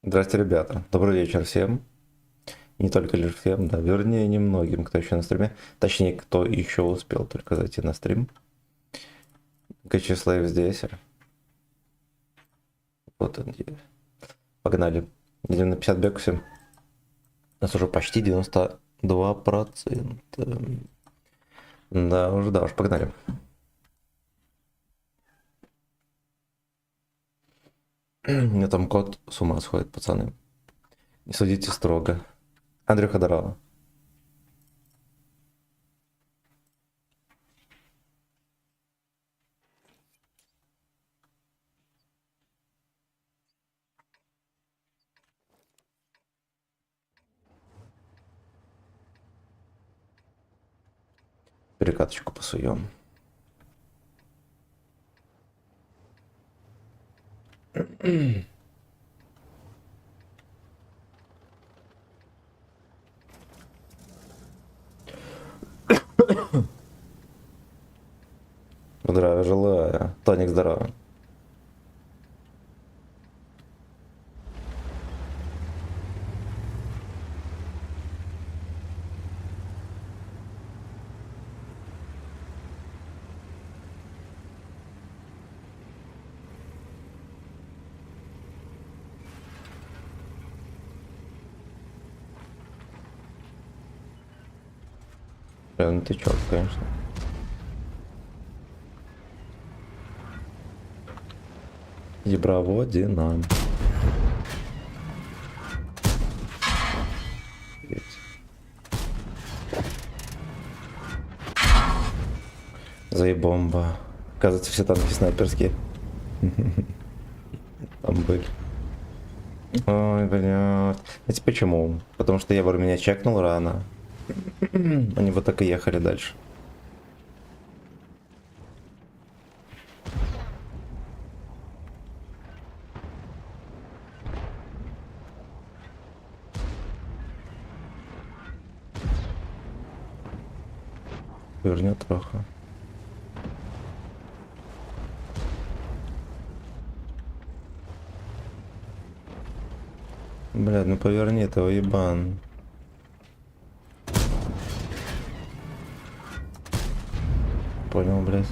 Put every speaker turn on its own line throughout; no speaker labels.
Здрасте, ребята. Добрый вечер всем. Не только лишь всем, да, вернее, немногим, кто еще на стриме. Точнее, кто еще успел только зайти на стрим. Качеслав здесь. Вот он. Погнали. Идем на 50 бекусе. У нас уже почти 92%. Да, уж, погнали. У меня там кот с ума сходит, пацаны. Не судите строго. Андрюха, здорово. Перекаточку посуем. Здравия желаю. Тоник, здорово. Ну ты чё, конечно. Еброводина. Заебомба. Оказывается, все танки снайперские. Там были. Ой, блядь. Знаете почему? Потому что Егор меня чекнул рано. Они вот так и ехали дальше. Вернет трохи. Блядь, ну поверни этого, ебан. Понял, блядь.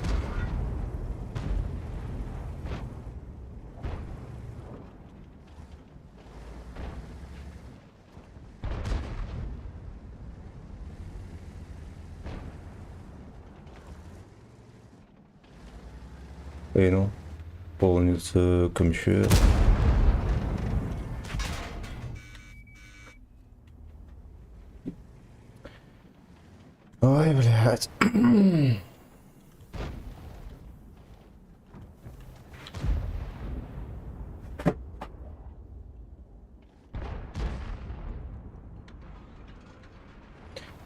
Понял. Полностью компьютер. Ой, блядь.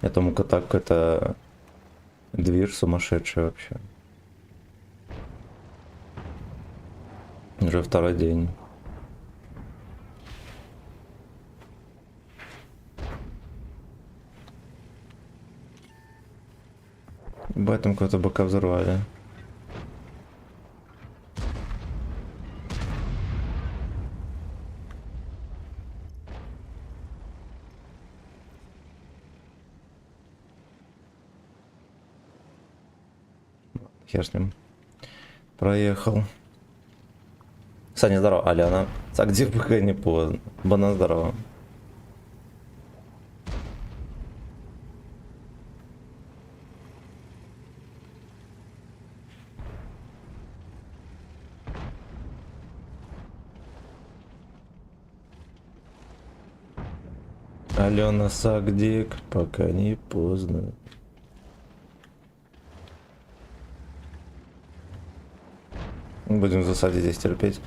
Этому так это движ сумасшедший вообще. Уже второй день. В этом какого-то бока взорвали. Хер с ним. Проехал. Саня, здорово. Аляна. А где пока не поздно? Бана, здорово. Алена Сагдик, пока не поздно. Будем в засаде здесь терпеть.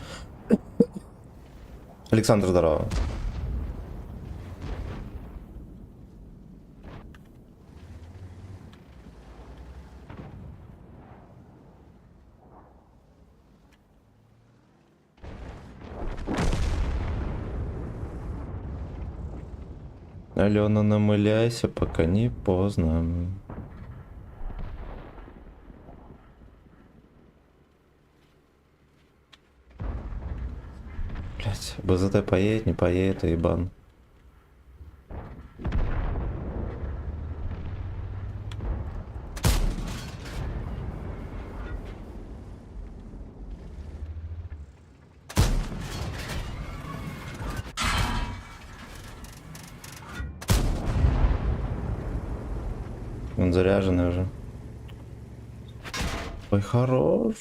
Александр, здорово. Алена, намыляйся, пока не поздно. Блять. БЗТ поедет, не поедет, и ебан. Он заряженный уже. Ой, хорош.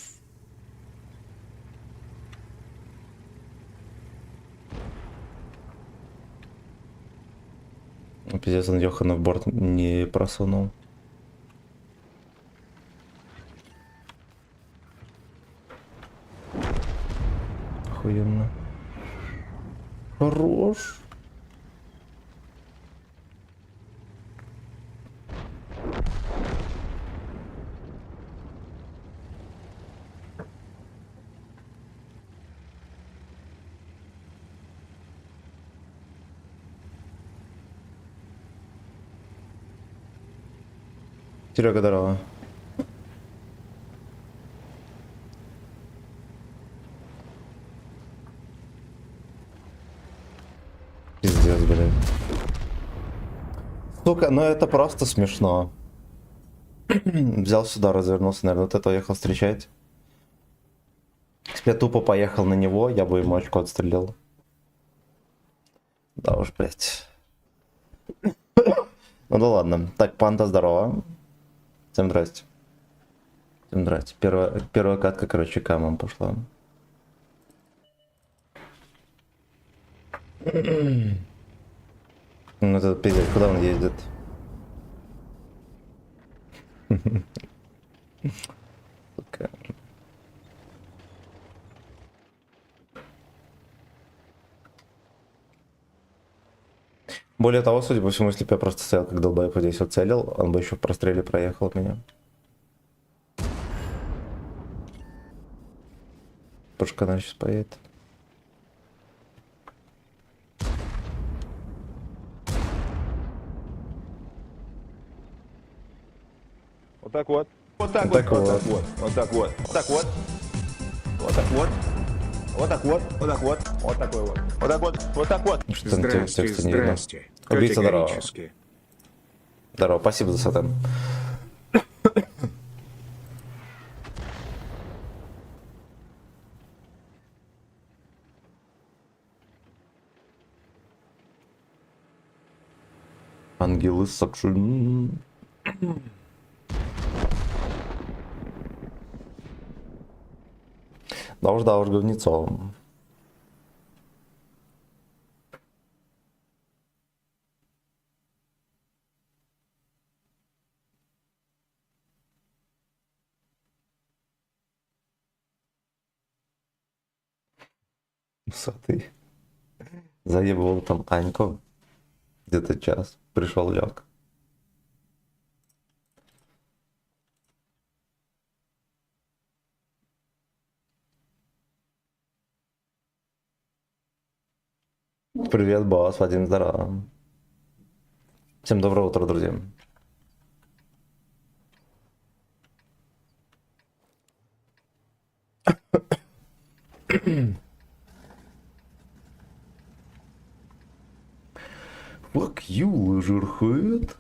Ну, пиздец, он Йохана в борт не просунул. Охуенно. Хорош. Серега, здорово. Пиздец, блядь. Сука, ну это просто смешно. Взял сюда, развернулся, наверное, вот это ехал встречать. Если я тупо поехал на него, я бы ему очко отстрелил. Да уж, блядь. Ну да ладно. Так, панда, здорово. Всем здрасте. Всем здрасте. Первая катка, короче, камом пошла. Ну это пиздец, куда он ездит? Сука. Более того, судя по всему, если бы я просто стоял как долбоеб вот здесь вот целил, он бы еще в простреле проехал от меня. Пушка она сейчас поедет.
Вот так вот. Вот так
Вот
вот.
так
Вот
вот.
так вот. Вот так вот. Вот так вот. Вот так вот. Вот так вот. Вот так вот. Вот такой вот. Вот так вот. Вот так вот.
Что там
Здрасте,
текста не видно.
здрасте.
Убийца, здорово.
Категорически.
Здорово, спасибо за сатан. Ангелы Сакшин. Да уж, говнецо. Усатый. Заебывал там Аньку. Где-то час. Пришел лег. Привет, босс, Вадим, здорово. Всем доброе утро, друзья. Fuck you, жирхует.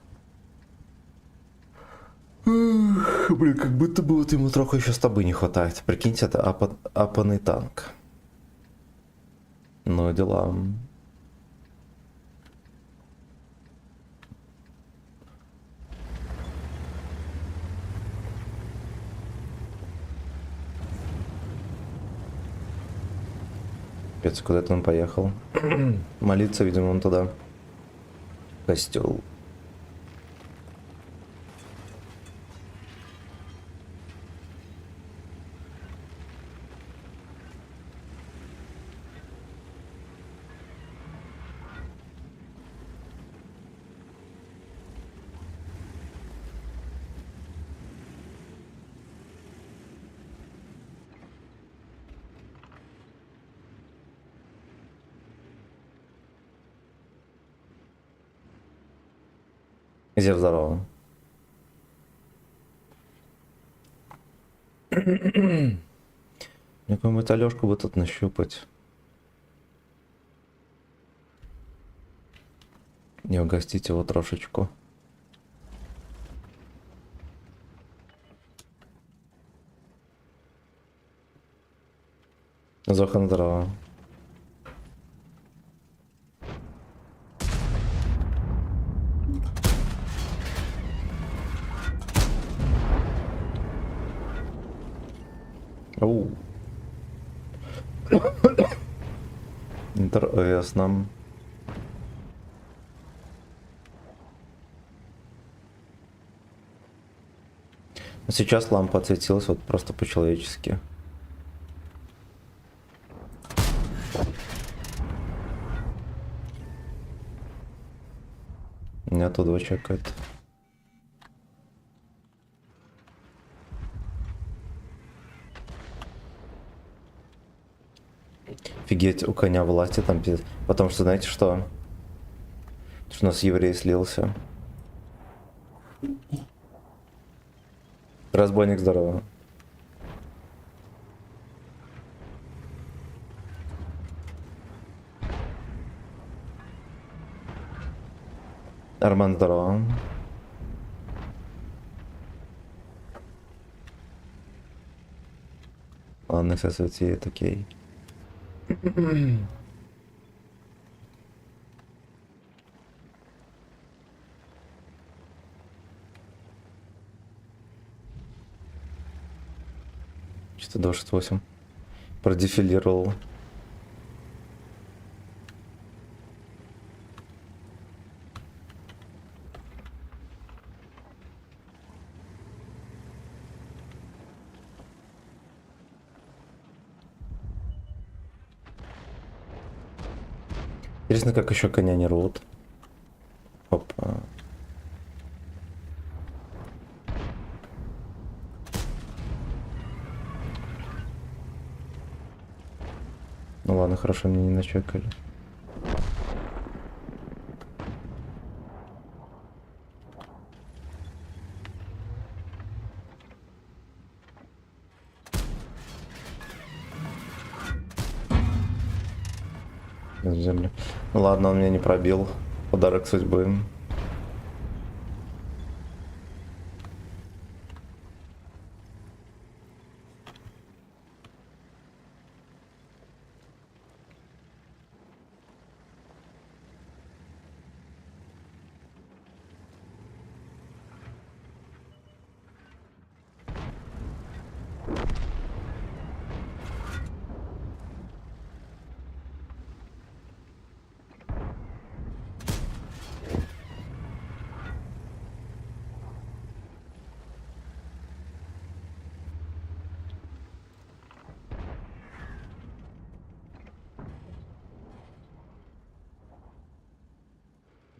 Блин, как будто бы вот ему трохи еще стабы не хватает. Прикиньте, это апанный танк. Ну, дела. Пец, куда-то он поехал. Молиться, видимо, он туда. Костел. Зев, здорово. Мне какую-нибудь Алёшку бы тут нащупать. Не угостить его трошечку. Зохан, здорово. Оу. Интересно. Сейчас лампа отсветилась вот просто по-человечески. Меня тут два чекает. Офигеть, у коня власти там пиздец. Потому что знаете что? Что у нас еврей слился. Разбойник, здорово. Арман, здорово. Ладно, сейчас уйти, окей. Что-то 268. Продефилировал. Интересно, как еще коня не рвут. Опа. Ну ладно, хорошо, мне не начекали. Землю. Ну ладно, он меня не пробил. Подарок судьбы.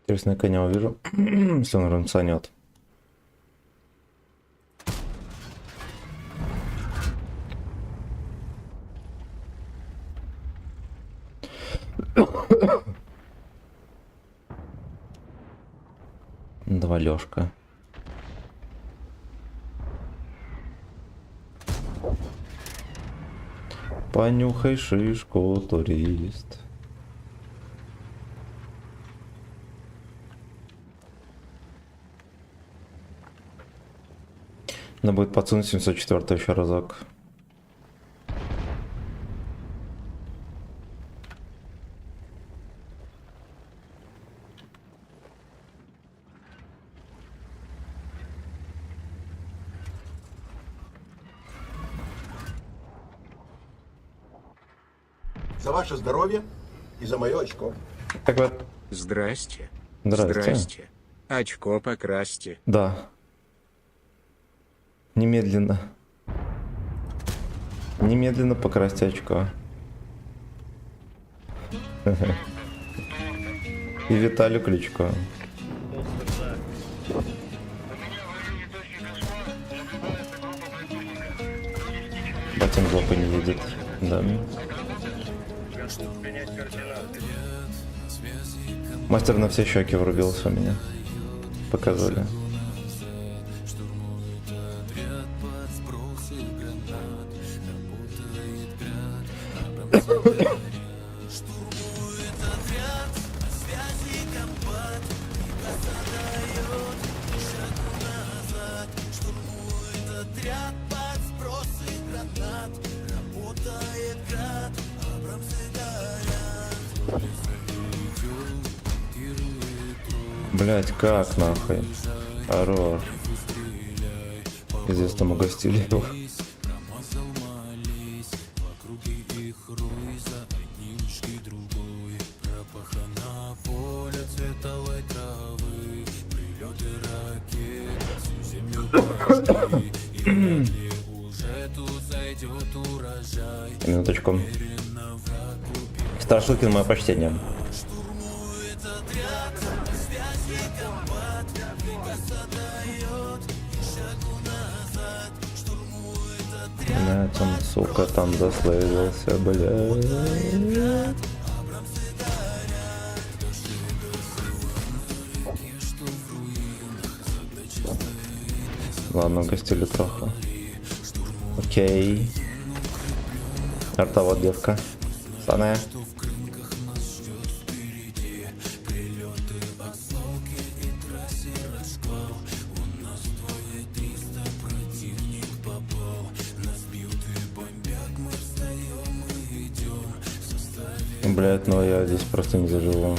Интересно, я коня увижу, если он ранцанет. Два Лёшка. Понюхай шишку, турист. Надо будет подсунуть 704 еще разок.
За ваше здоровье и за мое очко.
Так вот.
Здрасте.
Здрасте.
Здрасте. Очко покрасьте.
Да. Немедленно. Немедленно покрасьте очко. И Виталию Кличко. Батин в жопу не едет. Да. Мастер на все щеки врубился у меня. Показали. Блять, как нахуй? Хорош. Здесь там угостили его. Минуточку. Старшилкин, мое почтение. Блять, он, сука, там заслезился, блять. Ладно, угостили троху. Окей. Арта, вот девка. Пацаны. Блять, ну я здесь просто не заживу.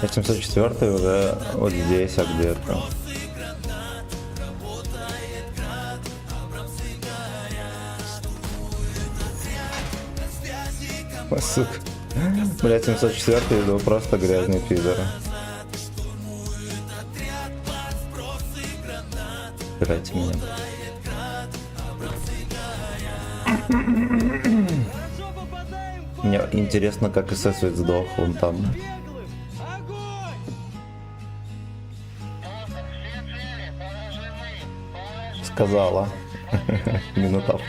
Я 704 уже вот здесь, а где-то. Сука. Блять, 704 иду, просто грязный пидор. Убирайте меня. Мне интересно, как СС ведь сдох, он там. Сказала. Минутов.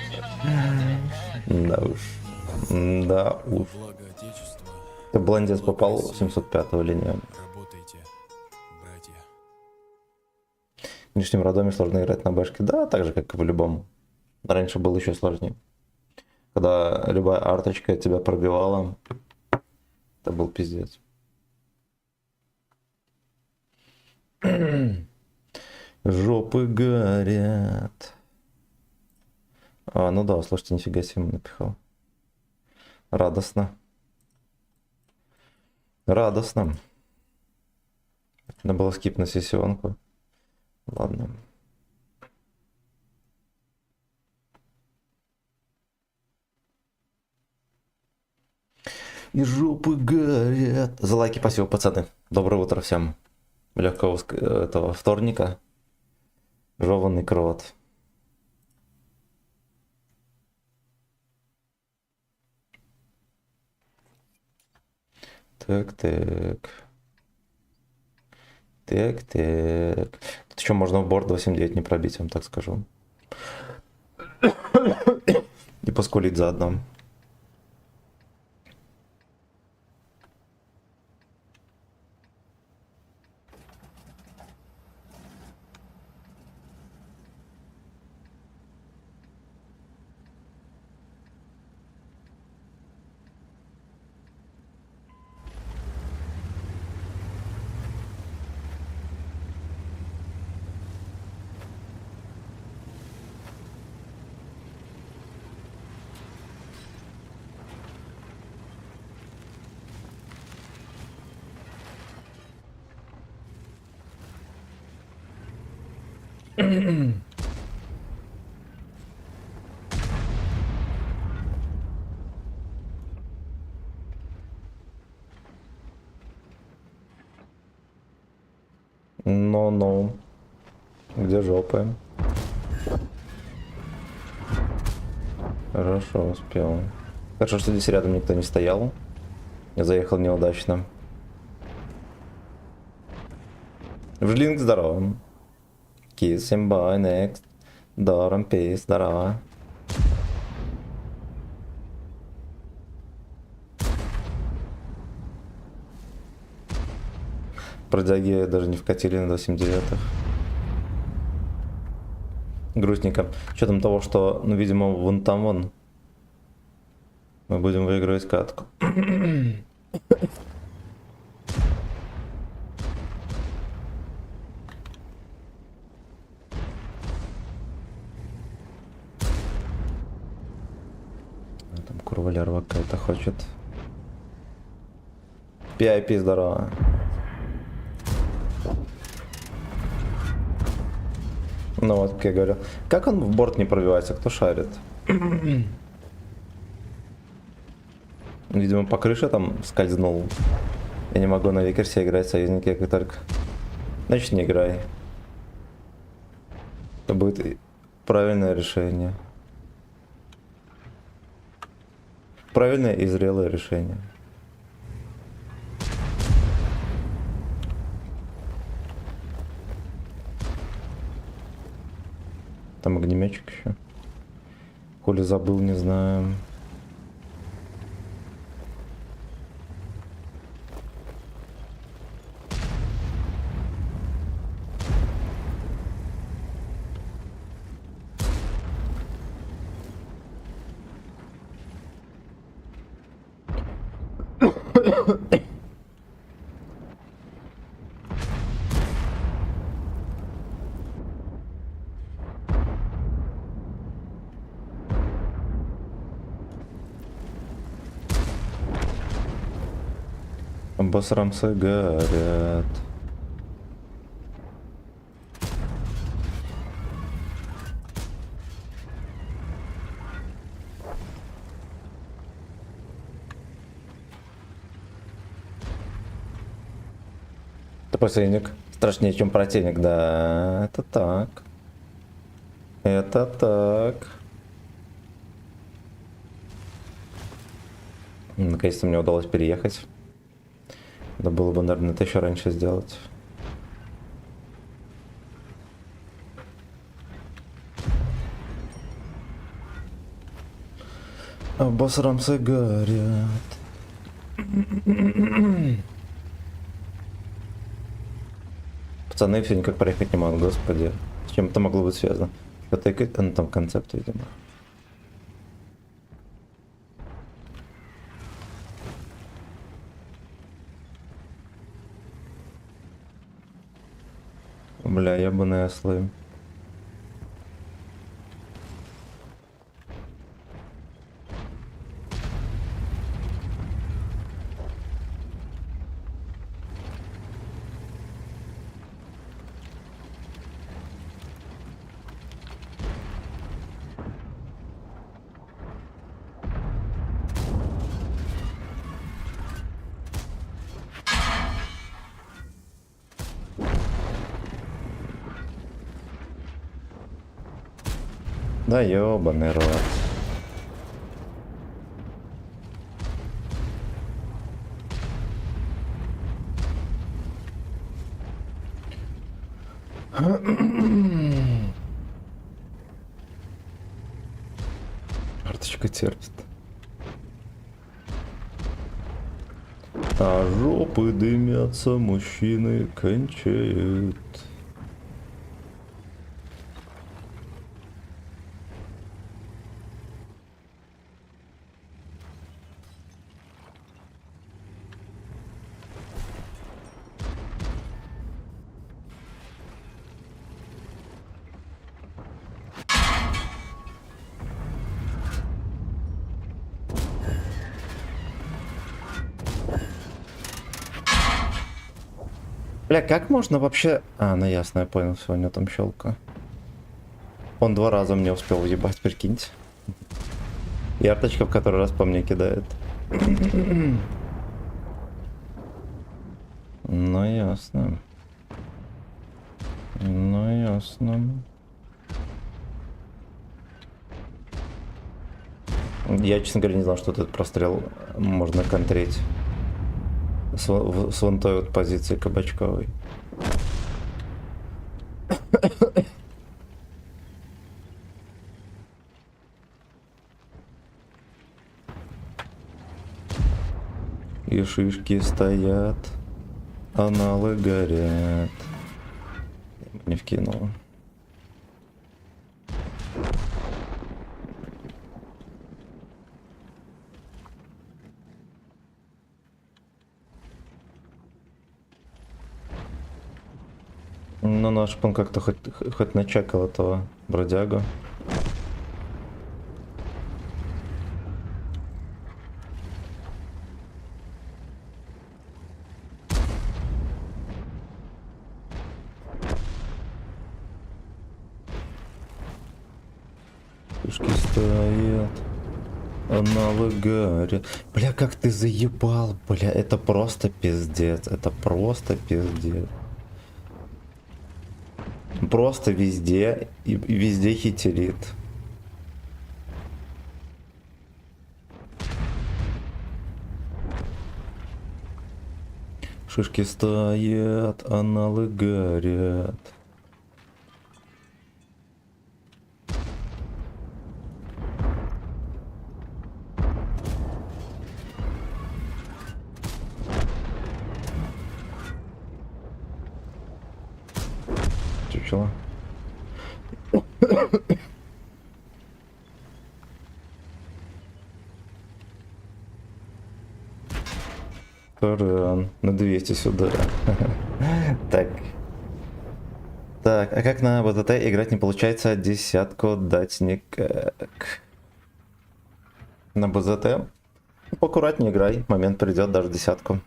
Да уж. Да уж. Ты блондец попал 705-го или нет? В нижнем роддоме сложно играть на бэшке. Да, так же, как и в любом. Раньше было еще сложнее. Когда любая арточка тебя пробивала, это был пиздец. Жопы горят. А, ну да, слушайте, нифига себе напихал. Радостно. Радостно. Надо было скипнуть сессионку. Ладно. И жопы горят. За лайки спасибо, пацаны. Доброе утро всем. Легкого этого вторника. Жеванный крот. Так. Тут еще можно в борт 8.9 не пробить, я вам так скажу. И поскулить заодно. Ну. Где жопы? Хорошо, успел. Хорошо, что здесь рядом никто не стоял. Я заехал неудачно. Вжлинг, здорово. Kiss him by next. Дором, пейс, здорово. Бродяги даже не вкатили на 8.9. Грустненько. Что там того, что, ну, видимо, вон там вон Мы будем выигрывать катку. Там курва лярва какая-то хочет. PIP, здорово. Ну вот, как я говорил. Как он в борт не пробивается, кто шарит? Видимо, по крыше там скользнул. Я не могу на Викерсе играть, союзники, как только... Значит, не играй. Это будет правильное решение. Правильное и зрелое решение. Там огнеметчик еще. Коли забыл, не знаю. Обосрамцы горят. Такой союзник страшнее, чем противник, да, это так. Это так. Наконец-то мне удалось переехать. Надо было бы, наверное, это еще раньше сделать. Обосрамцы горят. Пацаны все никак проехать не могут, господи. С чем это могло быть связано? Это ну, там концепт, видимо. Бля, ебаные ослы. Да ёбаный рот. Карточка терпит. А жопы дымятся, мужчины кончают. Бля, как можно вообще... А, ну ясно, я понял, сегодня там щелка. Он 2 раза мне успел въебать, прикиньте. И арточка в который раз по мне кидает. Ну ясно. Ну ясно. Я, честно говоря, не знал, что этот прострел можно контрить. С вон той вот позиции кабачковой. И шишки стоят, аналы горят. Не вкинул. Ну, наш он как-то хоть начекал этого бродягу. Пушки стоят, аналог горят. Бля, как ты заебал, бля, это просто пиздец, это просто пиздец. Просто везде и везде хитерит. Шишки стоят, аналы горят. Чучело. Таран. На 200 сюда. Так. Так, а как на БТТ играть не получается, десятку дать никак. На БЗТ? Поаккуратнее играй, момент придет, даже десятку.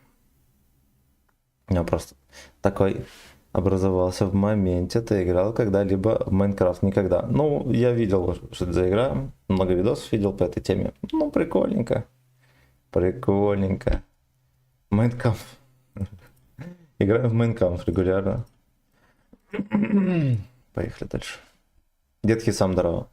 У меня просто такой образовался в моменте. Ты играл когда-либо в Майнкрафт? Никогда. Ну, я видел, что это за игра, много видосов видел по этой теме. Ну, прикольненько. Прикольненько. Майнкрафт. Играю в Майнкрафт регулярно. Поехали дальше. Детки сам здорово.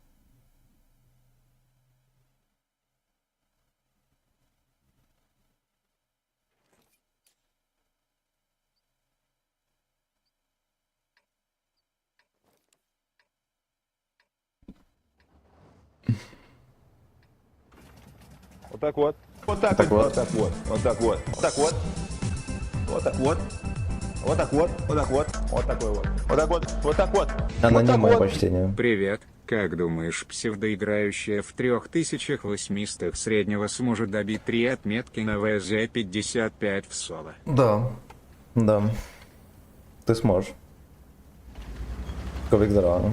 Вот так вот. Вот так вот. Вот так вот. Вот так вот. Вот так вот. Вот так вот. Вот так вот. Вот так вот. Вот такой вот. Вот так вот. Вот так вот.
Аноним, мое
Вот.
почтение.
Привет, как думаешь, псевдоиграющая в 3800 среднего сможет добить 3 отметки на ВЗ-55 в соло?
Да. Да. Ты сможешь. Ковик здорово.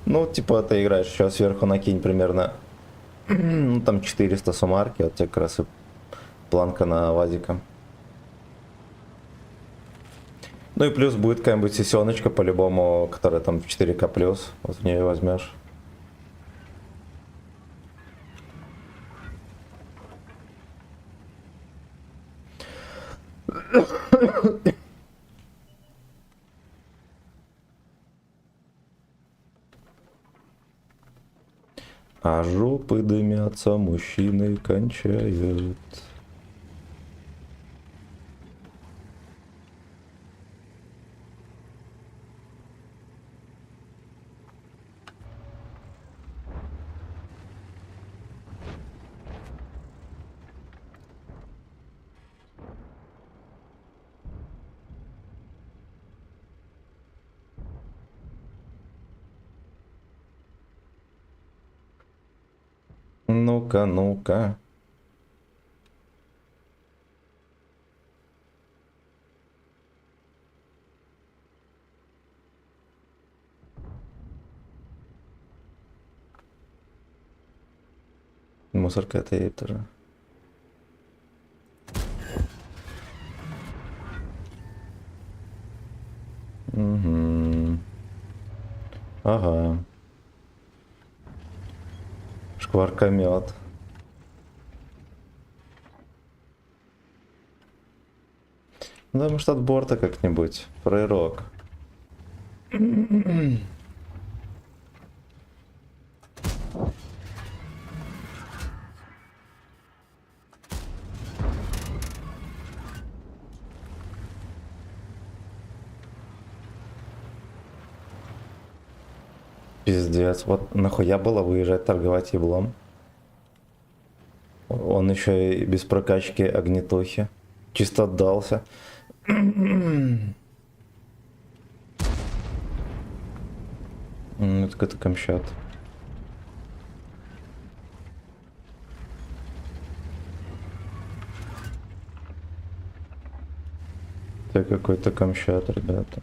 Ну, типа, ты играешь еще сверху накинь примерно, ну, там 400 суммарки, вот тебе как раз и планка на вазика. Ну и плюс будет какая-нибудь сессионочка по-любому, которая там в 4К плюс, вот в нее возьмешь. А жопы дымятся, мужчины кончают. Ну-ка, ну-ка. Мусорка это ей тоже. Угу. Ага. Шкваркомет. Да, может, от борта как-нибудь. Фрейрок. Пиздец. Вот нахуя было выезжать торговать еблом? Он еще и без прокачки огнетухи. Чисто отдался. Ну, это какой-то камчат. Это какой-то камчат, ребята.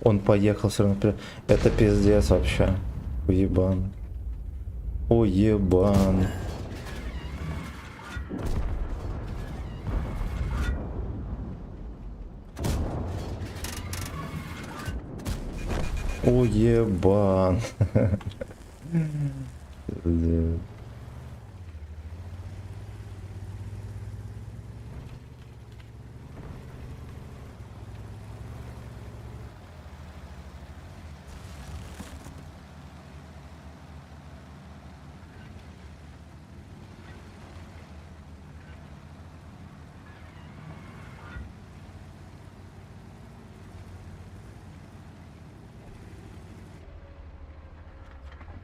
Он поехал все равно. Это пиздец вообще. Уебан. Уебан. Уебан. Пиздец.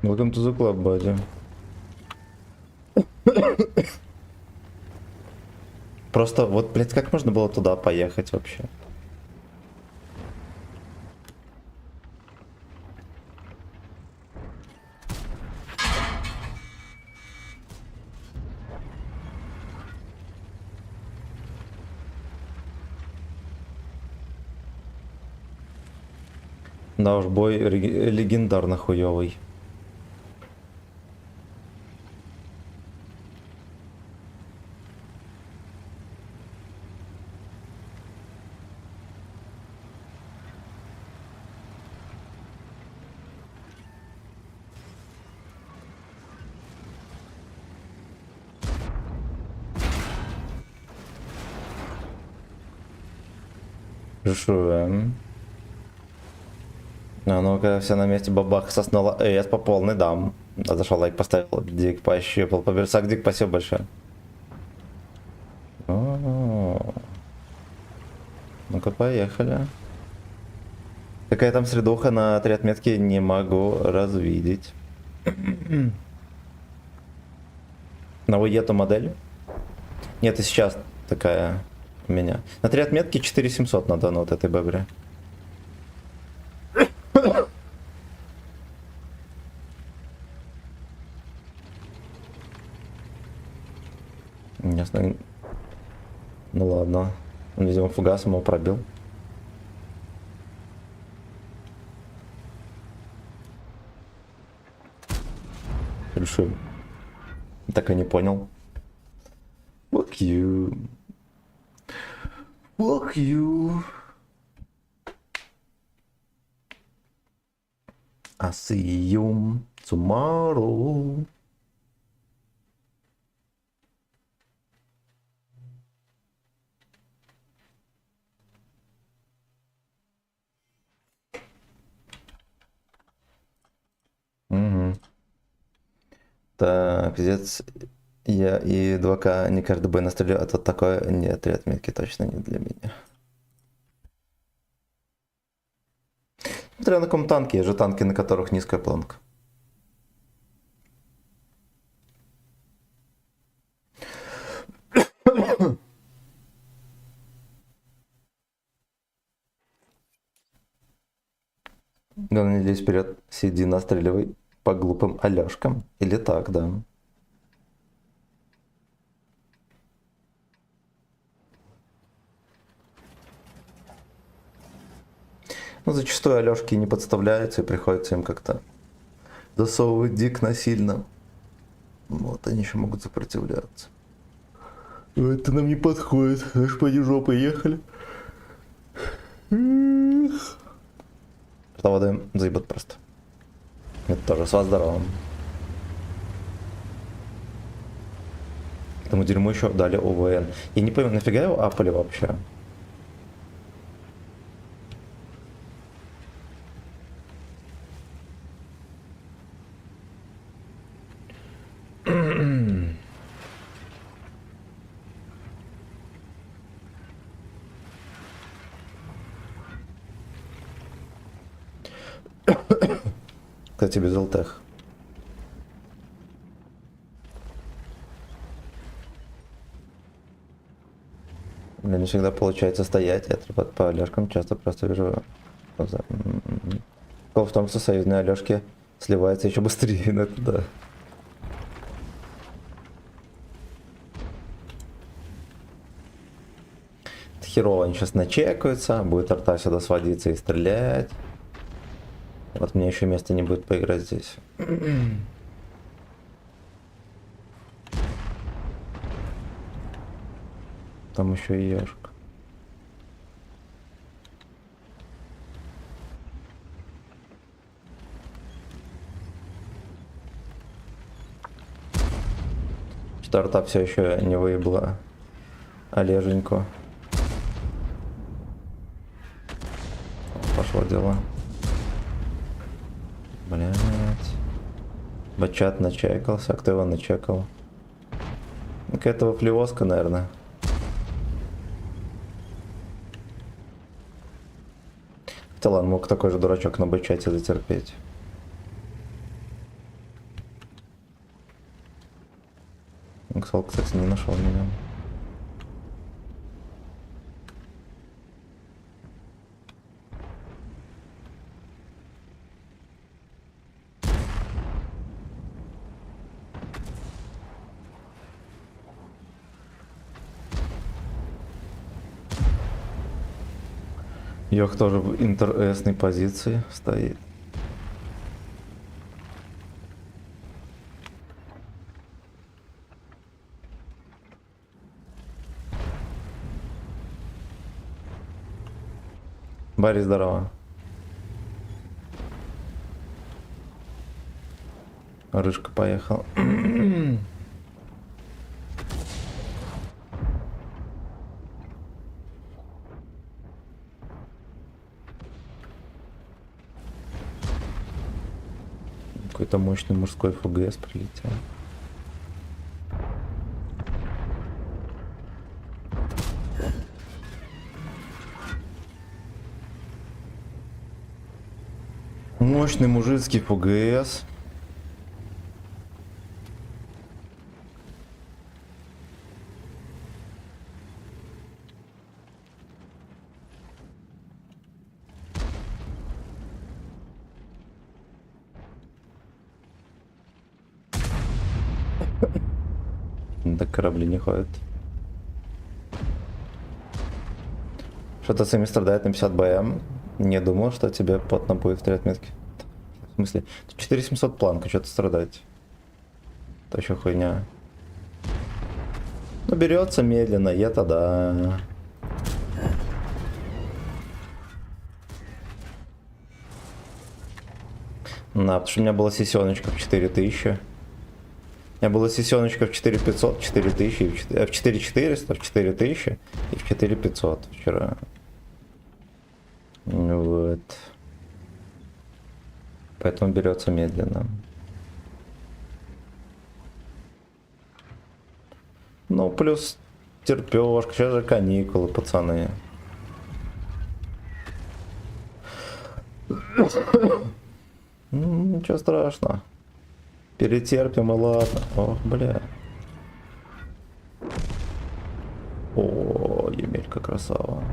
Welcome to the club, buddy. Просто вот, блядь, как можно было туда поехать вообще? Да уж, бой легендарно хуёвый. Жуем. А ну-ка, все на месте, бабах, соснула. Я по полной дам. Зашел, лайк поставил, Дик пощупал, поберсак, Дик, спасибо большое. Ну-ка, поехали. Какая там средуха на 3 отметки, не могу развидеть. На эту модель? Нет, и сейчас такая у меня. На 3 отметки 4700 надо на вот этой бебре. Ясно. Ну ладно. Он, видимо, фугасом его пробил. Решил. Так и не понял. Fuck you. Fuck you. I see you tomorrow. Угу. Так, пиздец. Я и 2К не каждый бой настрелю, а тут такое... Нет, 3 отметки точно не для меня. Смотря на каком танке, есть же танки, на которых низкая планка. Главное, не лезь вперед, сиди, настреливай по глупым аляшкам. Или так, да. Ну, зачастую алёшки не подставляются и приходится им как-то засовывать дик насильно. Вот, они еще могут сопротивляться. Это нам не подходит. Аж поди жопы ехали. Что воды заебут просто. Это тоже с вас здоровым. Этому дерьму еще дали ОВН. Я не понимаю, нафига его апали вообще? Кстати, без ЛТХ. У меня не всегда получается стоять, я по Алёшкам часто просто вижу глаза. Прикол в том, что союзные Алёшки сливаются еще быстрее, но это да. херово они сейчас начекаются, будет арта сюда сводиться и стрелять. Вот мне еще места не будет поиграть здесь. Там еще и ежик. Что арта все еще не выебла Олеженьку. Пошло дело. Блять. Бачат начекался. А кто его начекал? Какая-то вафлевозка, наверное. Хотя ладно, мог такой же дурачок на бачате затерпеть. Максвелл, кстати, не нашел меня. Йох тоже в интересной позиции стоит. Барри, здорово. Рыжка поехал. Какой-то мощный мужской ФГС прилетел. Мощный мужицкий ФГС. Да корабли не ходят. Что-то сами страдает на 50 БМ. Не думал, что тебе потно будет в 3 отметки. В смысле? 4700 планка, что-то страдать. Это еще хуйня. Ну, берется медленно, это да. Да, потому что у меня была сессионочка в 4000. У меня была сессионочка в 4500, 4000, в 4400, в 4000 и в 4500 вчера. Вот. Поэтому берется медленно. Ну, плюс терпёшка, сейчас же каникулы, пацаны. Ничего страшного. Перетерпим и ладно. Ох, бля. О, Емелька красава.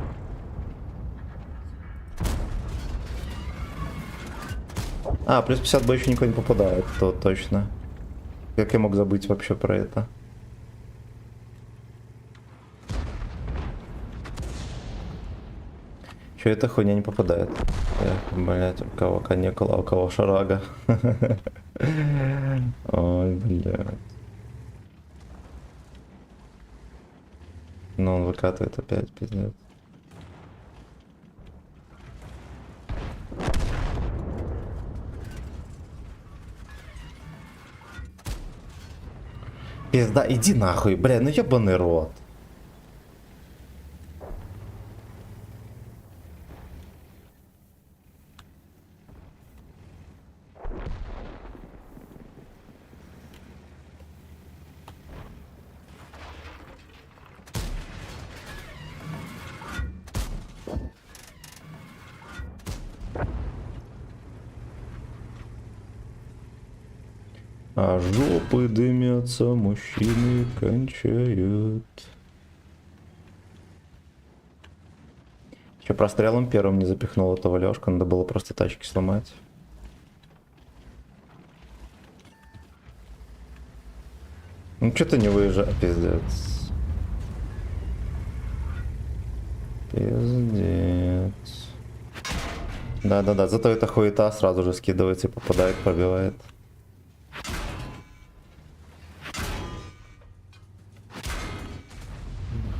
А, плюс 50 бо еще никто не попадает, то точно. Как я мог забыть вообще про это? Че эта хуйня не попадает? Эх, блять, у кого каникула, а у кого шарага. Ой, блядь. Но он выкатывает опять, пиздец. Пизда, иди нахуй, бля, ну ебаный рот. А жопы дымятся, мужчины кончают. Че, прострелом первым не запихнул этого Лёшка, надо было просто тачки сломать. Ну что ты не выезжаешь, пиздец. Пиздец. Да-да-да, зато эта хуета сразу же скидывается и попадает, пробивает.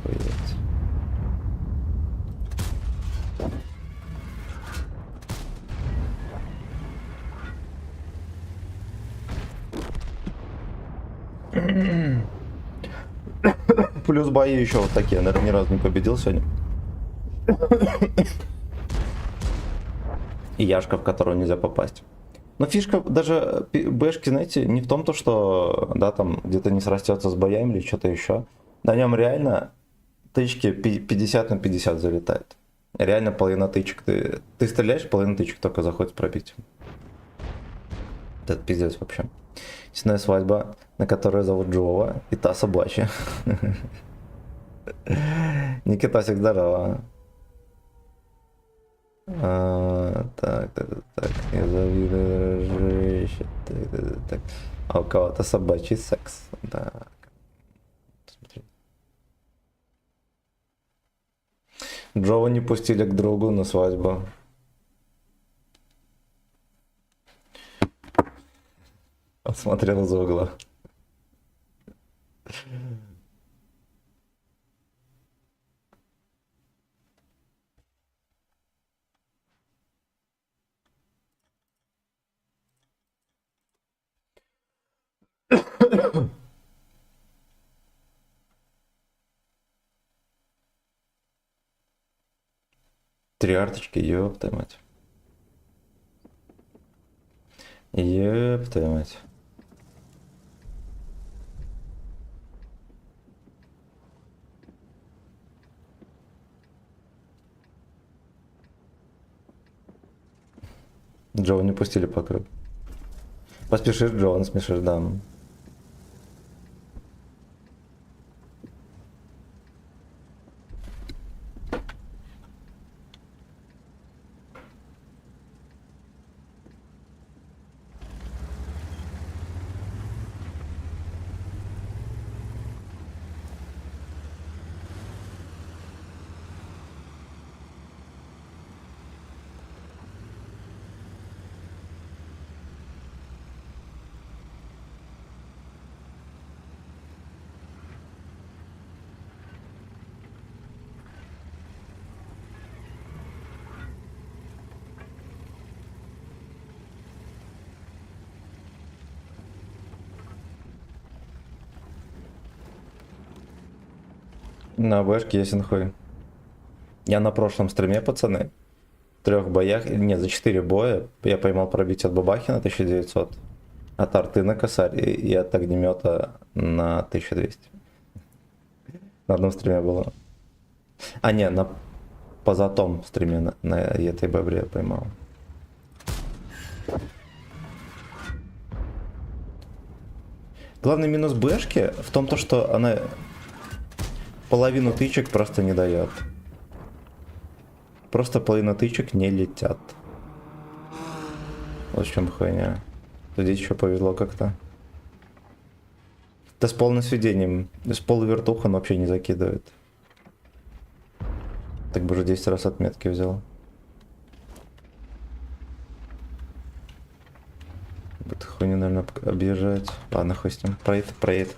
Охуеть. Плюс бои еще вот такие, наверное, ни разу не победил сегодня. И яшка, в которую нельзя попасть. Но фишка даже бэшки, знаете, не в том, то, что да, там где-то не срастется с боями или что-то еще. На нем реально тычки 50 на 50 залетают. Реально половина тычек. Ты стреляешь, половина тычек только заходит пробить. Это пиздец вообще. Честная свадьба, на которую зовут Джова, и та собачья. Никитасик, здорово. Так, я завидую женщин. Так. А у кого-то собачий секс. Так. Смотри. Джова не пустили к другу на свадьбу. Он смотрел из угла. Три арточки, ёб твою мать. Ёб твою мать. Джоу не пустили по кругу. Поспешишь, Джоу, смешишь, да. На бэшке ясен хуй. Я на прошлом стриме, пацаны, в 3 боях, нет, за 4 боя я поймал пробитие от Бабахи на 1900, от арты на косарь и от огнемета на 1200. На одном стриме было. А не, на позатом стриме на этой бобре я поймал. Главный минус бэшки в том, что она половину тычек просто не дает. Просто половина тычек не летят. Вот в чем хуйня. Здесь еще повезло как-то. Да с полным сведением. С полувертуха он вообще не закидывает. Так бы уже 10 раз отметки взял. Эту хуйню, наверное, объезжать. Ладно, хуй с ним. Проедет.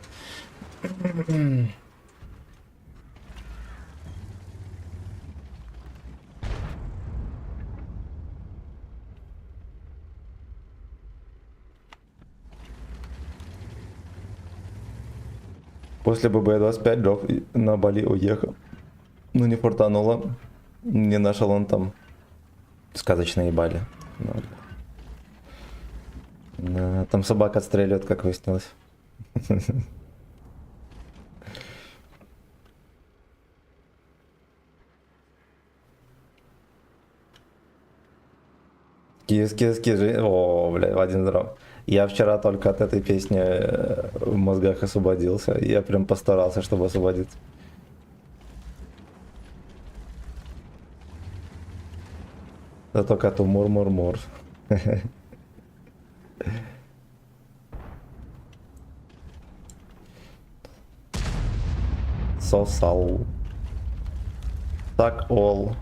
После ББ-25 Джов на Бали уехал. Ну не фортануло. Не нашел он там сказочные Бали. Да, там собака отстреливает, как выяснилось. Кис. О, бля, Вадим, здоров. Я вчера только от этой песни в мозгах освободился. Я прям постарался, чтобы освободиться. Да только эту мур-мур-мур. Сосал. Так, all.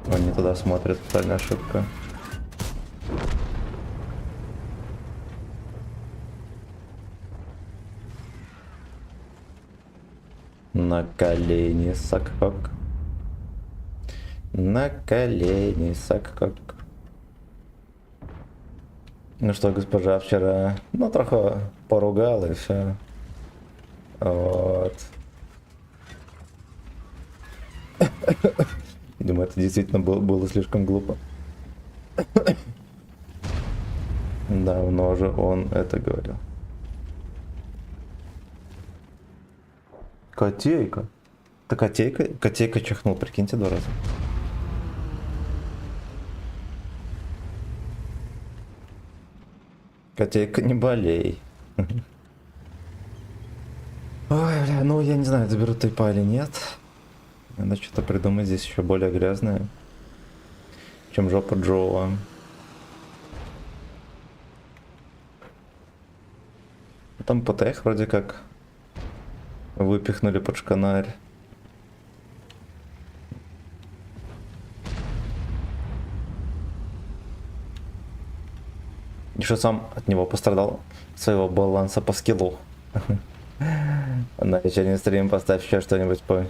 Он не туда смотрит, тотальная ошибка. На колени саккок. На колени саккок. Ну что, госпожа вчера, ну, трохи поругала и все. Вот. Думаю, это действительно было слишком глупо. Давно же он это говорил. Котейка. Да котейка чихнул, прикиньте, 2 раза. Котейка, не болей. Ой, бля, ну я не знаю, заберут тайпа или нет. Надо что-то придумать здесь еще более грязное, чем жопа Джоа. Там ПТХ вроде как выпихнули под шканарь. Еще сам от него пострадал, своего баланса по скиллу. На вечерний стрим поставь еще что-нибудь по...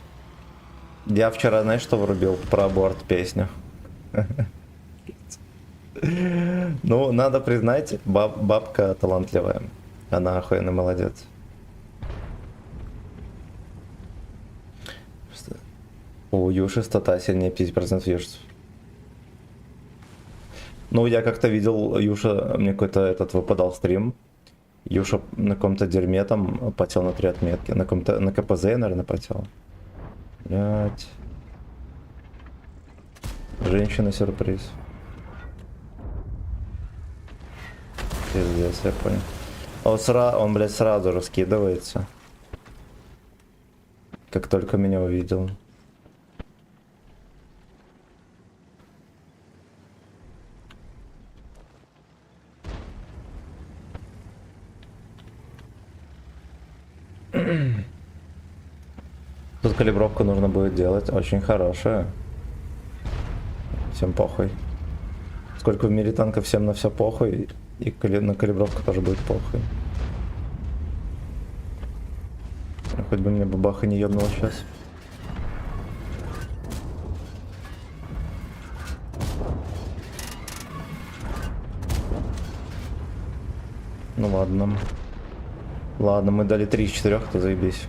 Я вчера, знаешь, что врубил? Про аборт песню. Ну, надо признать, бабка талантливая. Она охуенно молодец. У Юши стата сильнее 50% Юши. Ну, я как-то видел, Юша, мне какой-то этот выпадал стрим. Юша на каком-то дерьме там потел на 3 отметки. На каком-то, на КПЗ, наверное, потел. Блять. Женщина-сюрприз. Пиздец, я понял. Он, блядь, сразу раскидывается. Как только меня увидел. Тут калибровку нужно будет делать очень хорошая. Всем похуй. Сколько в мире танков, всем на все похуй. И на калибровку тоже будет похуй. Хоть бы мне бабаха не ебнула сейчас. Ну ладно. Ладно, мы дали 3 из 4, то заебись.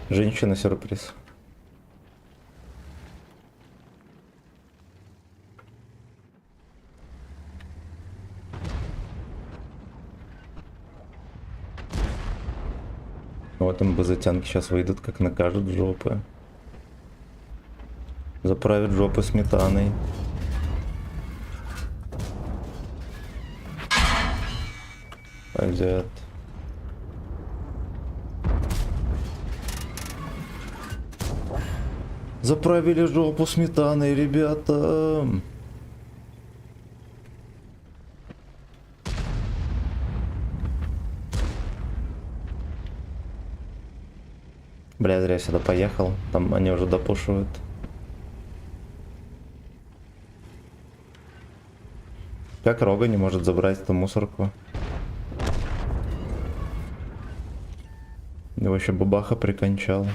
Женщина-сюрприз. Вот там базатянки сейчас выйдут, как накажут жопы. Заправят жопы сметаной. Пойдет. Заправили жопу сметаной, ребята. Бля, зря я сюда поехал. Там они уже допушивают. Как Рога не может забрать эту мусорку? Его еще бабаха прикончала.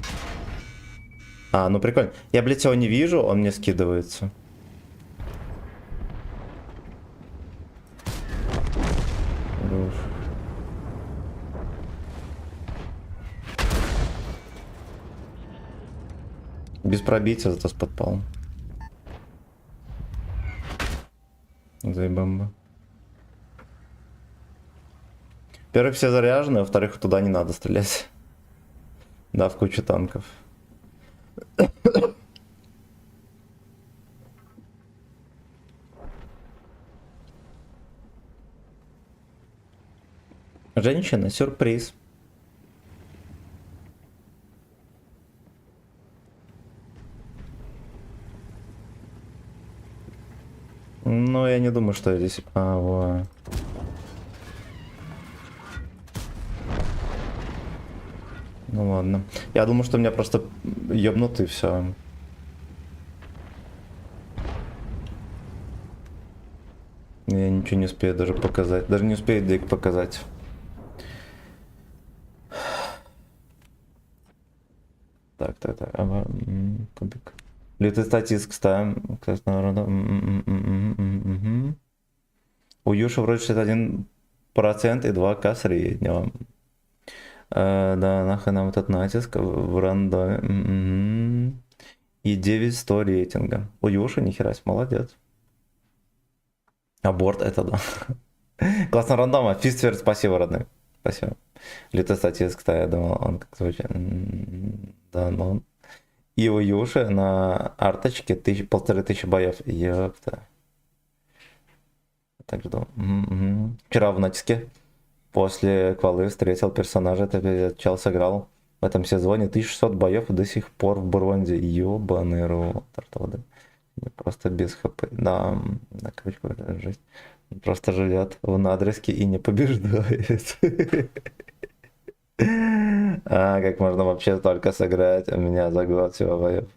А, ну прикольно. Я, блядь, его не вижу, он мне скидывается. Уф. Без пробития, зато с подпалом. Заебамба. Во-первых, все заряжены, во-вторых, туда не надо стрелять. Да, в кучу танков. Женщина, сюрприз. Но я не думаю. думаю, что я здесь... Ну ладно. Я думаю, что меня просто ёбнут и все. Я ничего не успею даже показать. Даже не успею дик показать. Так. Кубик. Лютый статиск ставим. У Юши вроде 61% и 2К среднего. Да, нахуй нам этот натиск в рандоме. И 900 рейтинга. У Юши нихера себе, молодец. Аборт это да. Классно рандома. Фистфер, спасибо, родной. Спасибо. Лютый статиск, кстати, я думал, он как звучит. Да, но он. И у Юши на арточке 1500 боев. Ёпта. Так жду. Вчера в натиске после квалы встретил персонажа, это чел сыграл в этом сезоне 1600 боев и до сих пор в бронзе. Ёбаный рот. Просто без хп. Да, на кавычку жесть. Он просто живет в надрезке и не побеждает. А как можно вообще только сыграть у меня за год всего боев?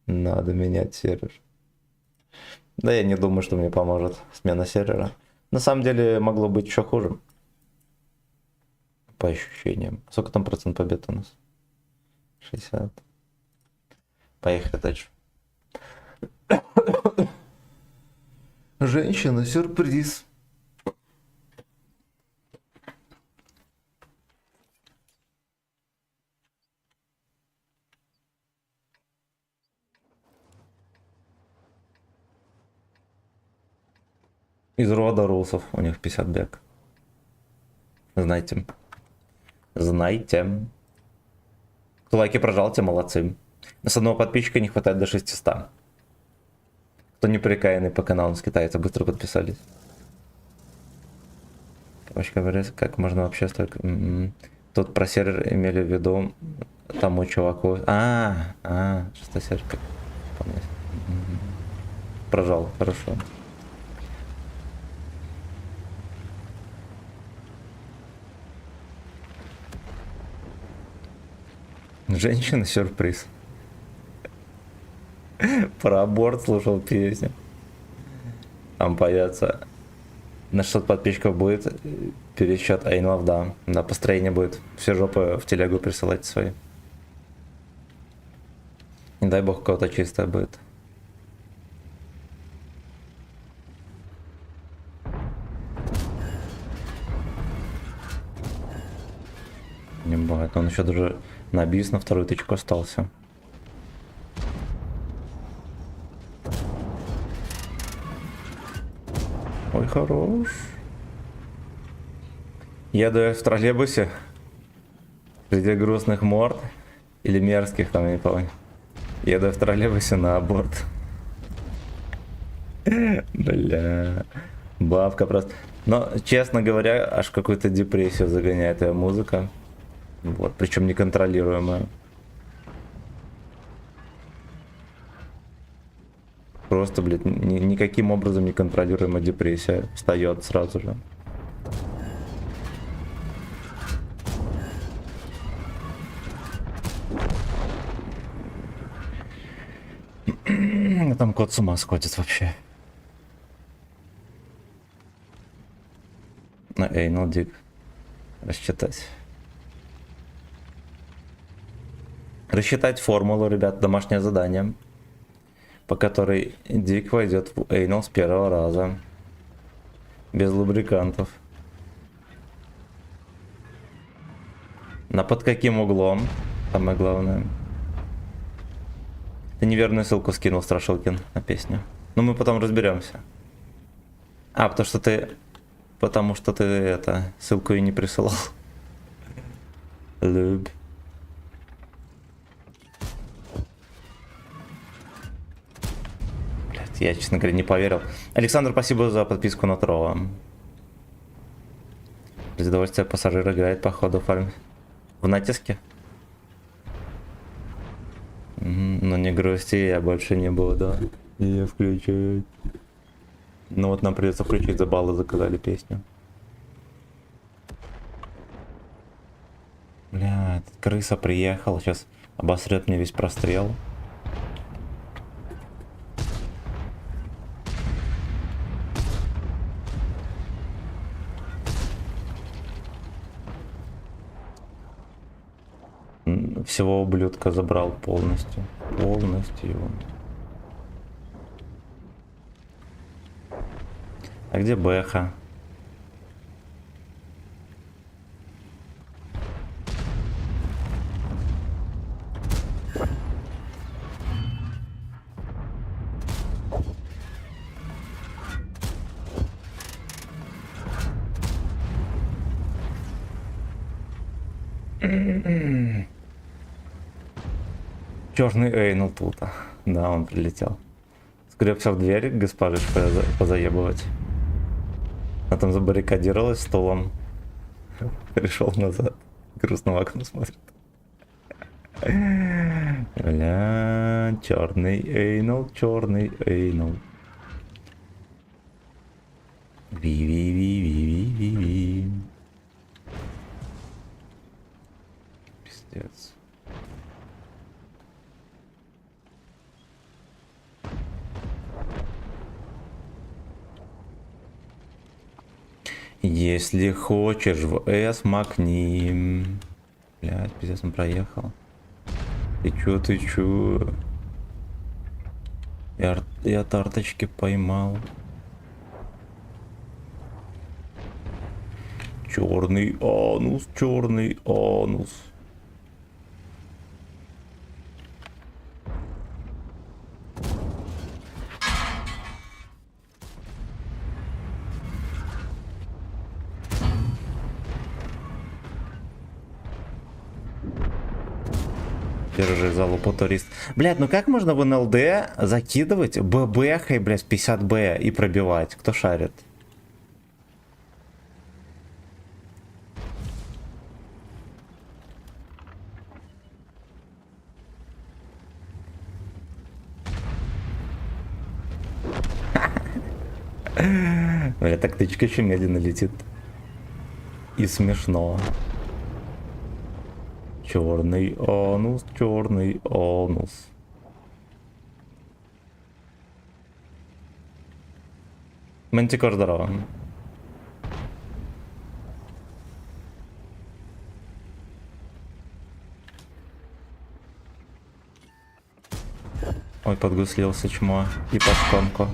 Надо менять сервер. Да я не думаю, что мне поможет смена сервера. На самом деле могло быть еще хуже. По ощущениям. Сколько там процент побед у нас? 60. Поехали дальше. Женщина-сюрприз. Из рода русов. У них 50 бег. Знаете. Знаете. Кто лайки прожал, те молодцы. С одного подписчика не хватает до 600. Кто не прикаянный по каналу с китайца, быстро подписались. Короче говоря, как можно вообще столько... Тут про сервер имели в виду тому чуваку... Шестая серия. Прожал, хорошо. Женщина-сюрприз. Про аборт слушал песню. Там появится... На 600 подписчиков будет пересчет Эйнлов, да. На построение будет. Все жопы в телегу присылать свои. Не дай бог, у кого-то чистое будет. Не бывает. Он еще даже на бис на вторую тычку остался. Ой, хорош. Еду я в троллейбусе среди грустных морд или мерзких, там, я не помню. Еду я в троллейбусе на аборт. Бля. Бабка просто. Но, честно говоря, аж какую-то депрессию загоняет эта музыка. Вот, причем неконтролируемая. Просто, блядь, никаким образом неконтролируемая депрессия встает сразу же. Там кот с ума сходит вообще. На Эйнл Дик. Рассчитать. Рассчитать формулу, ребят, домашнее задание, по которой Дик войдет в Эйнл с первого раза. Без лубрикантов. На под каким углом? Самое главное. Ты неверную ссылку скинул, Страшилкин, на песню. Но мы потом разберемся. Потому что ты это ссылку и не присылал. Люб. Блядь, я, честно говоря, не поверил. Александр, спасибо за подписку на Трова. Для удовольствия пассажир играет по ходу фарм. В натиске? Ну не грусти, я больше не буду ее включать. Ну вот нам придется включить за баллы, заказали песню. Бля, этот крыса приехал, сейчас обосрет мне весь прострел. Всего ублюдка забрал полностью. Полностью его. А где Бэха? Черный Эйнл тут. Да, он прилетел. Скребся в дверь, госпожи позаебывать. А там забаррикадировалась столом. Пришел назад. Грустно в окно смотрит. Бля, черный Эйнл, черный Эйнл. Ви-ви-ви-ви-ви-ви-ви. Пиздец. Если хочешь в С макни. Блядь, пиздец, он проехал. Ты чё, ты чё? Я тарточки поймал. Черный анус, черный анус. Держи залупу турист. Блядь, ну как можно в НЛД закидывать ББХой, блядь, 50Б и пробивать? Кто шарит? Бля, так тычка еще медленно летит. И смешно. Черный анус, черный анус. Мантикор, здорово. Ой, подгуслился чмо. И под конку.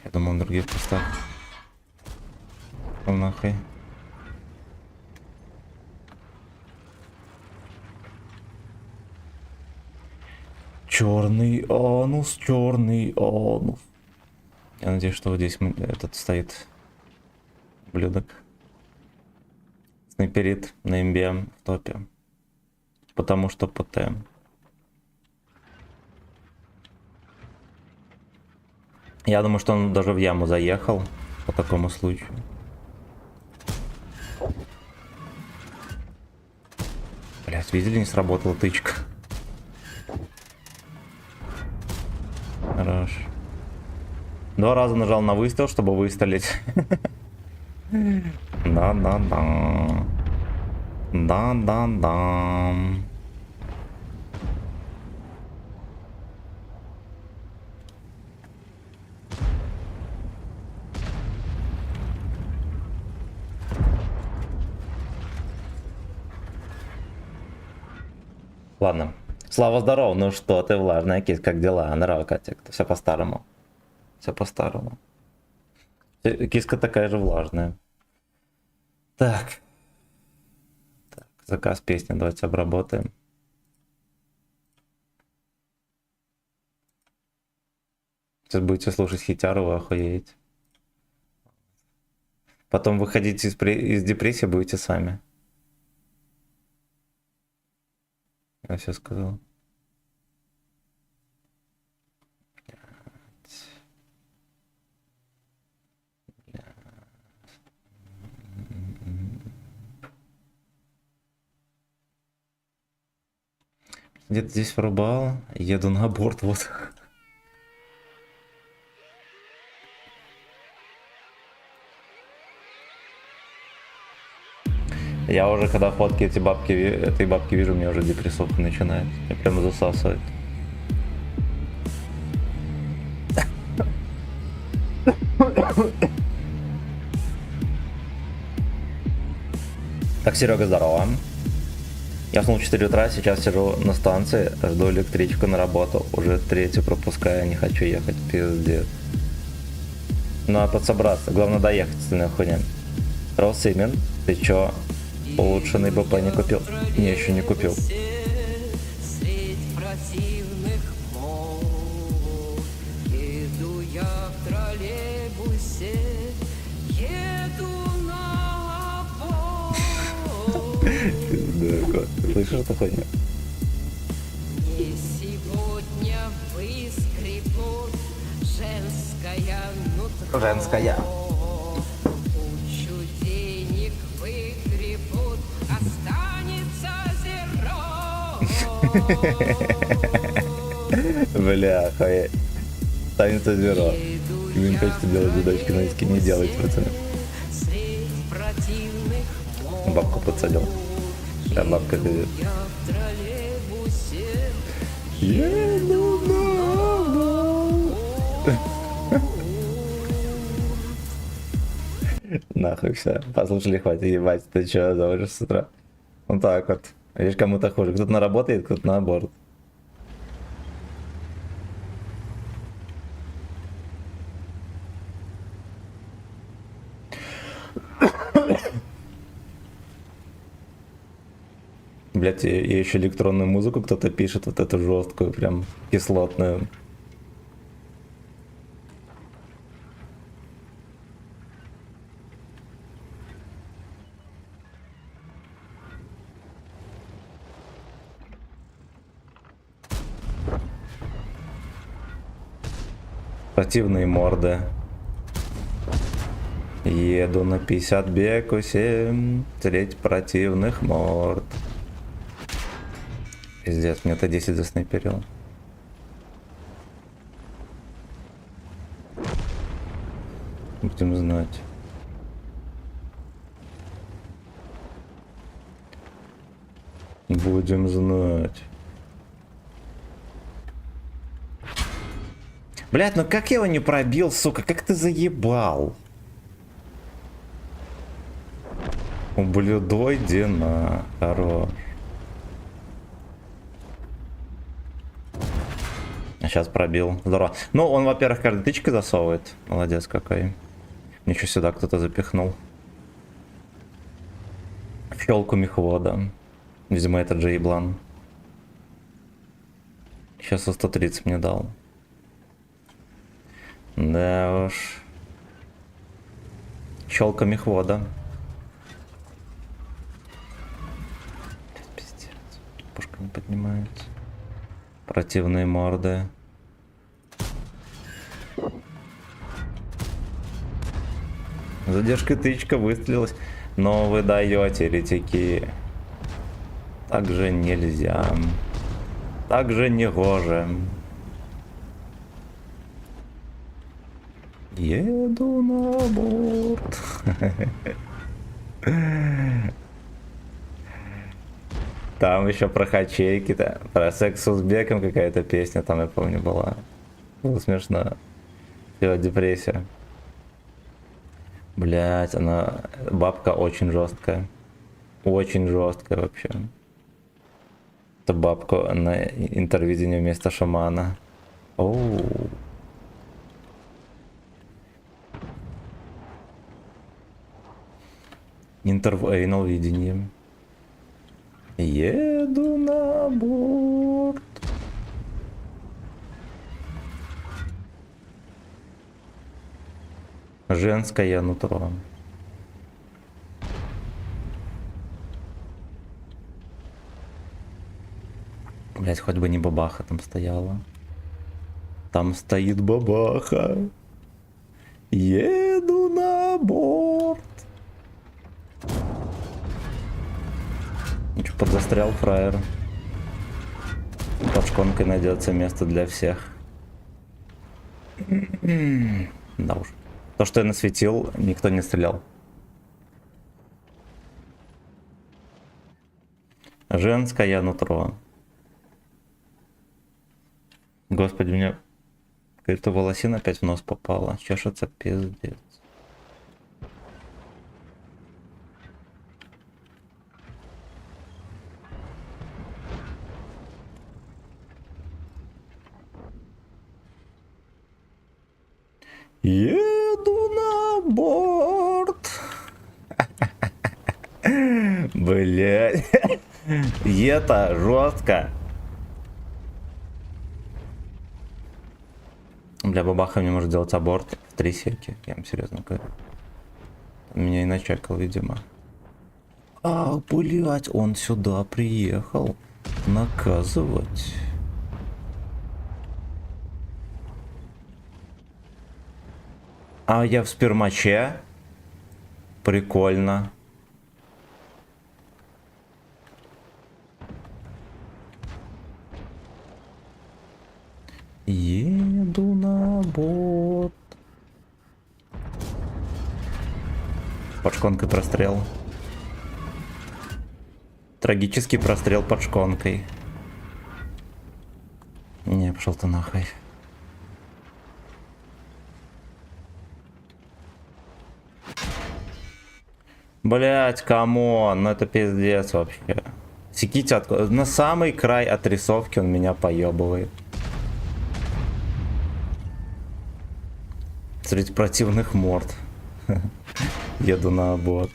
Я думаю, он других поставил. Ну нахуй. Черный анус, черный анус. Я надеюсь, что вот здесь этот стоит ублюдок. Снайперит на имбе в топе. Потому что ПТ. Я думаю, что он даже в яму заехал по такому случаю. Блять, видели, не сработала тычка. Хорош. 2 раза нажал на выстрел, чтобы выстрелить. Да-да-да. Да-да-да. Ладно. Слава, здоров. Ну что ты, влажная кисть, как дела? Здорово, котик. Все по-старому. Все по-старому. Киска такая же влажная. Так. Так, заказ песни давайте обработаем. Сейчас будете слушать хитяру, вы охуеете. Потом выходите из депрессии будете сами. Я все сказал. Где-то здесь врубал. Еду на борт, вот. Я уже, когда фотки этой бабки вижу, мне уже депрессовка начинает. Я прямо засасывает. Так, Серега, здорово. Я уснул в 4 утра, сейчас сижу на станции, жду электричку на работу. Уже третью пропускаю, не хочу ехать, пиздец. Надо подсобраться, главное доехать, остальная хуйня. Росимен, ты чё? Улучшенный БП не купил? Не, еще не купил. Слышишь эту хуйню? Женская. Бля, хуя. Станется зеро. Вы не хотите делать задачки на иске, не делайте, пацаны. Бабку подсадил. Да, бабка пиздец. Еду нахуй все. Послушали, хватит ебать. Ты че заводишь с утра? Вот так вот. Видишь, кому-то хуже. Кто-то на работает, кто-то на борт. Блять, и еще электронную музыку кто-то пишет, вот эту жесткую, прям кислотную. Противные морды. Еду на 50 бекусе, треть противных морд. Пиздец, мне Т-10 заснайперил. Будем знать. Будем знать. Блять, ну как я его не пробил, сука, как ты заебал? Ублюдой Дина, хорош. Сейчас пробил. Здорово. Ну, он, во-первых, каждой тычкой засовывает. Молодец какой. Ничего сюда кто-то запихнул. Щелку мехвода. Видимо, это Джейблан. Сейчас 130 мне дал. Да уж. Щелка мехвода. Пиздец. Пушка не поднимается. Противные морды. Задержка тычка выстрелилась. Но вы даете, ретики. Так же нельзя. Так же не гоже. Еду на борт. Там еще про хачейки-то, про секс с узбеком какая-то песня там, я помню, была. Было смешно. Все, депрессия. Блять, она... Бабка очень жесткая. Очень жесткая вообще. Это бабка на интервидении вместо шамана. Оу. Интервейнал видением. Еду на борт. Женское нутро. Блять, хоть бы не бабаха там стояла. Там стоит бабаха. Еду на борт. Ничего, подзастрял фраер. Под шконкой найдется место для всех. Да уж. То, что я насветил, никто не стрелял. Женское нутро. Господи, мне какая-то волосина опять в нос попала. Чешется пиздец. Еду на борт. Блять. Это жестко. Бля, бабаха мне может делать аборт в 3 секи. Я вам серьезно говорю. Меня и начекал, видимо. А, блять, он сюда приехал наказывать. А я в спермаче. Прикольно. Еду на борт. Под шконкой прострел. Трагический прострел под шконкой. Не, пошел ты нахуй. Блять, камон, ну это пиздец вообще. Секите на самый край отрисовки он меня поебывает. Среди противных морд. Еду на бот.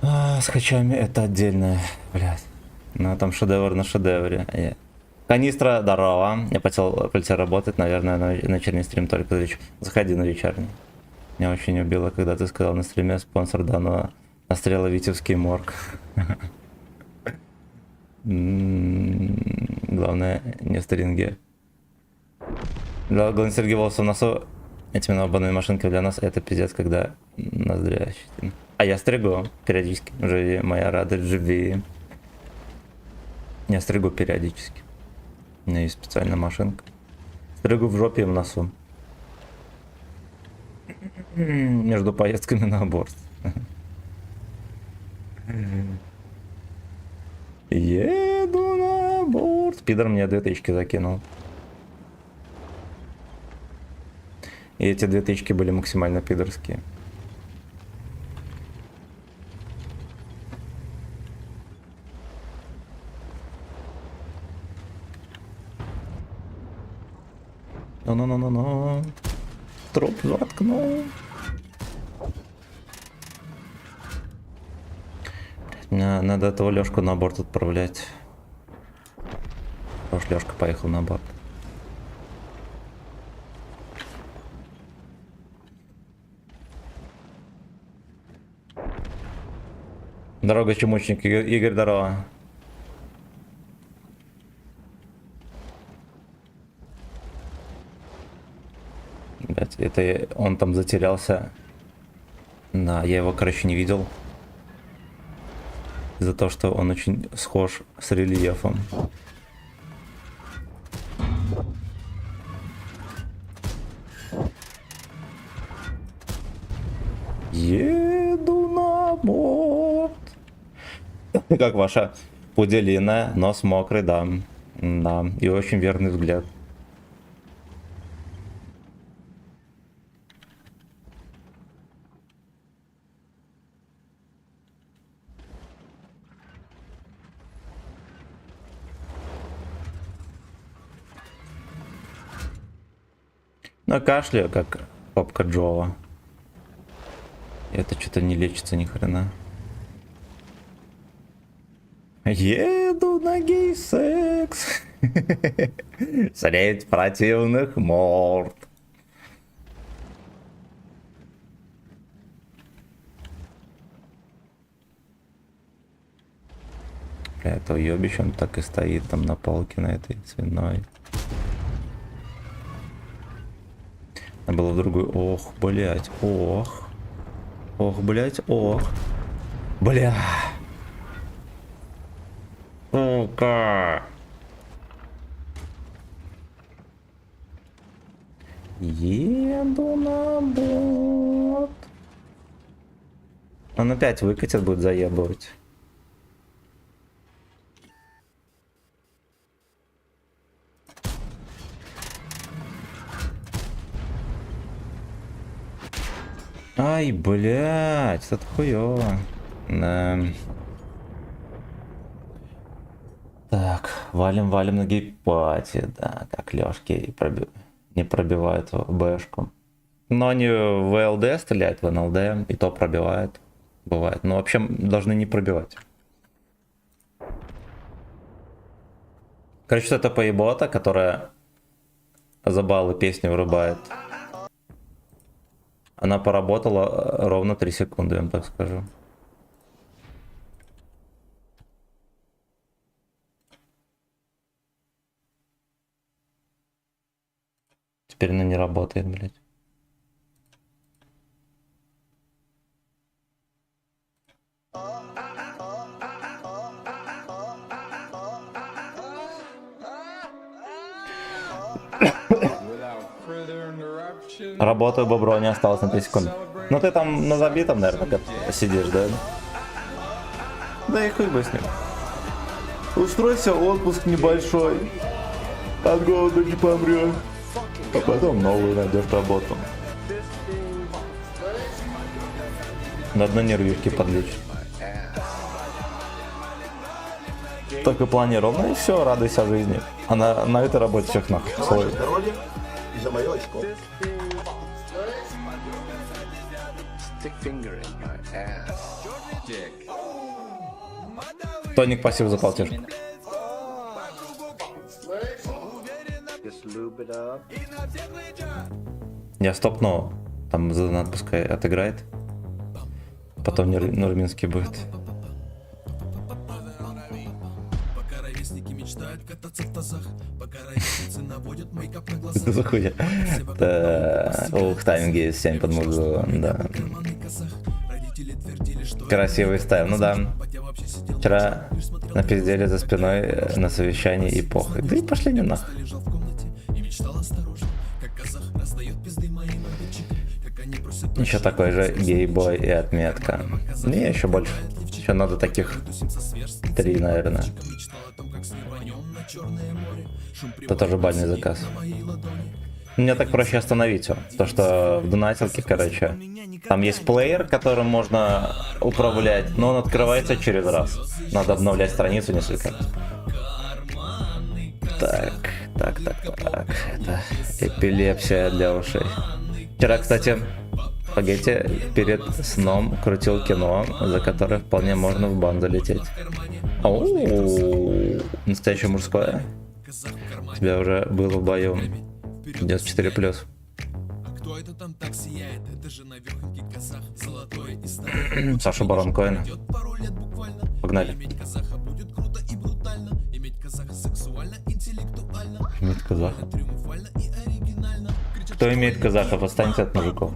С хачами это отдельное, блядь. Ну там шедевр на шедевре. Канистра, здорово. Я полетел работать, наверное, на вечерний стрим только заходи на вечерний. Меня очень убило, когда ты сказал на стриме спонсор данного настрела Витебский морг. Главное, не в стринге. Главное, Сергей Волосов в носу. Эти минобанные машинки для нас это пиздец, когда ноздря ощутим. А я стригу периодически. Живи, моя радость, живи. Я стригу периодически. У меня есть специальная машинка. Стригу в жопе и в носу. Между поездками на аборт. Еду на борт. Пидор мне 2000 закинул. И эти 2000 были максимально пидорские. Ну-ну-ну-ну-ну. Троп заткнул. Мне надо этого Лёшку на борт отправлять. Потому что Лёшка поехал на борт. Дорога, чемучник. Игорь, здорово. Блять, это он там затерялся. Да, я его, короче, не видел. Из-за того, что он очень схож с рельефом. Еду на борт. Как ваша пуделина, нос мокрый, да. Да, и очень верный взгляд. Но кашляю, как попка Джова. Это что-то не лечится ни хрена. Еду на гей-секс. Средь противных морд. Это уебище, он так и стоит там на полке на этой свиной. Надо было в другую. Ох, блять, ох. Ох, блять, ох. Бля. Сука. Еду на бот. Он опять выкатит, будет заебывать. Ай, блядь, это хуёво. Да. Так, валим на гейпате, да, как Лёшки не пробивают бэшку. Но они в ЛД стреляют, в НЛД, и то пробивают, бывает. Но вообще должны не пробивать. Короче, это поебота, которая за баллы песни вырубает. Она поработала ровно 3 секунды, я вам так скажу. Теперь она не работает, блядь. Работаю, бобро, не осталось на 3 секунды. Ну ты там на забитом, наверное, сидишь, да? Да и хуй бы с ним. Устройся, отпуск небольшой. От голода не помрешь. А потом новую найдешь работу. Надо нервишки подлечить. Так и планировано, и все, радуйся жизни. А на этой работе всех нахуй.
За ваше здоровье и за мое очко.
Тоник, спасибо за полтишку. Я стопну, там за донат пускай отыграет. Потом Нурминский будет. Это за хуйня. Ух, тайминги 7 под музыку, да. Красивый стайл, ну да. Вчера напиздели за спиной на совещании и похуй. Да и пошли не нахуй. Еще такой же гей-бой и отметка. Не, еще больше. Еще надо таких 3, наверное. Это тоже бальный заказ. Мне так проще остановить все. То, что в донатилке, короче, там есть плеер, которым можно управлять, но он открывается через раз. Надо обновлять страницу несколько раз. Так. Это эпилепсия для ушей. Вчера, кстати, спагетти перед сном крутил кино, за которое вполне можно в бан залететь. Оу, настоящее мужское. У тебя уже было в бою 94+. Саша Барон Коэн. Погнали. Иметь казаха. Кто имеет казахов, останется от мужиков.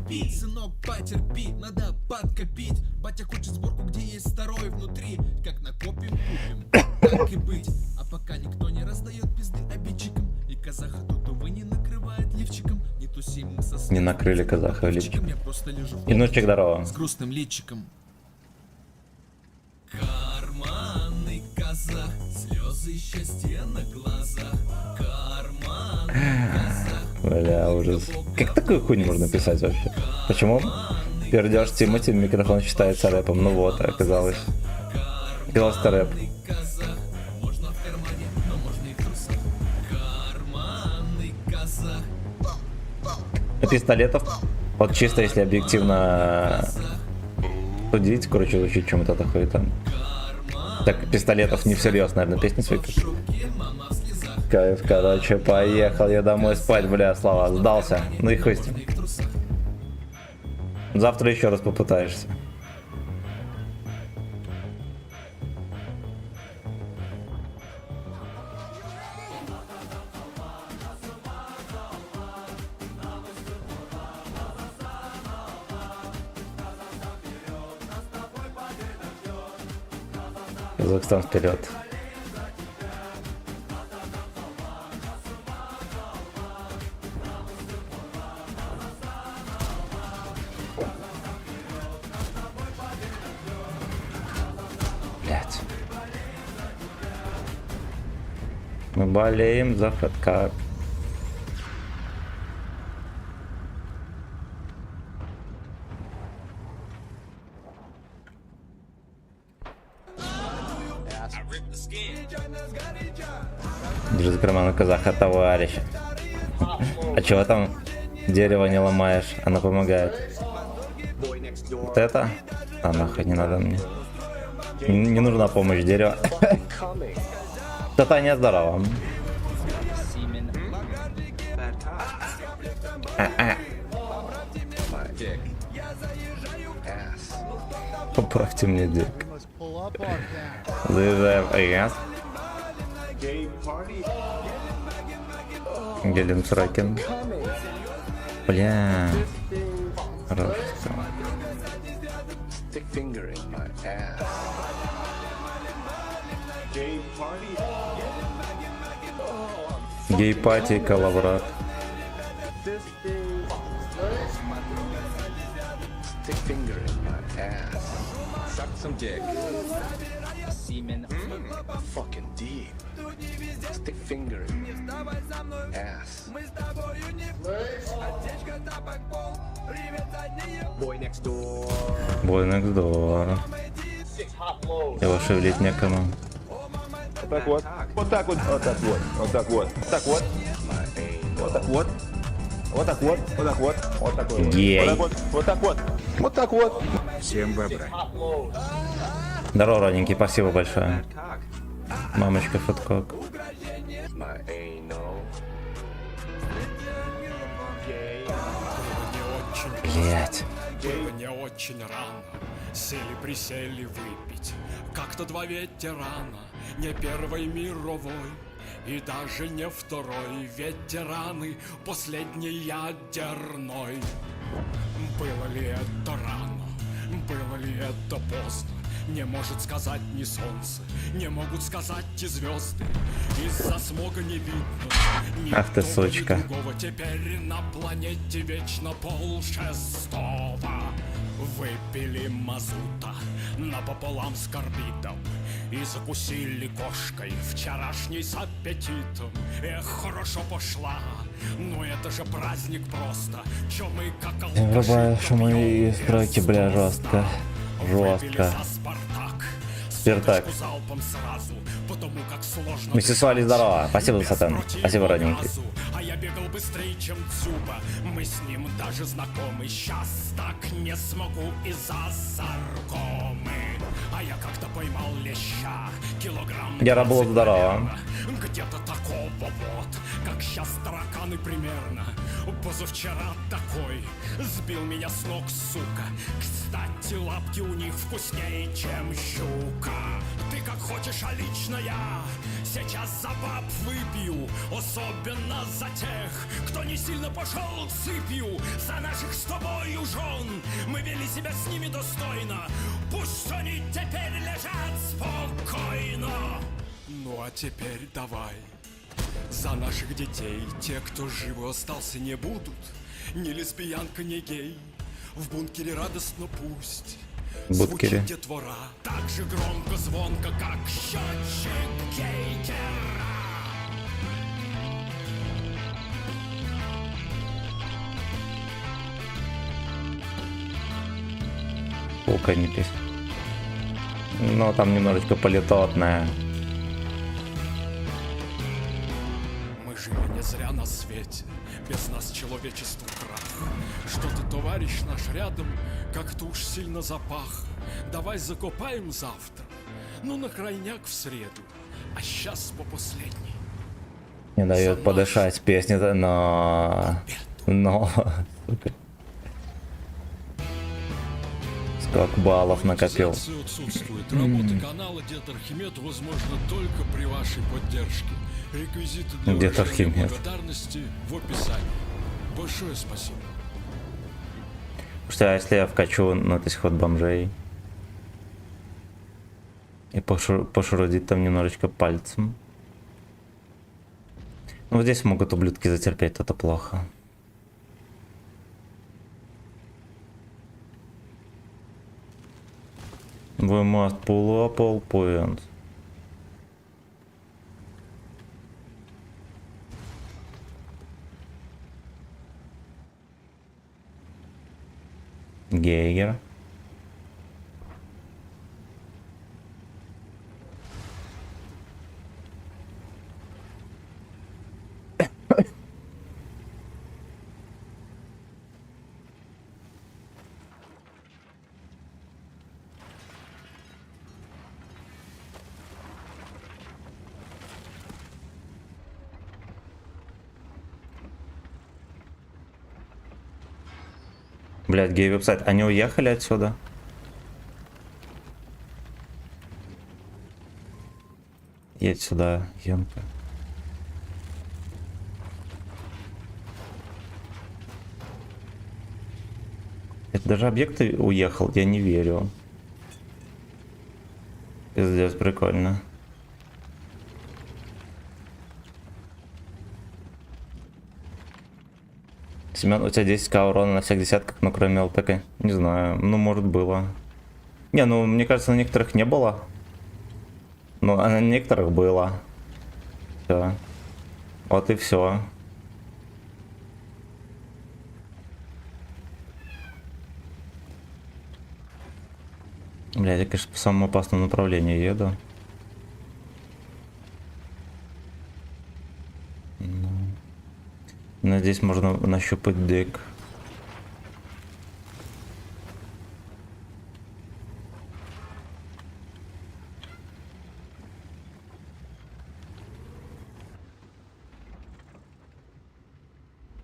Батя хочет сборку, где есть второй внутри. Как накопим, так и быть. А пока никто не раздает пизды обидчикам. И казаха тут, увы, не накрывает лифчиком. Не тусим мы со... Не накрыли казаха лифчиком. И ночек здорово. С грустным личиком. Карманный казах, слезы счастья на глазах. Карманный казах. Бля, ужас. Как такую хуйню можно писать вообще? Почему? Пердеж Тимати, микрофон считается рэпом. Ну вот, оказалось. Оказалось, это рэп. Пистолетов. Вот чисто если объективно судить, короче, звучит чем это такое там. Так, пистолетов не всерьез, наверное, песни свои. Кайф, короче, поехал я домой спать, бля, Слава, сдался. Ну и хуй с ним. Завтра еще раз попытаешься. Казахстан вперед. Блять. Мы болеем за ХК. Держи карман казаха, товарищ. А чего там дерево не ломаешь? Оно помогает. Вот это? А нахуй не надо мне. Не нужна помощь дерева. Что-то нездорово. Поправьте мне дик. Заезжаем. Yes. Гелен Сракин. Бля. Хорошо. Гей-пати, коловрат.
Some dick. Semen. Fucking deep. Stick finger in ass. Boy next door.
Boy next door. Его шевелить некому.
Вот так вот. Вот так вот. Вот так вот. Вот так вот. Вот так вот. Вот так вот. Вот так вот. Вот так вот. Вот такой вот.
Гей.
Вот так вот. Вот так вот. Вот так вот.
Всем бобра.
Здорово, родненький, спасибо большое. Мамочка Фудкок. Блять.
Было не очень рано, сели-присели выпить. Как-то два ветерана, не первой мировой и даже не второй. Ветераны последней ядерной. Было ли это рано, было ли это поздно? Не может сказать ни солнце, не могут сказать и звезды. Из-за смога не видно ни
Ах ты,
того, ни
сучка.
другого. Теперь на планете вечно 5:30. Выпили мазута напополам с карбидом и закусили кошкой вчерашней с аппетитом. Эх, хорошо пошла, но это же праздник просто. Чё мы как
Врубаю шумы и строки, бля, жестко. Жестко. Спартак. Миссис Вали, здорово. Спасибо, Сатан. Спасибо, родненький.
А я бегал быстрее, чем Дзюба. Мы с ним даже знакомы. Сейчас так не смогу из-за саркомы. А я как-то поймал леща. Килограмм.
Я работал, здорово.
Где-то такого вот, как сейчас тараканы примерно. Позавчера такой сбил меня с ног, сука. Кстати, лапки у них вкуснее, чем щука. Ты как хочешь, а лично я сейчас за баб выпью. Особенно за тех, кто не сильно пошел цепью. За наших с тобой жен мы вели себя с ними достойно. Пусть они теперь лежат спокойно. Ну а теперь давай за наших детей. Те, кто живо остался, не будут ни лесбиянка, ни гей. В бункере радостно пусть
В бункере.
звучит детвора так же громко, звонко, как счетчик Гейгера.
Пулка не пись. Но там немножечко политотная.
Мы жили не зря на свете, без нас человечеству крах. Что-то товарищ наш рядом как-то уж сильно запах. Давай закопаем завтра, ну на крайняк в среду, а сейчас по последней.
Не дает подышать песни, но... сука. Сколько баллов накопил.
Отсутствует. Работа канала Дед Архимед возможно только при вашей поддержке. Реквизиты для
Дед
выражения
Архимед.
благодарности в описании. Большое спасибо.
Что, а если я вкачу на этот ход бомжей? И пошурудить там немножечко пальцем. Ну, вот здесь могут ублюдки затерпеть, это плохо. We must pull up all points. Гейгер. Блять, гей-веб-сайт. Они уехали отсюда? Едь сюда, Янка. Это даже объект уехал, я не верю. Пиздец, прикольно. Семен, у тебя 10к урона на всех десятках, но кроме ЛТК? Не знаю, ну может было. Не, ну мне кажется, на некоторых не было. Ну, а на некоторых было. Все. Вот и все. Блядь, я, конечно, по самому опасному направлению еду. Надеюсь, можно нащупать дык.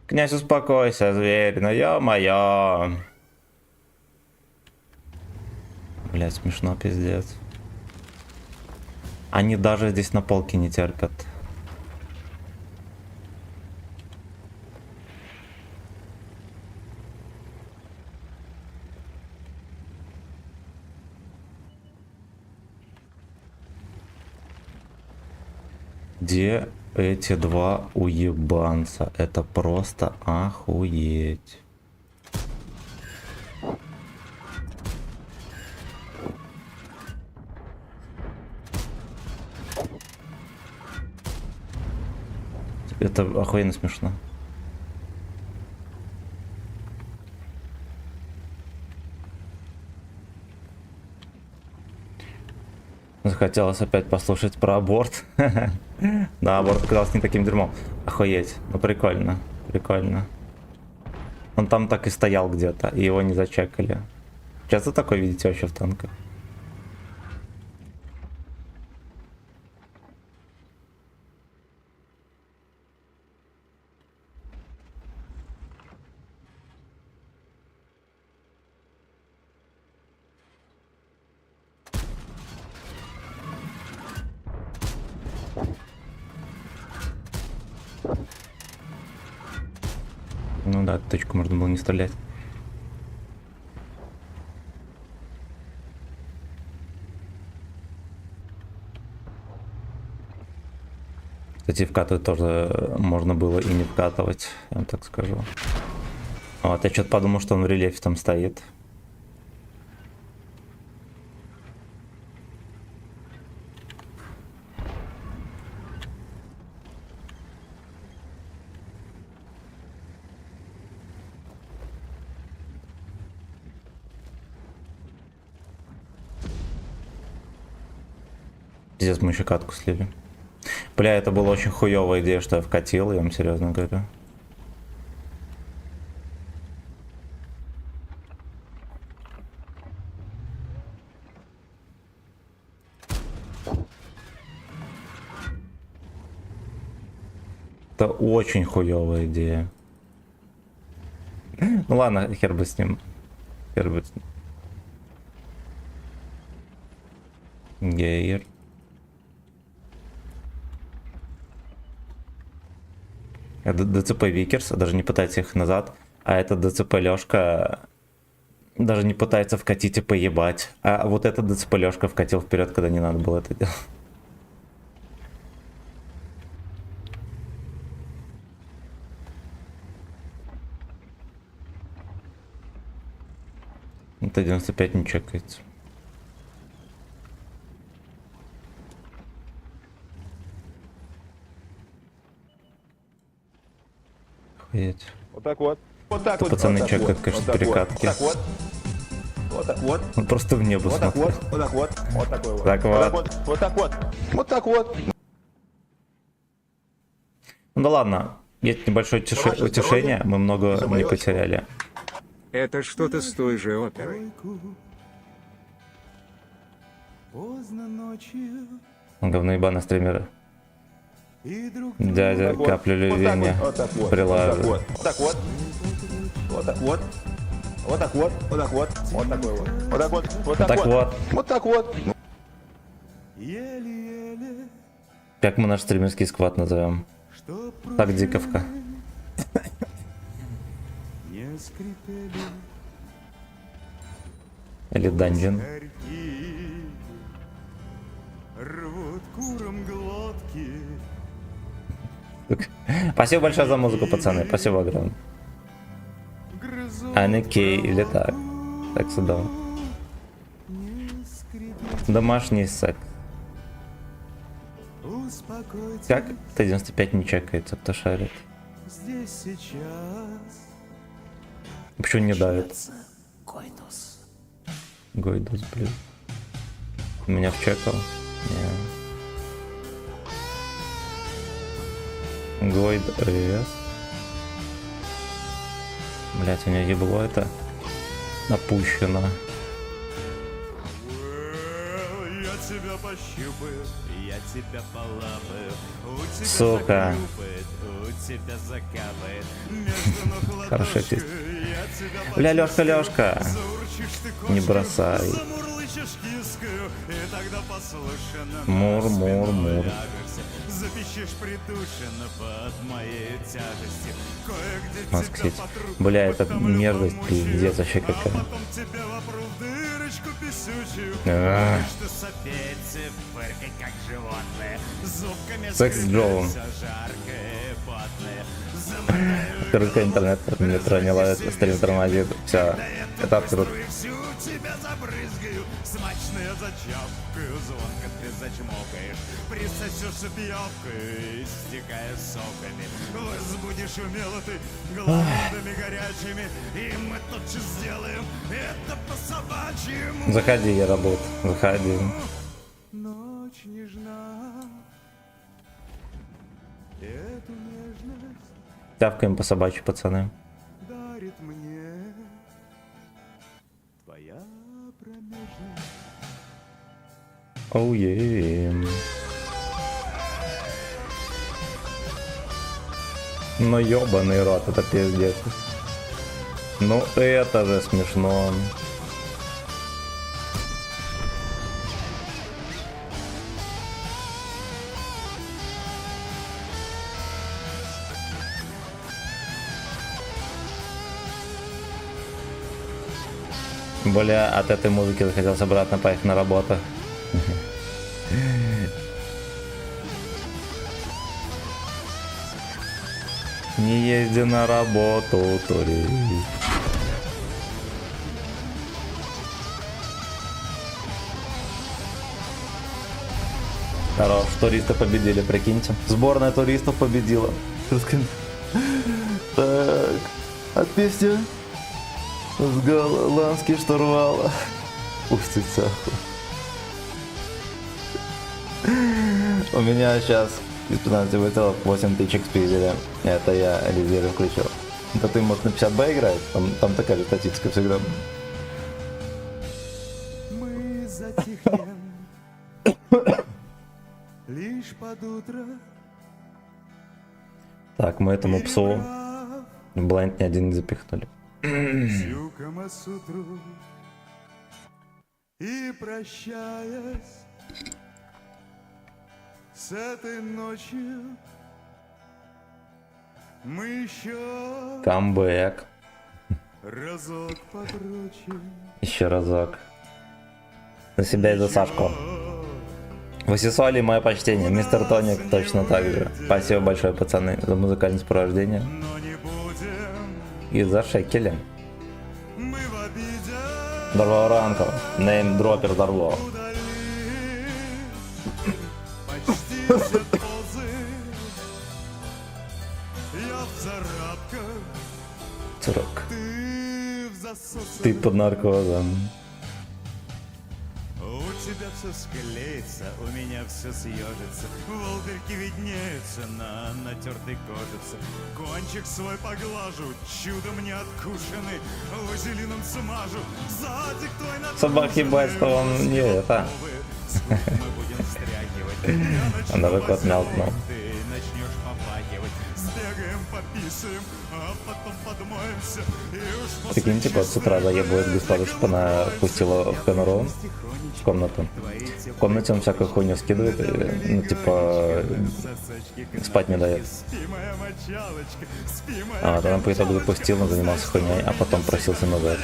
Князь, успокойся, зверь, ну ё-моё. Блядь, смешно, пиздец. Они даже здесь на полке не терпят. Где эти два уебанца? Это просто охуеть. Это охуенно смешно. Захотелось опять послушать про аборт. Да, аборт оказался не таким дерьмом. Охуеть. Ну прикольно. Прикольно. Он там так и стоял где-то, и его не зачекали. Часто такое видите вообще в танках? Ну да, точку можно было не стрелять. Кстати, вкатывать тоже можно было и не вкатывать, я вам так скажу. Вот, я что-то подумал, что он в рельефе там стоит. Здесь мы еще катку слили. Бля, это была очень хуевая идея, что я вкатил, я вам серьезно говорю. Это очень хуевая идея. Ну ладно, хер бы с ним. Хер бы с ним. Гейер. Это ДЦП Викерс, даже не пытайтесь их назад. А это ДЦП Лёшка Даже не пытается вкатить и поебать. А вот этот ДЦП-лёшка вкатил вперед, когда не надо было это делать. Это 95 не чекается. Охуеть.
Вот так вот. Вот так
Это
вот.
пацаны
вот так
чекают,
вот,
конечно,
вот так
перекатки.
Вот так вот. Вот так вот.
Он просто в небо
Вот так
смотрит.
вот. Вот так вот. Вот такой вот.
Так
Вот так
вот.
вот. Вот так вот. Вот так вот.
Ну да ладно, есть небольшое
Ваше
утешение,
здоровье
мы много
за
не
моё
потеряли.
Это что-то с той же оперы.
Говноебаные стримеры. Дядя
Вот.
каплю
Вот так
любви
вот. Вот так вот.
прилаживает.
Вот так вот. Вот так вот. Вот так вот. Вот так вот. Вот такой вот. Вот так вот. Вот
Так
так вот.
вот,
Вот так вот.
как мы наш стримерский сквад назовем? Так, диковка. Или данжен. Спасибо большое за музыку, пацаны. Спасибо огромное. Анна Кей или так. Так сюда. Домашний секс. Как Т-95 не чекается, кто шарит? Почему не давит? Гойдус, блин. Меня вчекал? Не. Гойд РС. Блять, у меня ебло это опущено.
Я тебя пощупаю, я тебя полапаю, у тебя
Сука.
захлюпает, у тебя закапает, между ног
Хорошая
ладошкой,
песня.
я тебя
Бля, Лёшка, Лёшка.
заурчишь ты
Не
кошку,
бросай.
замурлычешь кискаю, и тогда послушно на
Мур, мур,
спину
мур.
ляжешься, запищишь придушенно под моей тяжестью, кое-где
Москвич.
тебя потру,
Бля, это
подтомлю
мерзость,
помучаю,
пиздец вообще
а
какая.
потом тебе вопру в дырочку писючую.
А.
Будешь ты сопеть и фыркать, как животное, зубками
Секс с
скрипеть,
Джоом.
всё жаркое и потное. Замотаю
Короче, интернет не тронила, стрим тормозит. Все, это открут.
и всю тебя забрызгаю, смачно я зачавкаю, звонко ты зачмокаешь, присосешь пьявкой, стекая соками, возбудишь умело ты глазами горячими, и мы тотчас сделаем это по-собачьему.
Заходи, я работаю. Заходи.
Ночь нежна, эту нежность
Тявкаем по собачьи, пацаны.
дарит мне твоя промежность.
Оу, е. Ну ёбаный рот, это пиздец. Ну это же смешно. Бля, от этой музыки захотелось обратно поехать на работу. Не езди на работу, турист. Хорош, туристы победили, прикиньте. Сборная туристов победила. Так, от песни с голландский штурвал. Пустится. У меня сейчас из 15 выстрелов 8 тычек спиздили. Это я резерв включил. Это ты, может, на 50Б играешь? Там такая же статистика всегда.
Мы затихнем лишь под утро.
Так, мы этому псу в блайнд ни один не запихнули.
Всю Камасутру и прощаясь с этой ночью, мы еще
Камбэк. Еще разок. За себя и за Сашку. Васисуали, мое почтение. Мистер Тоник точно так же. Спасибо большое, пацаны, за музыкальное сопровождение. И за шекели. Здорово, ранку. Неймдропер, здорово. Цурок. Ты под наркозом.
У тебя все склеится, у меня все съежится, волдырки виднеются на натертой кожице. Кончик свой поглажу, чудом не откушенный, вазелином смажу. Сзади твой на
Собаки ебать, что он не это.
мы будем встряхивать.
Он даже кот мялкнул.
Ты начнешь попахивать. Сбегаем, пописаем, а потом подмоемся. И уж после
Прикиньте, кот с утра заебывает господа Шпана, пустила в камеру в комнату. В комнате он всякую хуйню скидывает, и, ну типа спать не дает. А вот она по итогу запустила, запустил, занимался хуйней, а потом просился назад.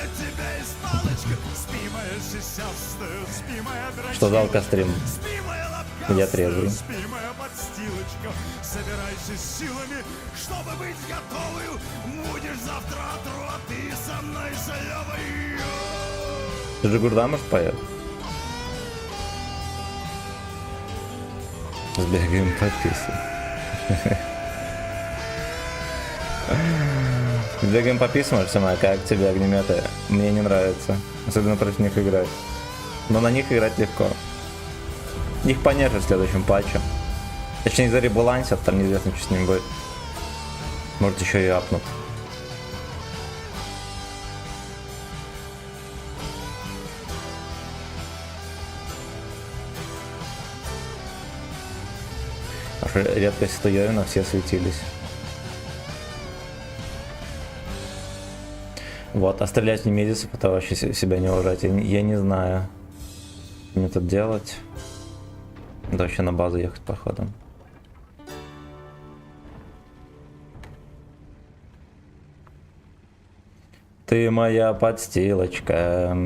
Что за алкострим? Я трезвый.
Собирайся с силами, чтобы быть готовой. Будешь завтра отрот и со мной залевой.
Ты же Гурдамов поет? Сбегаем пописать. Сбегаем пописать, Арсена, как тебе огнеметы? Мне не нравится. Особенно против них играть. Но на них играть легко. Их понежат в следующем патче. Точнее, заребалансят, там неизвестно, что с ним будет. Может, еще и апнут. Редко Стоевина все светились. Вот, а стрелять в немедицев, это вообще себя не уважать. Я не знаю, что мне тут делать. Да вообще на базу ехать походу. Ты моя подстилочка.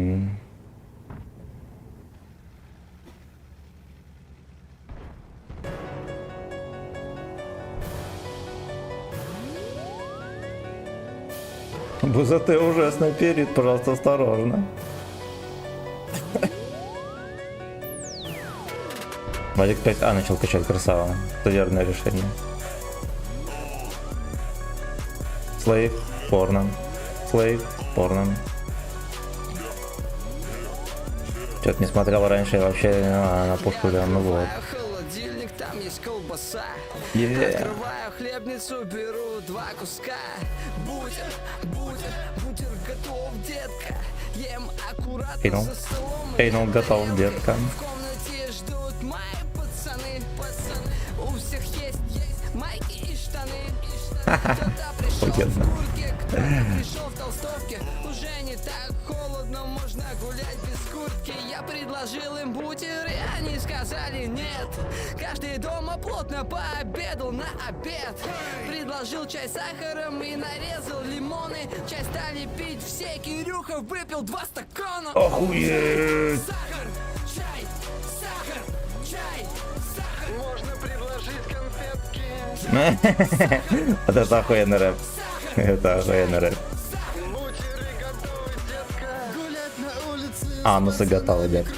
Бузаты ужасно перед, пожалуйста, осторожно. Вадик 5А начал качать, красава. Это верное решение. Слейв, порно. Слейв, порно. Что-то не смотрел раньше, я вообще на пушку глянул, ну вот.
Холодильник, там есть колбаса.
Yeah.
Открываю хлебницу, беру 2 куска. Бутер готов, детка. Ем аккуратно
Эйнул.
за столом.
Эйнул готов, детка.
В комнате ждут мои пацаны. У всех есть майки и штаны. Кто-то пришел в куртке, кто-то пришел в толстовке. Уже не так холодно, можно гулять без куртки. Я предложил им бутер, и они сказали нет. Каждый дома плотно пообедал на обед. Предложил чай с сахаром и нарезал лимоны. Чай стали пить все, Кирюха выпил 2 стакана.
Охуеть!
Сахар, чай, сахар, чай, сахар. Можно предложить конфетки.
Вот это охуенный рэп. Это охуенный рэп.
Бутеры готовы, детка. Гулять на улице.
Анусы готовы, дед.
В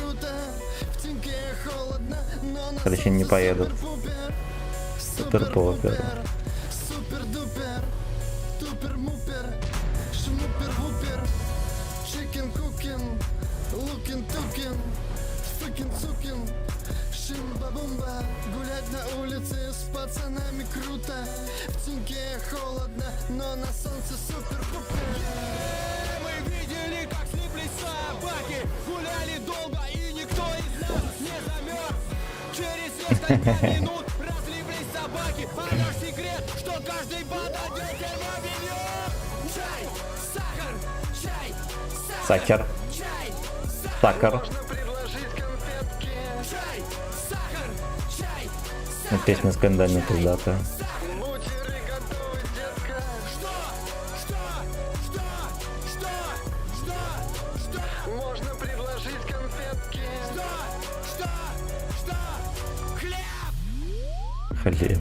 теньке холодно, но на
Короче, не поедут. Супер-попер.
супер-дупер, тупер-мупер, шмупер-вупер, чикен-кукен, лукин-тукен, фыкен-цукен, шимба-бумба. Гулять на улице с пацанами круто. В теньке холодно, но на солнце супер-пупер. Мы видели, как слиплись собаки, гуляли долго и никто из нас не замерз. Через несколько минут разлиплись собаки, а наш секрет, что каждый подойдет и наберет. Чай, сахар, чай,
Сахар.
чай,
Сахар.
можно предложить конфетки. Чай, сахар, чай,
Песня скандальная пиздатая.
бутеры готовы, детка. Что?
Хлеб.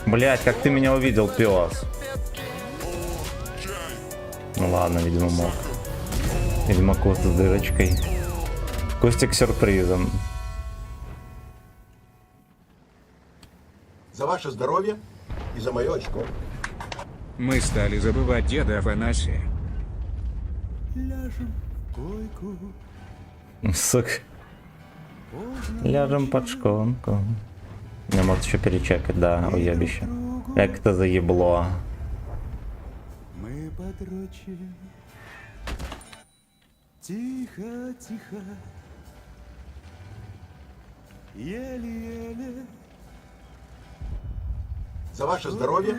Блять, как ты меня увидел, пес? Ну ладно, видимо, мог. Видимо, Коста с дырочкой. Костик с сюрпризом.
За ваше здоровье и за мое очко.
Мы стали забывать деда Афанасия.
Ляжем в койку.
Сука. Ляжем под шконку. Мне может еще перечекать, да, уебище. Как это заебло.
Мы подрочим. Тихо, тихо. Еле-еле.
За ваше здоровье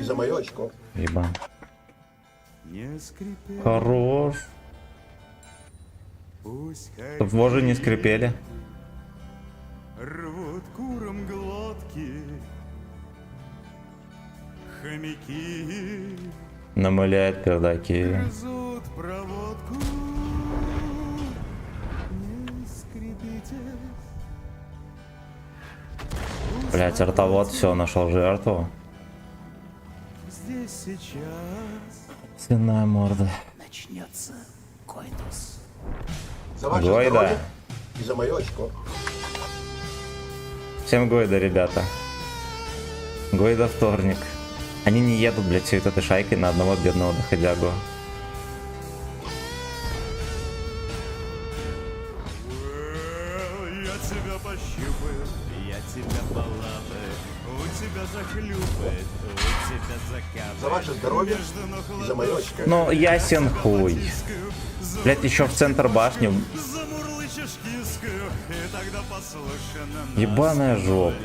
и за мое очко.
Ебан.
Не скрипи.
Хорош.
Пусть
Чтоб вожи не скрипели.
рвут курам глотки. Хомяки
Намыляет пердаки.
грызут проводку. Не скрипите.
Блять, ртовод, все, нашел жертву.
Здесь сейчас
Свиная морда.
начнется койнус.
За ваше
Гойда.
здоровье и за мое очко.
Всем Гойда, ребята. Гойда вторник. Они не едут, блядь, всей этой шайкой на одного бедного доходягу.
Я тебя пощупаю, я тебя полапаю, у тебя захлюпает, у тебя закапает.
За ваше здоровье
Между ног
и за мое очко.
Ну, ясен хуй. Блядь, еще в центр башни.
Замурлычешь кискаю, и тогда послушай на нас.
Ебаная жопа.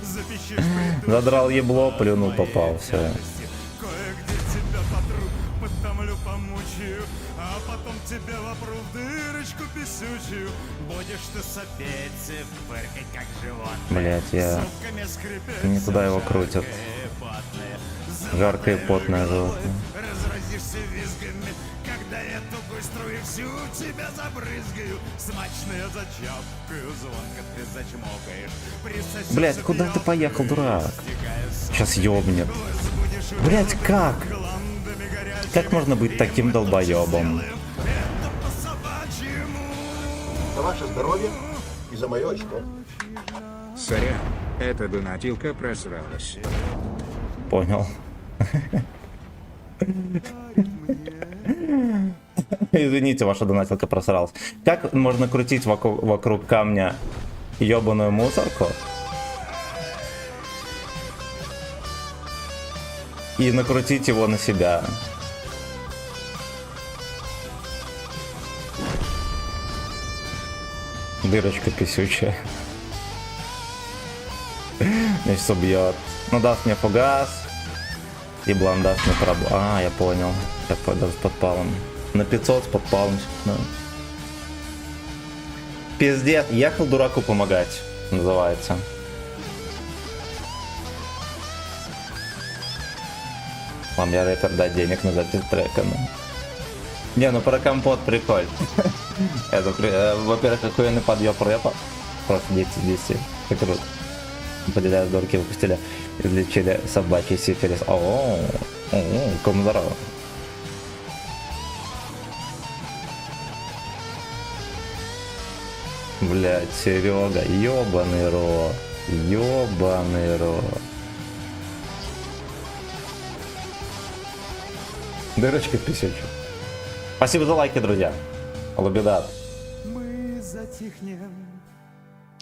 Запищишь придурок.
Задрал ебло, плюнул, попал, все.
Кое-где тебя потру, потомлю, помучаю, а потом тебя вопру в дырочку писючую. Будешь ты сопеть, фыркать как животное.
Блять, я...
Зубками скрипеть,
Не туда его крутят. Жаркое и потное животное.
Разразишься визгами, когда я тугой струю всю тебя забрызгаю. Смачно я зачапкаю, звонко ты зачмокаешь. Присосешься
Блять, куда ты
пьян,
поехал, дурак?
стекая с
Сейчас ёбнет.
возбудишь
Блять, как?
гландами горячими.
Как можно быть таким долбоебом?
Это по-собачьему.
За ваше здоровье и за мое очко.
Сорян, эта донатилка просралась.
Понял. Извините, ваша донатилка просралась. Как можно крутить вокруг камня ебаную мусорку и накрутить его на себя? Дырочка писючая. Значит, убьет. Ну, даст мне фугас. И блан даст мне пробу. А, я понял. Я понял, с подпалом. На 500 с подпалом. Да. Пиздец. Ехал дураку помогать. Называется. Вам я рэпер дать денег на запись трека. Ну. Не, ну про компот прикольно. Это, во-первых, охуенный подъеб рэпа. Просто 10 из 10. Это круто. Поделяют дурки, выпустили, излечили собачий сифилис. О, кому здорово. Блять, Серега, ёбаный рот. Ёбаный рот. Дырочка писючая. Спасибо за лайки, друзья. Лабидат.
Мы затихнем.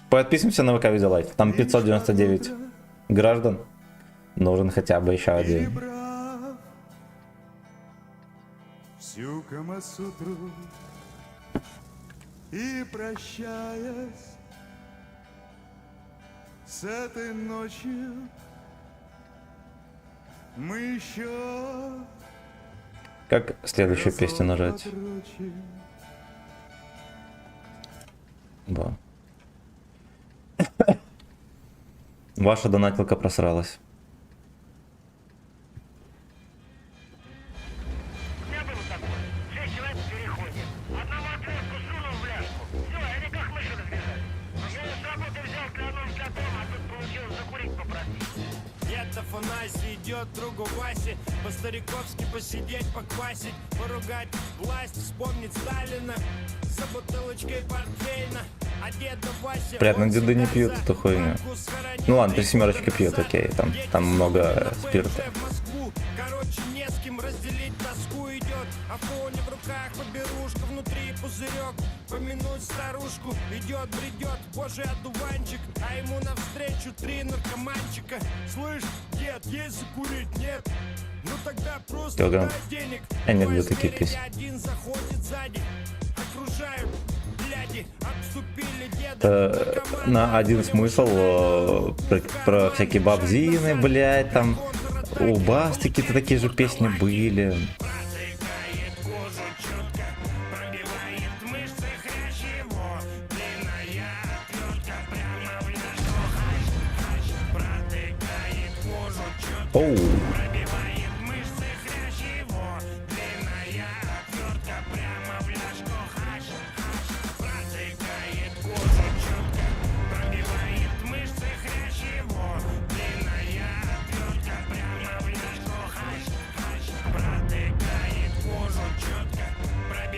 Подписываемся на ВК Видеолайф. Там 599 граждан. Нужен хотя бы еще один.
Перебрав всю Камасутру и прощаясь с этой ночью, мы еще
Как следующую песню нажать?
подрочим.
Да. Ваша донатилка просралась.
У меня было такое. 6 человек в переходе. Одного отрезку
идет другу Васе по-стариковски посидеть, поквасить, поругать власть, вспомнить Сталина за бутылочкой портвейна. А деда Вася,
Приятно,
он
деды не
себя
пьют
за
эту хуйню.
банку схоронил.
Ну ладно, 3 пьют, окей, там много спирта.
В Москву, короче, не с кем разделить тоску идет. А в фоне в руках поберушка, внутри пузырек. Помянуть старушку, идет, бредет, божий одуванчик. А ему навстречу 3 наркоманчика. Слышь, дед, есть закурить? Нет? Ну тогда просто
Килограмм.
дай денег.
Я не
Двое
люблю такие
сверили,
песни.
один заходит сзади. Окружают, бляди, обступили деда.
На один смысл про всякие бабзины, блядь, там у Басты какие-то такие же песни были. Оу.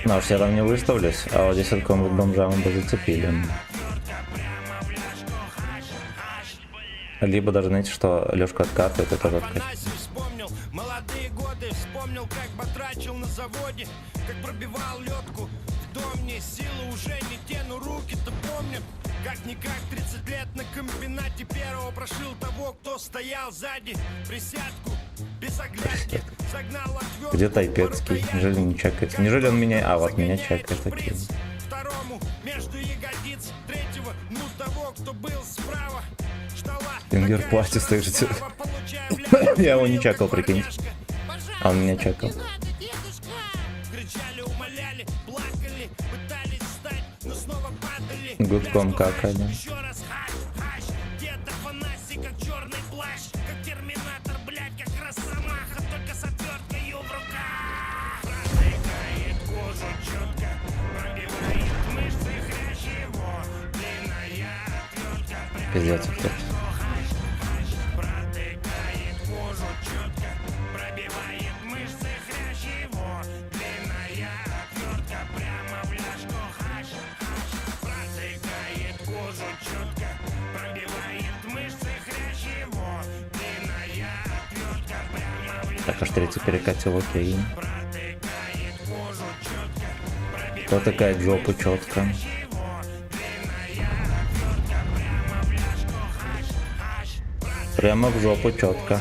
Ну, все там не выставлюсь, а вот здесь от какого-нибудь бомжа мы бы зацепили. Либо даже, знаете, что Лёшка откатывает, это тоже откатывает.
Афанасий вспомнил молодые годы, вспомнил, как батрачил на заводе, как пробивал лёдку. В дом мне силы уже не те, но руки-то помнят. Как-никак 30 лет на комбинате первого прошил того, кто стоял сзади. Присядку, без оглядки, загнал отвёртку.
Где Тайпецкий? Неужели не чекается? Неужели он меня... А, вот меня чекает такие.
Второму между ягодиц, третьего, ну того, кто был справа.
Фингер пластик стоит. Я его не чекал, прикинь. А он меня чекал.
Кричали, умоляли, плакали, пытались встать, но снова падали.
Гудком какали.
Еще раз хаш, хаш. Дед Афанасий, как черный плащ, как терминатор, блядь, как росомаха, только с отверткой в руках. Протыкает кожу четко, пробивает мышцы хрящево. Длинная отвертка прямо.
Пиздец, кто. Так, аж 30 перекатил, окей. Протыкает жопу четко. Прямо в жопу четко.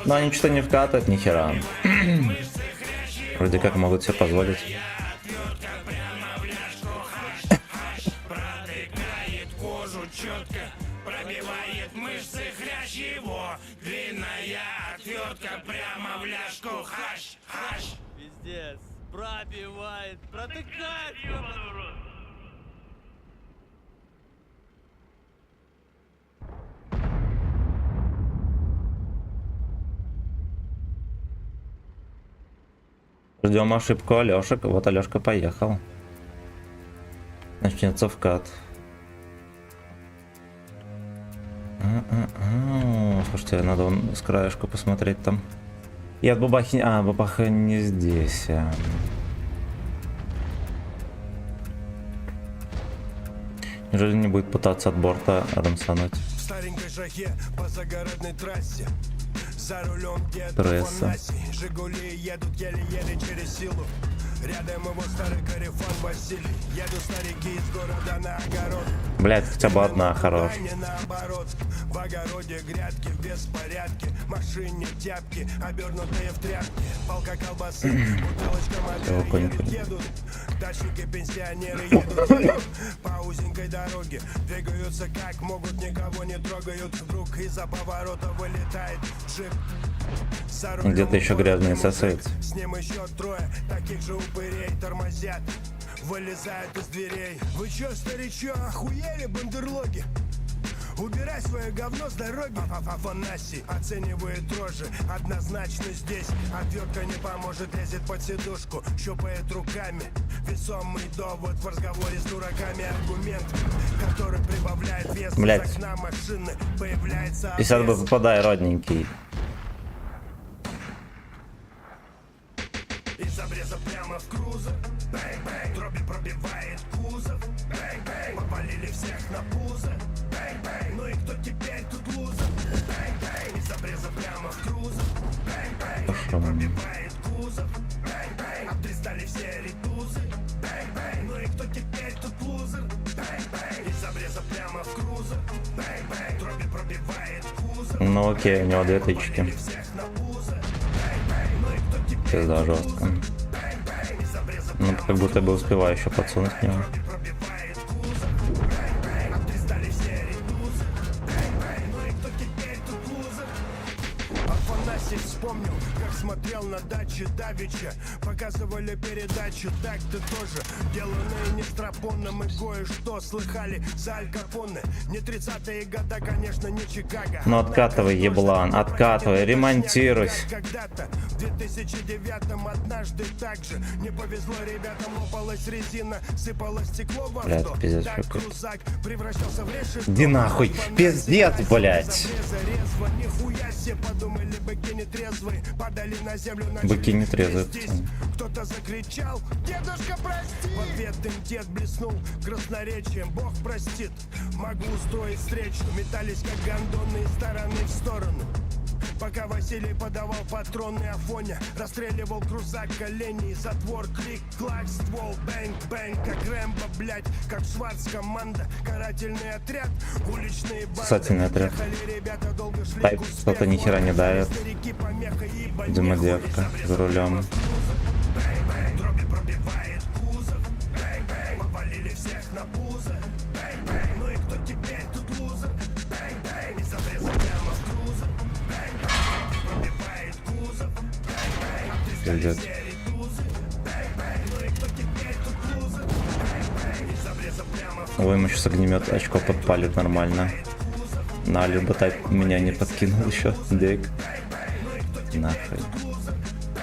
Но они что-то не вкатывают ни хера. Вроде как могут себе позволить.
Пробивает мышцы хрящево. Длинная отвертка прямо в ляжку. Хаш, хаш.
Пиздец. Пробивает. Протыкает, ёбаный в рот.
Ждем ошибку Алёшек. Вот Алёшка поехал. Начнется вкат. Слушайте, надо вон с краешку посмотреть там. И от бабахи... А, бабаха не здесь. Неужели не будет пытаться от борта рамсануть?
В старенькой жахе по загородной трассе. За рулем дед
Тресса.
Афанасий. Жигули едут еле-еле через силу. Рядом его старый корефан Василий. Едут старики из города на огород.
Блять, хотя бы одна хорош.
Не наоборот. В огороде грядки в беспорядке. Машине тяпки, обернутые в тряпки. Палка колбасы, бутылочка модели едут. Дачники, пенсионеры едут по узенькой дороге. Двигаются как могут, никого не трогают. Вдруг из-за поворота вылетает джип.
Где-то еще грязные сосед.
С ним еще трое таких же упырей тормозят. Вылезают из дверей. Вы чё, старичок, охуели, бандерлоги?
Убирай свое говно с дороги. Афанасий оценивает рожи. Однозначно здесь отвертка не поможет. Лезет под сидушку, щупает руками. Весомый довод в разговоре с дураками. Аргумент, который прибавляет вес.
Блядь.
Из окна машины появляется
50 бы попадай, родненький.
из обреза прямо в крузер. Бэнг-бэнг, дроби пробивает кузов. Бэнг-бэнг, повалили всех на пузо. Бэнг-бэнг, ну и кто теперь тут лузер? Бэнг-бэнг, из обреза прямо в крузер. Бэнг-бэнг, дроби пробивает кузов. Бэнг-бэнг, обдристали все ритузы. Бэнг-бэнг, ну и кто теперь тут лузер? Бэнг-бэнг, из обреза прямо в крузер. Бэнг-бэнг, дроби пробивает кузов.
Ну окей, у него 2 тычки.
Всех на пузо. Бэнг-бэнг, ну и кто теперь
Пизда жестко. Ну, как будто бы успеваю еще подсунуть к нему.
пробивает кузов. Бэнг-бэнг, обдристали все ритузы. Бэнг-бэнг, ну и кто теперь тут лузер? Афанасий вспомнил, как смотрел на даче Давича. Показывали передачу, так ты тоже. Деланные не страпоном и кое-что слыхали за Аль Капоне. Не 30-е года, конечно, не Чикаго.
Ну откатывай, еблан, откатывай, ремонтируйся.
Когда-то в 2009-м однажды так же не повезло ребятам, лопалась резина, сыпалось стекло во
Блядь,
что.
пиздец
Так
какой.
крузак превращался в решетку.
Иди нахуй, пиздец, блядь.
Резво, нихуя себе, подумали быки нетрезвые, падали на землю, начали
Быки нетрезвые,
трястись.
пацаны.
Кто-то закричал: дедушка, прости! В ответ им дед блеснул красноречием: Бог простит, могу устроить встречу. Метались как гондоны из стороны в сторону, пока Василий подавал патроны Афоня. Расстреливал крузак колени, затвор, клик-клак, ствол, бэнг-бэнг, как Рэмбо, блять, как Шварц, команда, карательный отряд, уличные банды.
Спасательный отряд.
Ехали ребята, долго шли
Тайп
к успеху.
что-то ни хера не давит.
Старики, помеха, ибо
Видимо,
нехуй.
девка за рулем.
Бэнг-бэнг, дроби пробивает кузов. Бэнг-бэнг, повалили всех на пузо. Бэнг-бэнг, ну и кто теперь тут лузер? Бэнг-бэнг, из обреза прямо в крузер. Бэнг-бэнг, пробивает кузов. Бэнг-бэнг, обтрескали
Пиздец.
все ритузы. Бэнг-бэнг, ну и кто теперь тут лузер? Бэнг-бэнг, из обреза прямо в
Ой, ему сейчас огнемет очко подпалит нормально. На, либо тайп меня не подкинул еще. Дик. Нахуй.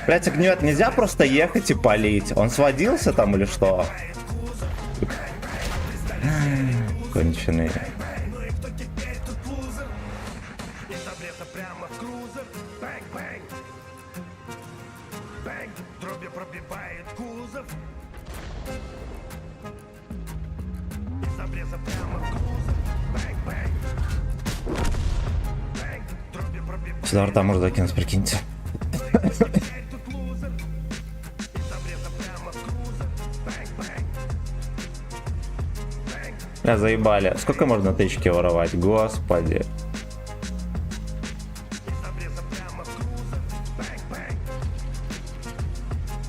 Блять, огнемет нельзя просто ехать и палить. Он сводился там или что? Конченый.
ну и кто теперь тут лузер? Из обреза прямо в крузер. Бэнг-бэнг. Бэнг, дроби пробивает кузов. Из обреза прямо в крузер. Бэнг-бэнг. Бэнг, дроби пробивает
Сюда рта можно закинуть, прикиньте.
теперь тут лузер. Из обреза прямо в крузер. Бэнг-бэнг. Бэнг,
Бля, заебали. Сколько можно тычки воровать? Господи.
из обреза прямо в крузер. Бэнг-бэнг.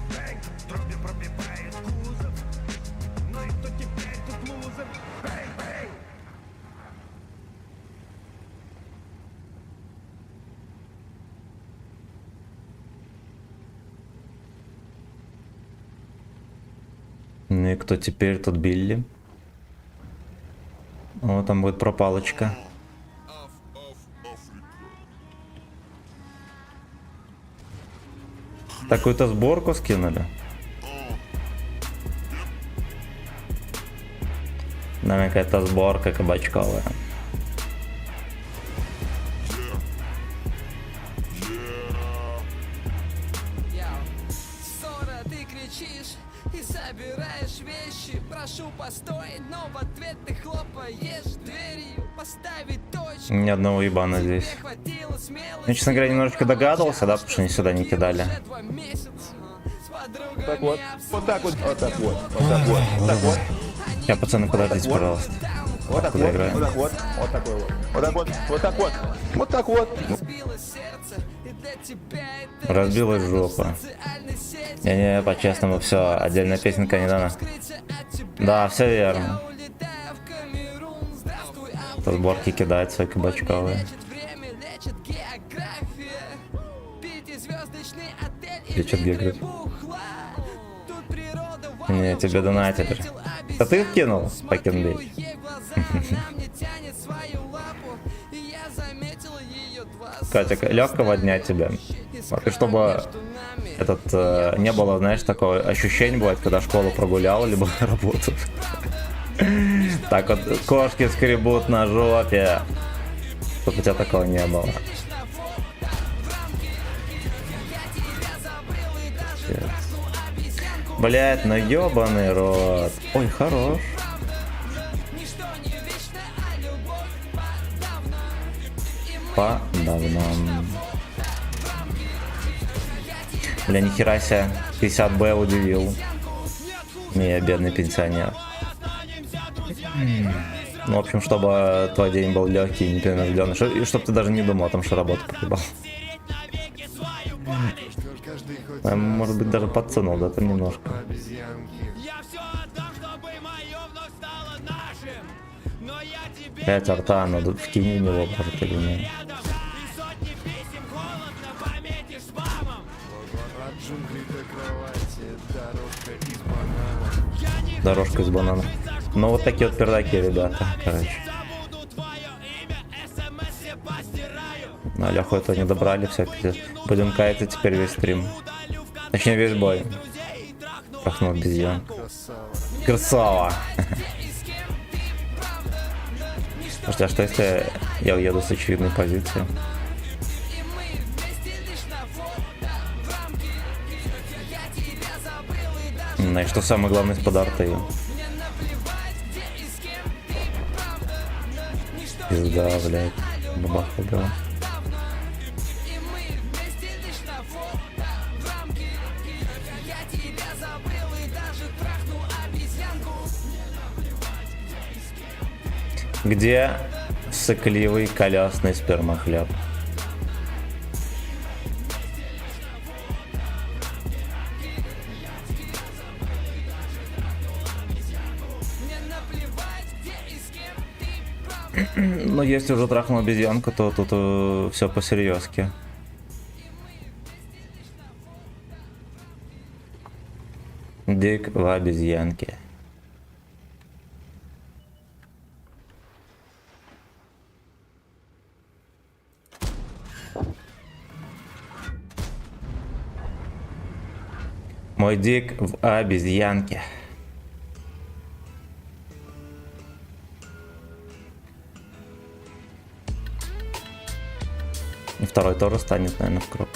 Бэнг, дроби пробивает кузов. Ну и кто теперь тут лузер? Бэнг-бэнг.
Ну и кто теперь тут Билли? О, там будет пропалочка. Такую-то сборку скинули. Наверное, какая-то сборка кабачковая.
Ссора, ты кричишь и собираешь вещи. Прошу, постой, но в ответ ты хлопаешь дверью. Поставить точку.
Ни одного ебана здесь.
Тебе хватило смелости.
Я, честно говоря, немножечко догадывался, да, потому что они сюда не кидали.
Уже 2 месяца. С подругами
Так вот,
обсудили
вот так вот, вот так вот, вот так вот, вот так вот,
Я, пацаны, подождите, пожалуйста.
вот так
Куда
вот,
играем?
вот так вот, вот такой вот, вот так вот, вот так вот, вот так вот.
разбилось сердце, и для тебя это
Разбилась
лишь
жопа.
статус социальной сети.
Не-не, по-честному, все, отдельная песенка не дана.
Скрыться от тебя.
Да, все верно.
Я улетаю в Камерун. Здравствуй,
По сборке кидает свои кабачковые.
лечит время, лечит география. Пятизвездочный отель и
Лечит
литры
географию.
бухла. Тут природа
Не, тебе донатили.
встретил
Это ты
обезьяну.
кинул,
Смотрю
Пакенбей?
ей в глаза, она мне тянет свою лапу.
Катя, легкого дня тебе. Вот, и чтобы не было, знаешь, такого ощущения бывает, когда школу прогулял, либо работу. Так вот, кошки скребут на жопе. Чтобы у тебя такого не было. Блять, ну ёбаный рот. Ой, хорош. По-давно. Бля, нихера себе. 50Б удивил. Меня, бедный пенсионер. Ну, в общем, чтобы твой день был легкий, непринужденный. И чтобы ты даже не думал о том, что работу погибал. Может быть, даже подсунул, да, там немножко. Пять арта, надо вкини него, может, или нет. Дорожка из банана. Ну, вот такие вот пердаки, ребята, короче. На Леху это не добрали, все, пиздец. Будем каяться теперь весь стрим. Точнее, весь бой. Пахнул обезьян. Красава! Слушайте, а что если я уеду с очевидной позиции? Ну и что самое главное с подаркой? Пизда, блядь. Бабах убила. Где сыкливый колесный спермохлеб? Но если уже трахнул обезьянку, то тут все по-серьезки. Дик в обезьянке. Мой дик в обезьянке. И второй тоже станет, наверное, в круг.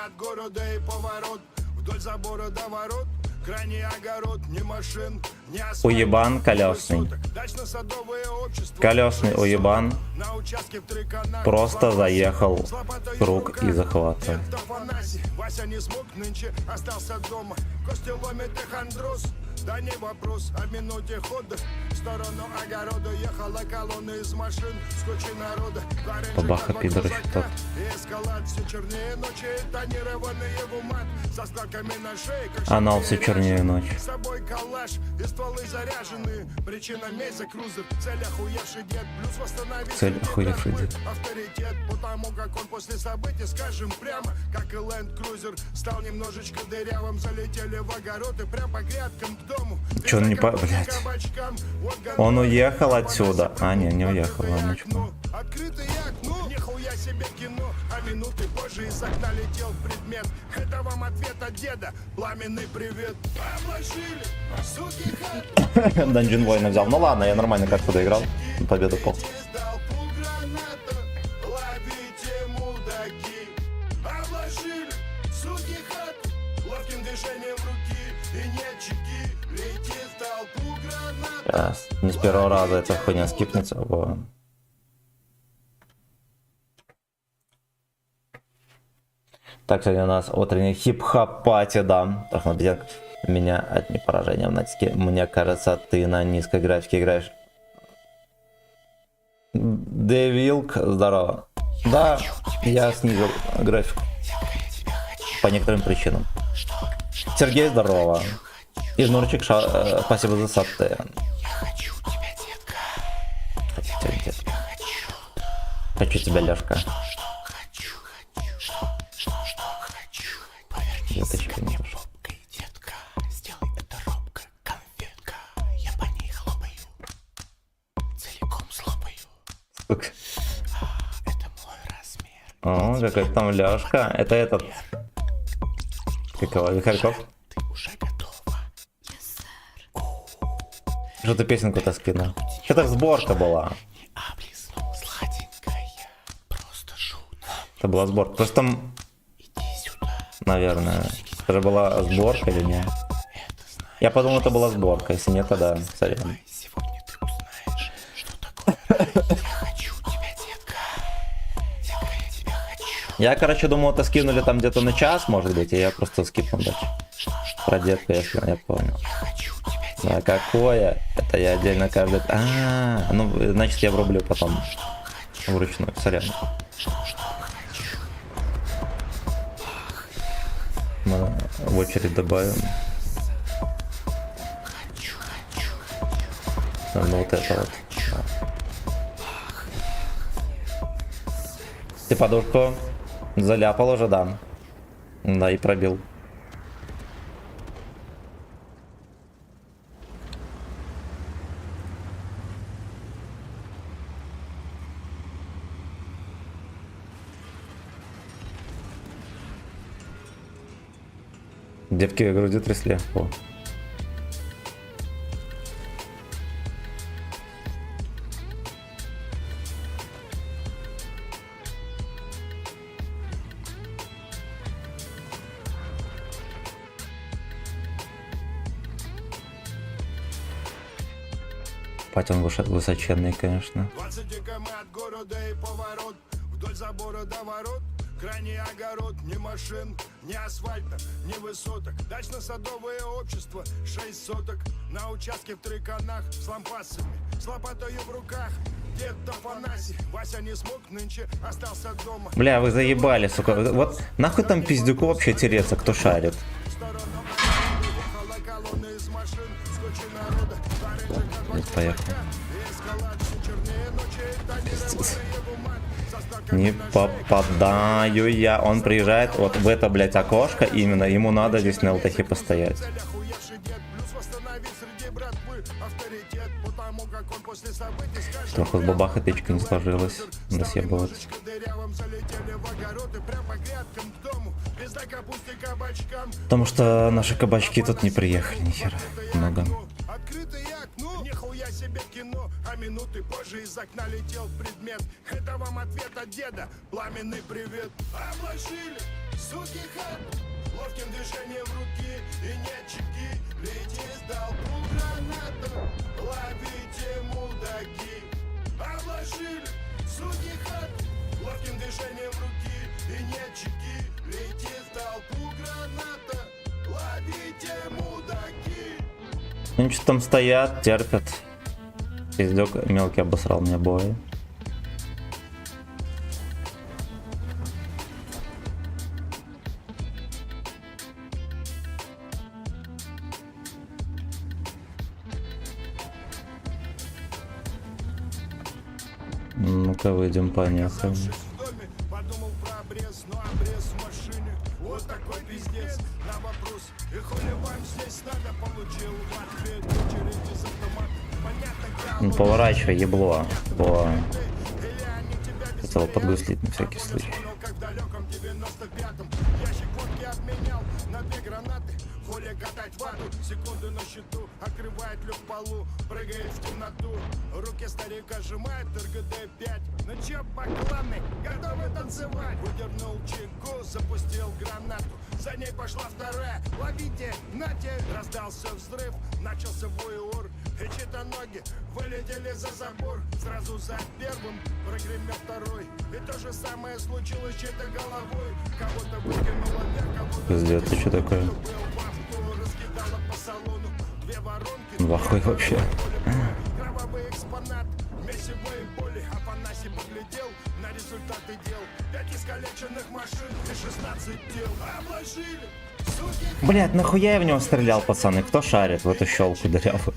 От города и поворот вдоль забора до ворот. Крайний огород, ни машин, ни асфальт.
Уебан колесный. Колесный уебан просто заехал в круг и захватывает.
Вася не смог, нынче остался дома. Кости ломит и хандрос. Да не вопрос, о минуте хода. В сторону огорода ехала колонна из машин. С кучей народа.
Бабаха, пидоры, что-то.
Эскалат, все чернее ночи. Тонированные в умат. Со скалками на шее.
Анал все чернее ночь.
С собой калаш и стволы заряжены. Причина месть за крузер. Цель охуевший дед. Плюс восстановить.
Цель охуевший дед.
Авторитет, потому как он после событий, скажем прямо, как и Land Cruiser, стал немножечко дырявым. Залетели в огород и прям по грядкам к дому.
Че он не по... Блядь. Он уехал отсюда. А, не уехал. Ладно,
Открытое окно, нихуя себе кино. А минуты позже из окна летел предмет. Это вам ответ от деда. Пламенный привет. Обложили, суки, хат.
Dungeon Void взял. Ну ладно, я нормально как-то доиграл. Победу пол. Сейчас, не с первого раза эта хуйня скипнется. Во. Так, сегодня у нас утренний хип-хоп-пати, да. Меня от непоражения в натиске. Мне кажется, ты на низкой графике играешь. Девилк, здорово. Да, я снизил графику. По некоторым причинам. Сергей, здорово. И Нурчик, спасибо за сатты. Хочу тебя, Лёшка. Веточка не пошла. Сука. О, какой там Лёшка. Это этот. Какого? Вихарьков? Что ты песенку-то скинул? Это сборка была. Это была сборка. Просто там... Наверное. Это же была сборка или нет? Я подумал, это была сборка. Если нет, тогда сорян. Я, короче, думал, это скинули там где-то на час, может быть, и я просто скипнул дальше. Про детку, если я понял. А какое? Это я отдельно каждый... Ну, значит, я врублю потом. Вручную, сорян. Мы в очередь добавим. Ну, вот это вот. Ты подушку заляпал уже, да. Да, и пробил. Девки груди трясли. О. Патин высоченный, конечно.
20 км от города и поворот, вдоль забора до ворот. Крайний огород, ни машин, ни асфальта, ни высоток. Дачно-садовое общество, 6 соток. На участке в Триканах с лампасами, с лопатою в руках. Дед Афанасий, Вася не смог, нынче остался дома.
Бля, вы заебали, сука. Вот нахуй там пиздюку вообще тереться, кто шарит. Поехал. Не попадаю я. Он приезжает вот в это, блядь, окошко именно. Ему надо здесь на ЛТХ постоять. Трохи с бабаха тычка не сложилась. Да съебываться. Потому что наши кабачки тут не приехали, нихера. Много.
Себе кино, а минуты позже из окна летел предмет. Это вам ответ от деда, пламенный привет. Обложили, суки хат, ловким движением руки и нет чеки. Лети сдал граната, ловите мудаки. Обложили, суки хат, ловким движением руки и нет чеки. Лети сдал граната, ловите мудаки.
Они что там стоят, терпят. Пиздёк мелкий обосрал мне бои. Ну-ка выйдем понюхаем.
Подумал про обрез, но обрез в машине. Вот такой пиздец на вопрос. И хули вам здесь надо, получил в ответ очередь из автомата.
Ну, поворачивай, ебло. По... Хотел подгуслить на всякий случай.
Как в далеком 95-м ящик водки обменял на 2 гранаты. Хули катать вату, секунды на счету. Открывает люк в полу, прыгает в темноту. Руки старика сжимает РГД-5. Ну чё, бакланы, готовы танцевать? Выдернул чеку, запустил гранату. За ней пошла вторая, ловите, нате. Раздался взрыв, начался вой ор. И чьи-то ноги вылетели за забор. Сразу за первым прогремел второй. И то же самое случилось чьей-то головой. Кого-то выкинуло вверх, кого-то...
Пиздец, ты что такое?
Раскидало по салону 2 воронки.
Вахуй вообще.
Кровавый экспонат, месивые боли. Афанасий поглядел на результаты дел. 5 искалеченных машин и 16 тел. Обложили, суки.
Блять, нахуя я в него стрелял, пацаны? Кто шарит в эту щелку дырявую?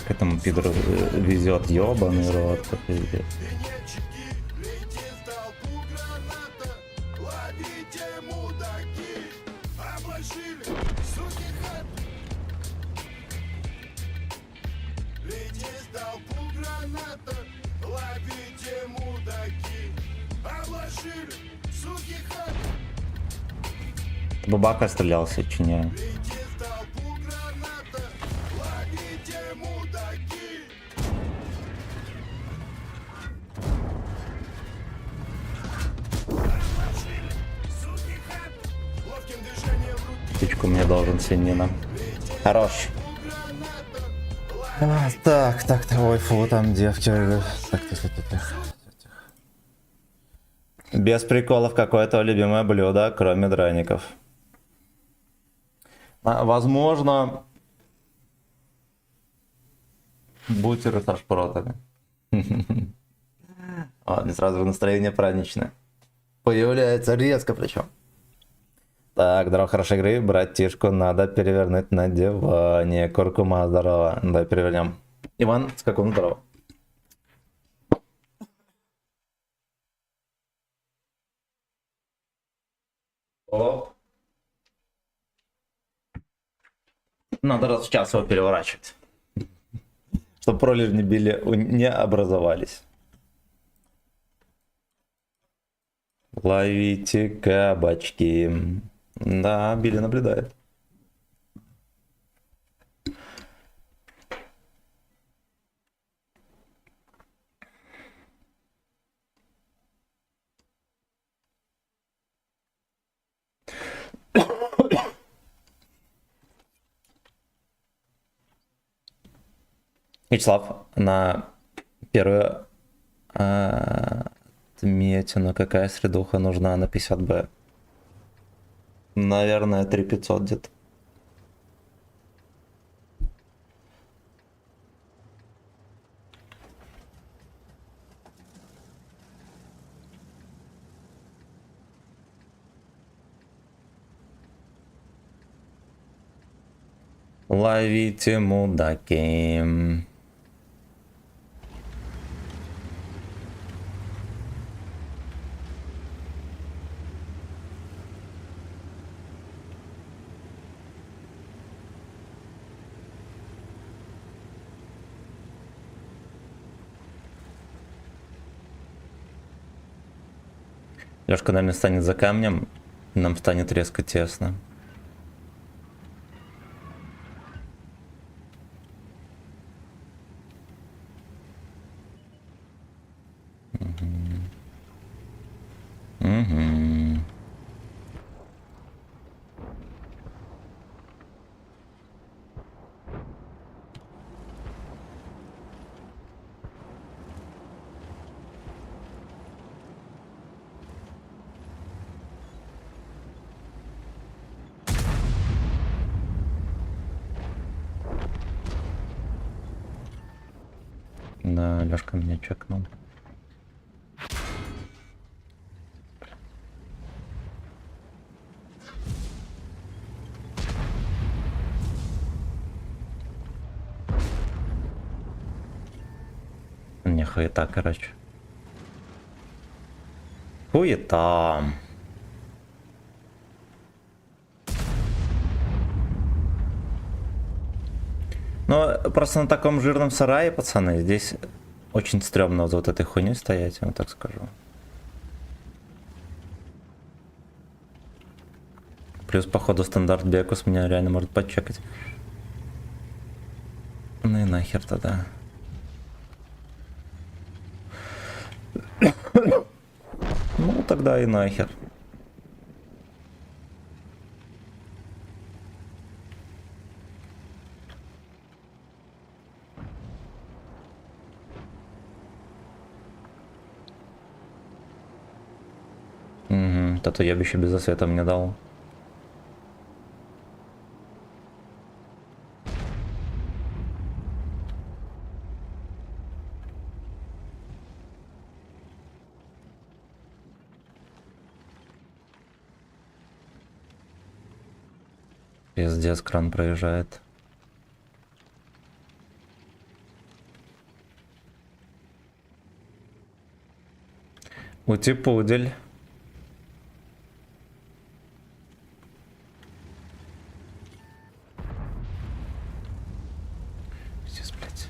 к этому пидору везет, ёбаный рот, как пиздец. Бабака стрелялся, чи не? Птичку мне должен свинина. Хорош. Так, ой, фу, там девки. Так. Без приколов, какое-то любимое блюдо, кроме драников. Возможно, бутеры со шпротами. Ладно, сразу настроение праздничное. Появляется резко причем. Так, здорово, хорошей игры. Братишку надо перевернуть на диване. Куркума, здорово. Давай перевернем. Иван, с каком здорово? О. Надо раз в час его переворачивать. Чтобы пролежни били не образовались. Ловите кабачки. Да, Билли наблюдает. Вячеслав, на первую отметину, какая средуха нужна на 50Б? Наверное, 3500 где-то. Ловите мудаки. Лёшка, наверное, станет за камнем, и нам станет резко тесно. Угу. Да, Лёшка меня чекнул. Не, хуета, короче. Хуета. Но просто на таком жирном сарае, пацаны, здесь очень стрёмно за вот этой хуйней стоять, я вам так скажу. Плюс, походу, стандарт Бекус меня реально может подчекать. Ну и нахер тогда. Ну тогда и нахер. Угу, то я бы еще без засвета мне дал. Пиздец, кран проезжает. Ути-пудель. Пиздец, блядь.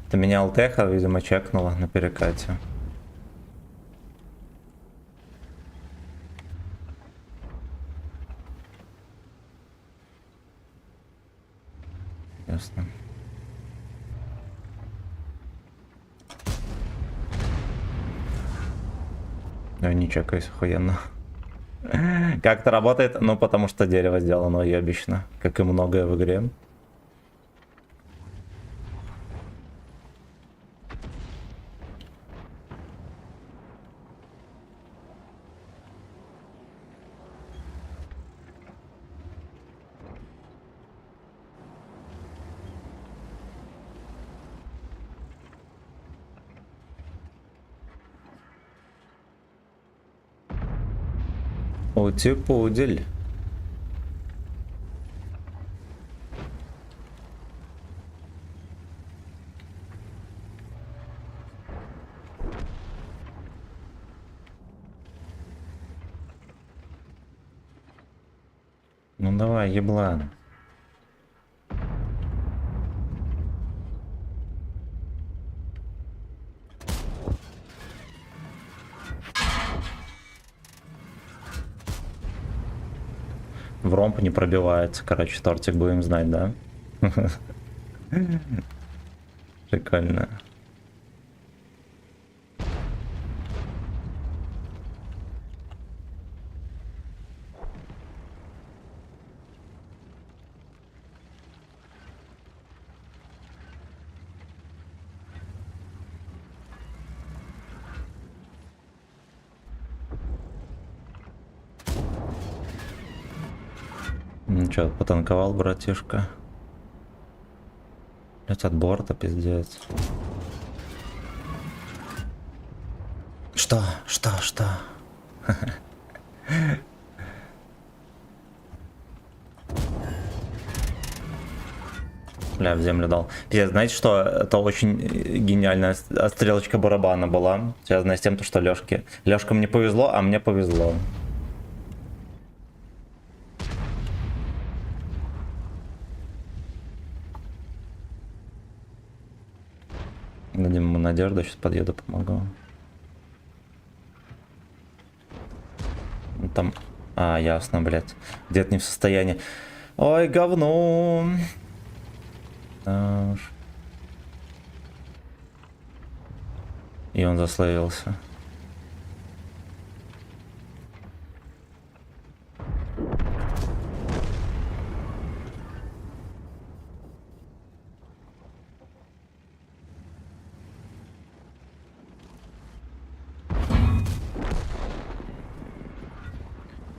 Это меня алтеха, видимо, чекнула на перекате. Ясно. Я не чекаюсь охуенно. Как это работает? Ну, потому что дерево сделано уебищно, как и многое в игре. Ути-пудель. Ну давай, еблан. В ромб не пробивается. Короче, тортик будем знать, да? Прикольно. Ну чё, потанковал, братишка? Блять, от борта, пиздец. Что? Что? Бля, в землю дал. Пиздец, знаете что? Это очень гениальная стрелочка барабана была. Связанная с тем, что Лёшкам не повезло, а мне повезло. Дадим ему надежду, сейчас подъеду, помогу. Там... А, ясно, блядь. Дед не в состоянии. Ой, говно. Да уж. И он заславился.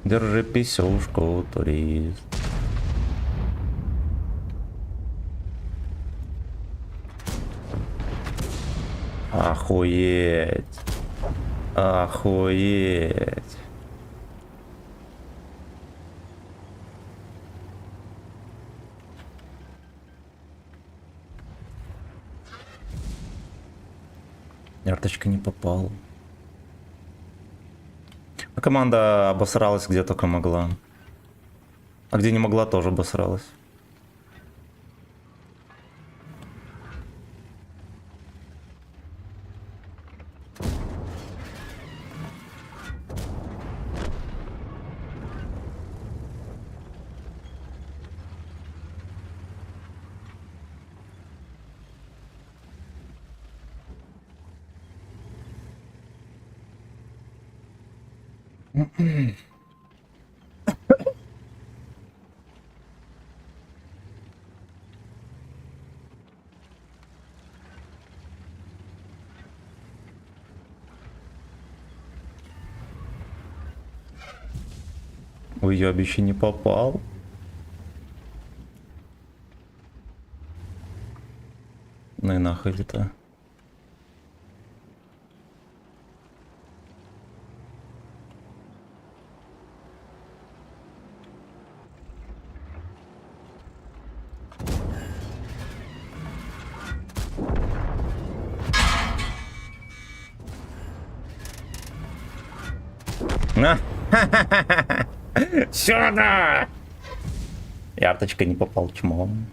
Держи писюшку, турист. Охуеть. Охуеть. Карточка не попал. А команда обосралась где только могла. А где не могла, тоже обосралась. Уёбище не попал. Ну и нахуй это. Сюда! И арточка не попал чмом.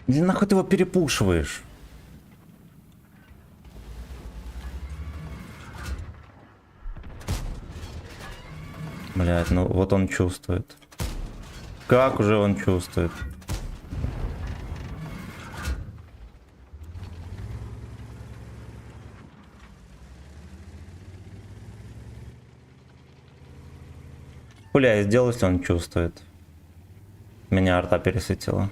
Где нахуй ты его перепушиваешь? Блядь, ну вот он чувствует. Как уже он чувствует? Хуля, я сделал, если он чувствует. Меня арта пересветила.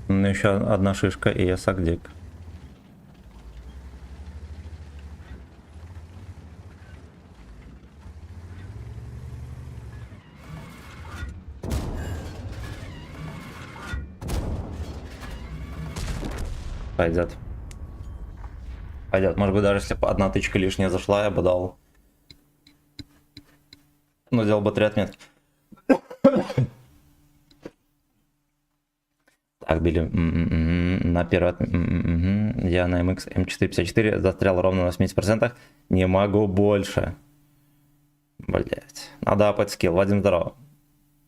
Ну еще одна шишка, и я сагдик. Пойдет. Пойдет. Может быть, даже если бы одна тычка лишняя зашла, я бы дал. Ну, сделал бы 3 отметки. Так, били на первый. Я на MX M454 застрял ровно на 80%. Не могу больше. Блять. Надо апать скилл. Вадим, здорово.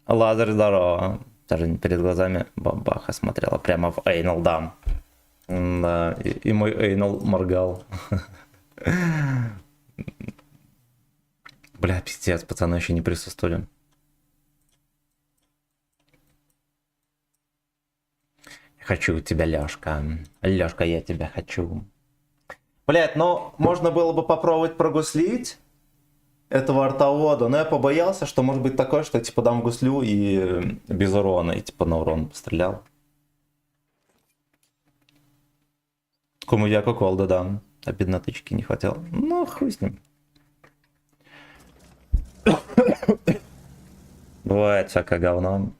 Лазарь, здорово. Даже перед глазами бабаха смотрела прямо в Эйнал дам. Да, и мой Эйнал моргал. Бля, пиздец, пацаны еще не присутствовали. Хочу тебя, Лёшка. Лёшка, я тебя хочу. Блять, ну, можно было бы попробовать прогуслить этого артовода, но я побоялся, что может быть такое, что я типа дам гуслю и без урона, и типа на урон пострелял. Кому я куколда дам. Обидно, тычки не хватило. Ну, хуй с ним. Бывает всякое говно.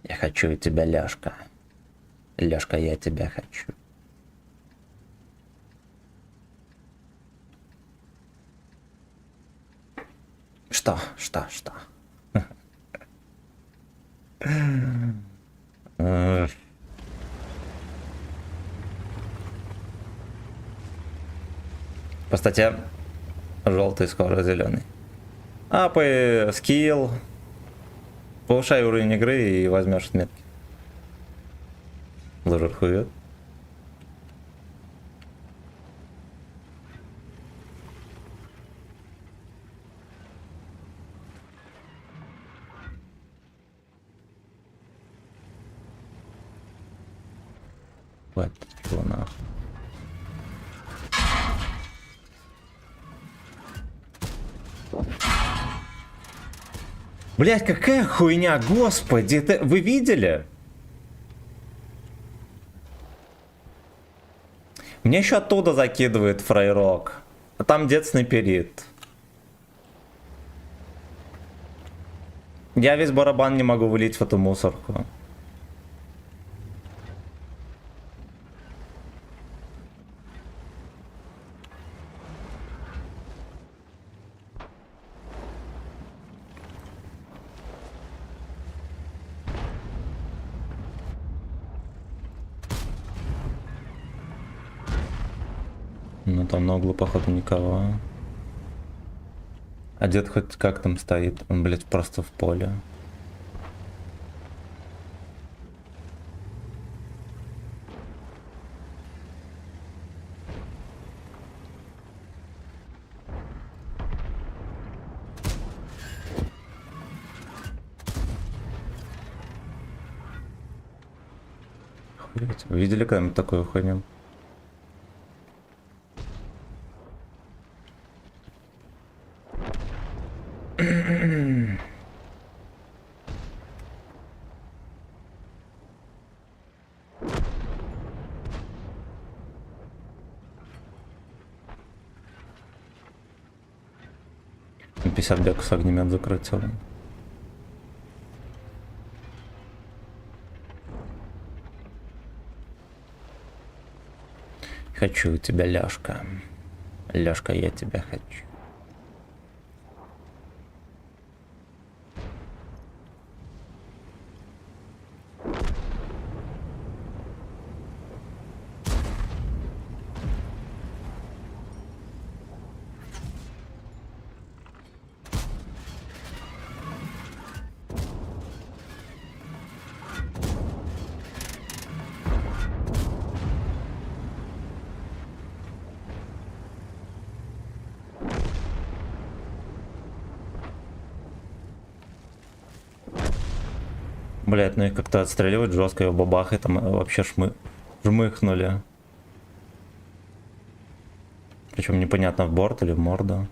Я хочу тебя, Лёшка. Лёшка, я тебя хочу. Что? По статье желтый, скоро зеленый. Апы, скилл. Повышай уровень игры и возьмешь отметки. Лужер хует. Вот, чего нахуй. Блять, какая хуйня, господи, это вы видели? Мне еще оттуда закидывает фрейрок. А там детственный период. Я весь барабан не могу вылить в эту мусорку. Ну там на углу, походу, никого. А дед хоть как там стоит? Он, блядь, просто в поле. Охуеть. Вы видели когда-нибудь такую хуйню? На 50 беков огнемет закрутил. Хочу тебя, Лёшка. Лёшка, я тебя хочу. Блять, ну их как-то отстреливать жестко, его бабахай, там вообще жмыхнули. Причем непонятно, в борт или в морду.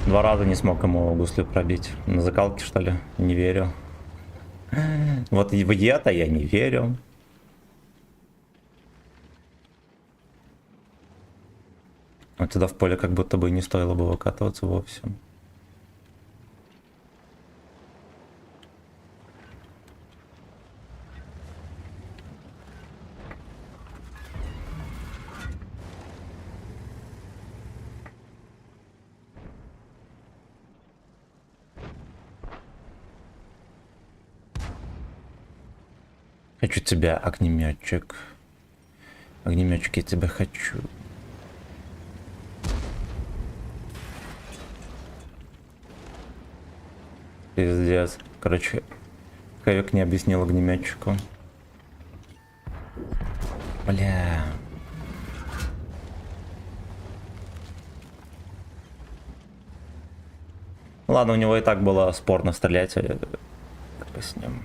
Два раза не смог ему гусли пробить. На закалке, что ли? Не верю. Вот в это я не верю. Вот сюда в поле как будто бы не стоило бы выкатываться вовсе. Хочу тебя, огнеметчик. Огнеметчик, я тебя хочу. Пиздец. Короче, Кавик не объяснил огнеметчику. Бля. Ладно, у него и так было спорно стрелять с ним.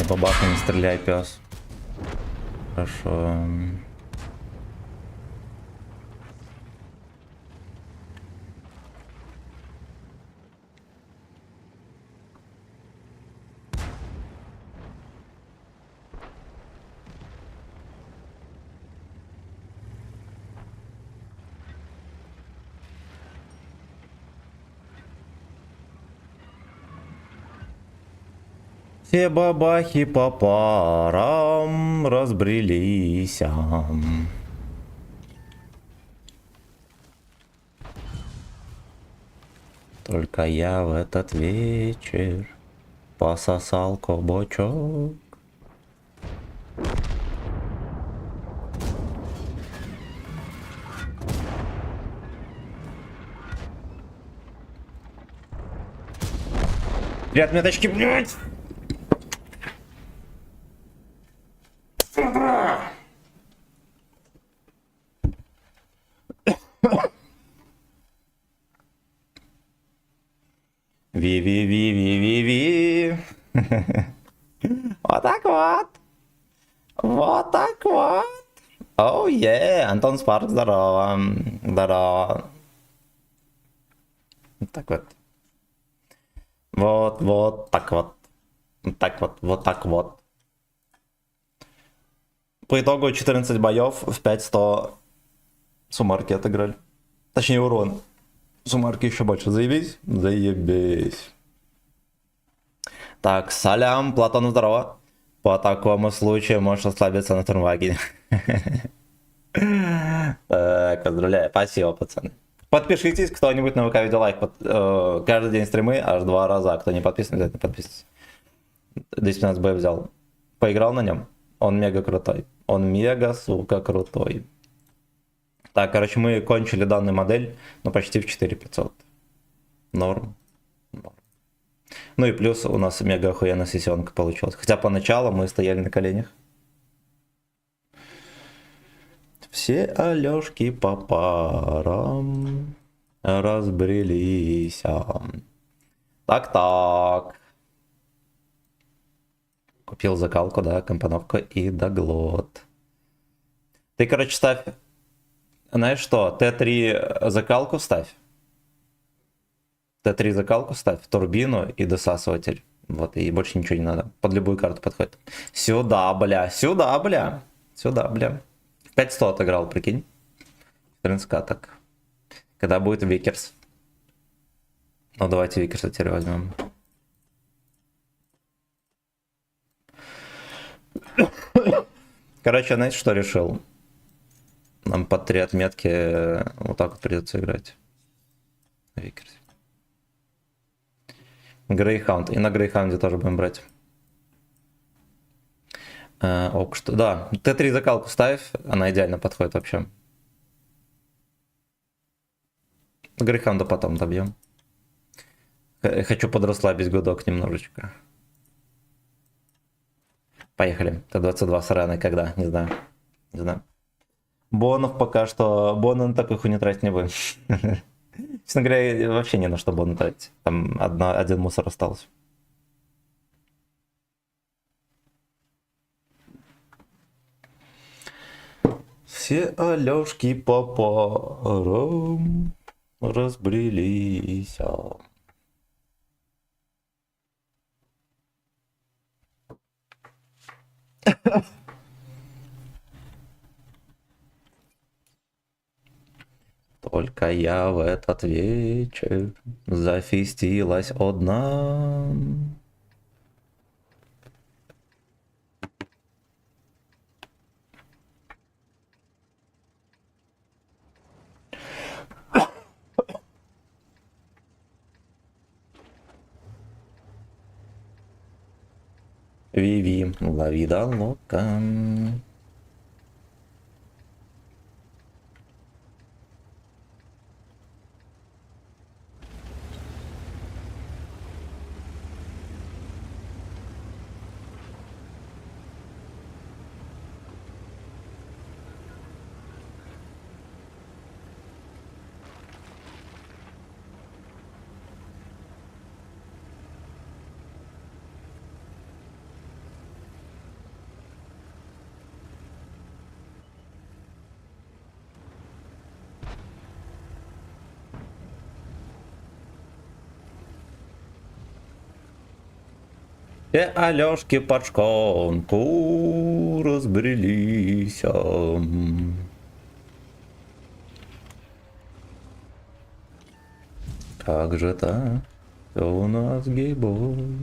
Бабаха, не стреляй, пес. Хорошо. Все бабахи по парам разбрелись. Только я в этот вечер пососал кабачок. Ряд меточки, блядь! Ви-ви-ви-ви-ви-ви. Вот так вот. Вот так вот. Оу, Антон Спарк, здорово. Здорово. Так вот. Вот так вот. Вот так вот. По итогу 14 боев в 5-100 суммарки отыграли. Точнее, урон. Суммарки еще больше. Заебись? Заебись. Так, салям, Платон, здорово. По такому случаю можешь ослабиться на турнвагене. Так, поздравляю. Спасибо, пацаны. Подпишитесь, кто-нибудь на ВК видео лайк. Каждый день стримы аж 2 раза. Кто не подписан, обязательно подписывайтесь. 215 б взял. Поиграл на нем. Он мега крутой. Он мега, сука, крутой. Так, короче, мы кончили данную модель, но почти в 4500. Норм. Ну и плюс у нас мега охуенная сессионка получилась. Хотя поначалу мы стояли на коленях. Все Алёшки по парам разбрелись. Так. Купил закалку, да, компоновку и доглот. Ты, короче, ставь... Знаешь что, Т3 закалку ставь. Т3 закалку ставь, турбину и досасыватель. Вот, и больше ничего не надо. Под любую карту подходит. Сюда, бля. В 500 отыграл, прикинь. 14 каток. Когда будет Викерс? Ну, давайте Викерса теперь возьмем. Короче, знаете, что решил? Нам под 3 отметки вот так вот придется играть. Викерс. Грейхаунд. И на Грейхаунде тоже будем брать. Ок, что. Да, Т3 закалку ставь, она идеально подходит вообще. Грейхаунда потом добьем. Хочу подрасслабить гудок немножечко. Поехали. Т22 с раной когда? Не знаю. Бонов пока что... Боны на такой хуйню тратить не будем. Честно говоря, вообще не на что боны тратить. Там один мусор остался. Все Алёшки по парам разбрелись. Только я в этот вечер зафистилась одна. Виви, ла vida loca. Все Алёшки под шконку разбрелись. Как же так? Всё у нас гейбой.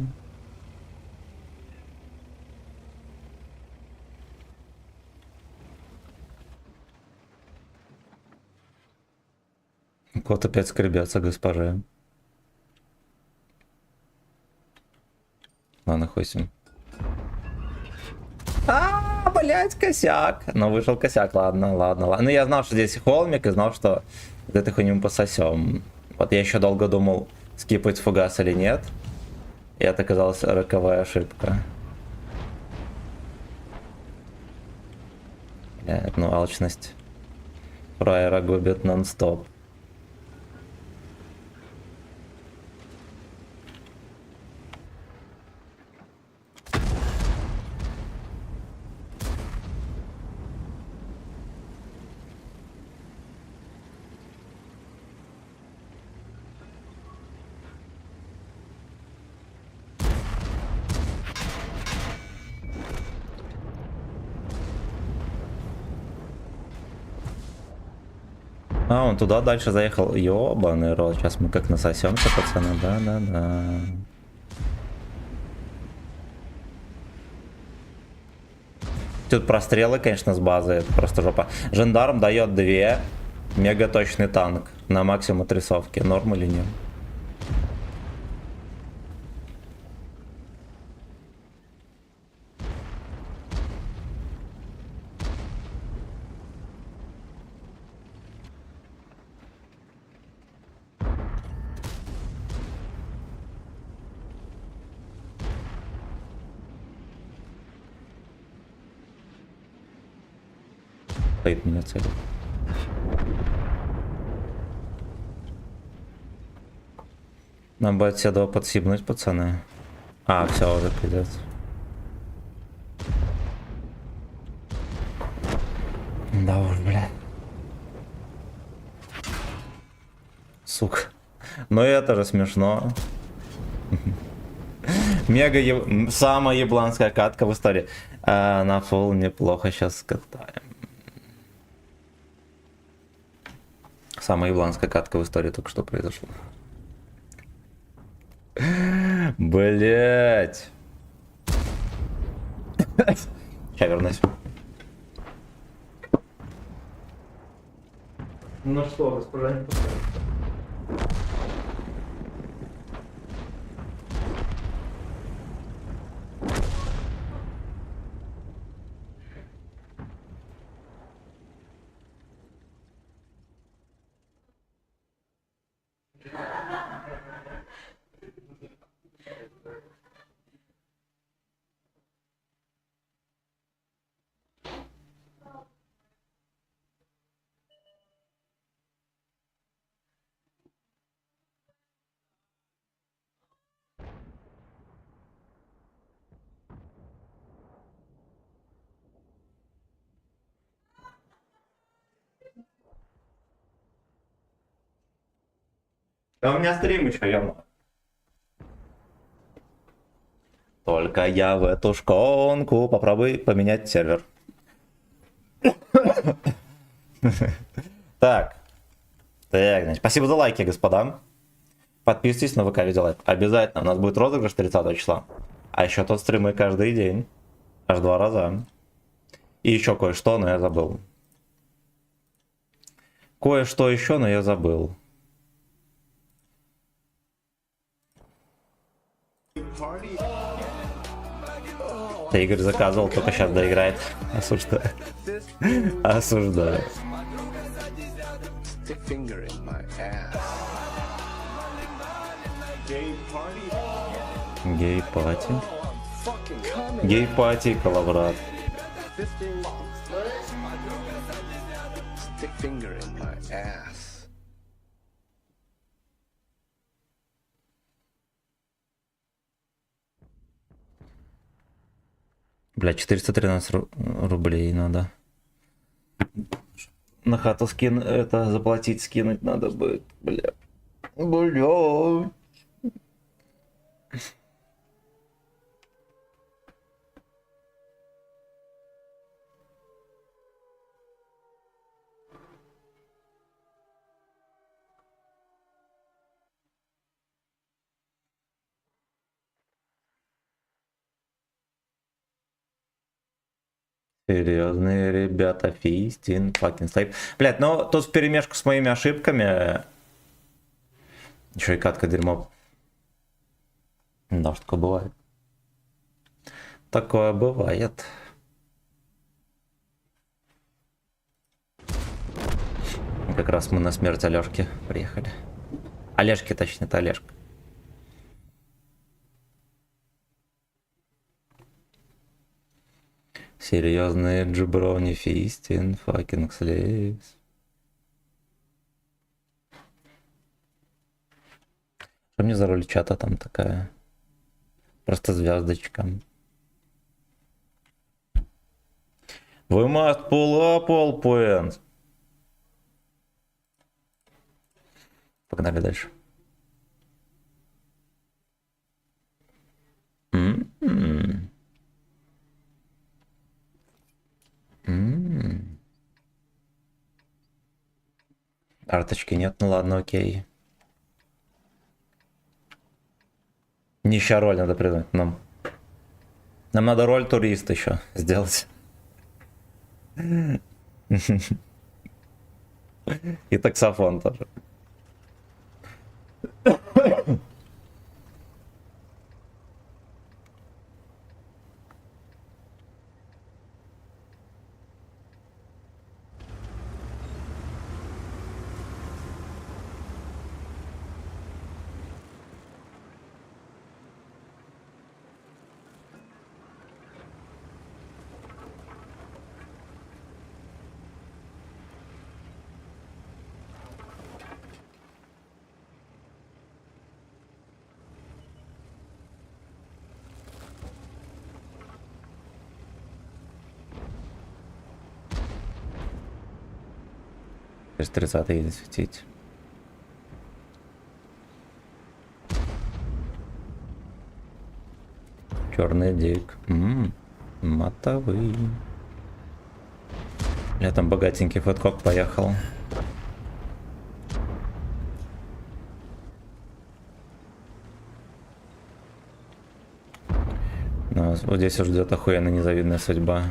Кот опять скребется, госпожа. Ладно, хуй с ним. Блять, косяк. Но вышел косяк, ладно. Ну я знал, что здесь холмик, и знал, что вот этой хуйню мы пососем. Вот я еще долго думал, скипать фугас или нет. И это оказалась роковая ошибка. Блять, ну алчность фраера губит нон-стоп. А, он туда дальше заехал. Ёбаный рот. Сейчас мы как насосемся, пацаны. Да-да-да. Тут прострелы, конечно, с базы. Это просто жопа. Жандарм дает 2. Мега точный танк. На максимум отрисовки. Норм или нет? Стоит меня цель. Нам бы от седова подсибнуть, пацаны. А, все, уже пиздец. Да уж, бля. Сука. Но это же смешно. Мега самая ебланская катка в истории. А, на фул неплохо сейчас скатаем. Самая ебланская катка в истории только что произошла. Блять. Сейчас вернусь. Ну что, госпожа, не пускай. Да у меня стрим еще, явно. Только я в эту шконку попробуй поменять сервер. Так. Так, значит, спасибо за лайки, господа. Подписывайтесь на ВК Видеолайф. Обязательно. У нас будет розыгрыш 30 числа. А еще тут стримы каждый день. Аж 2 раза. И еще кое-что, но я забыл. Кое-что еще, но я забыл. Игорь заказывал, только сейчас доиграет. Осуждаю. Осуждаю.
Stick finger in my ass.
Гей-пати. Гей-пати, коллаборат.
Stick finger in my ass.
Бля, 413 рублей надо. На хату скин, это заплатить, скинуть надо будет, бля. Бля. Серьезные ребята, фистин, fucking слайп. Блять, ну тут в перемешку с моими ошибками. Еще и катка дерьмо. Да, что такое бывает. Такое бывает. Как раз мы на смерть Алешки приехали. Олежки, точнее, это Олежка. Серьезные джиброни, фистин, fucking slaves. Что мне за роль чата там такая? Просто звездочка. We must pull up all points. Погнали дальше. Карточки нет, ну ладно, окей. Нищая роль надо придумать нам. Нам надо роль туриста еще сделать. И таксофон тоже. Через 30-й едет светить. Черный дик. Мотовый. Я там богатенький фэткок поехал. Но вот здесь ждет охуенно незавидная судьба.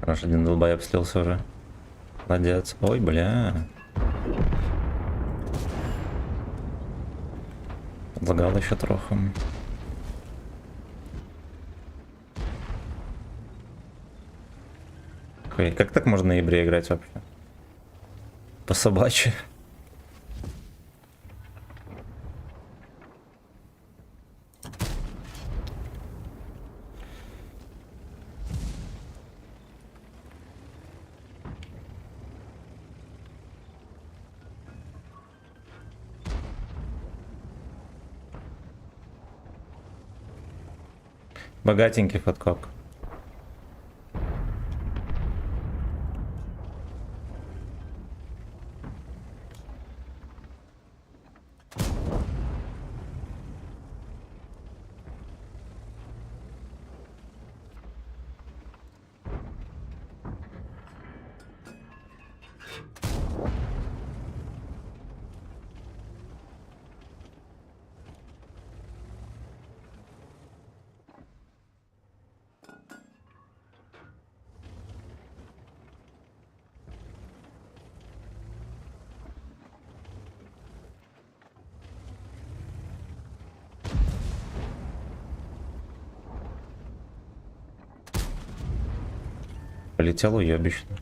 Аж один долбоеб слился уже. Молодец. Ой, бля. Подлагал еще троху. Ой, как так можно на ноябре играть вообще? По собачьи. Богатенький фоткок. Полетел уебищно.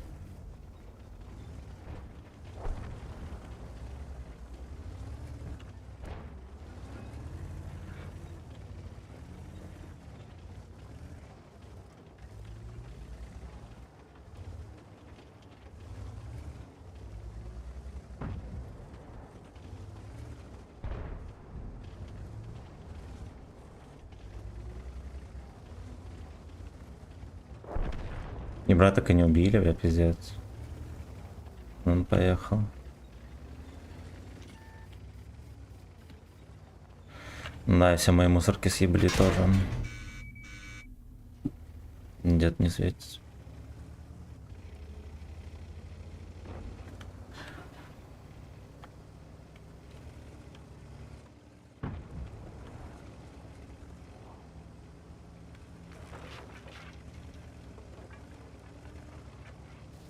И брата так и не убили, бля, пиздец. Он поехал. Да, и все мои мусорки съебли тоже. Дед не светится.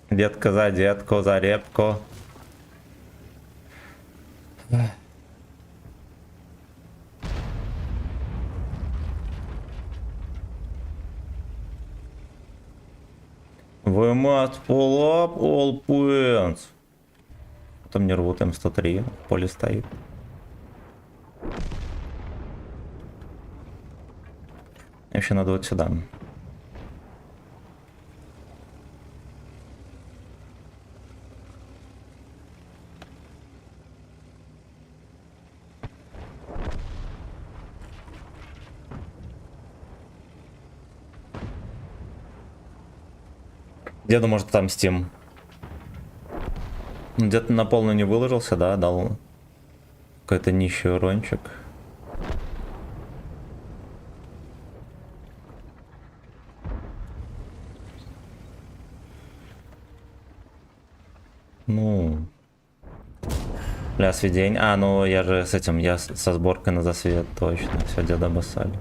Детка за детку, за репку. We must pull up all points. Потом не рвут М103, в поле стоит. Вообще надо вот сюда. Деду, может, отомстим. Где-то на полную не выложился, да, дал какой-то нищий урончик. Ну... Бля, сведень. А, ну я же с этим, я со сборкой на засвет, точно. Все, деда обоссали.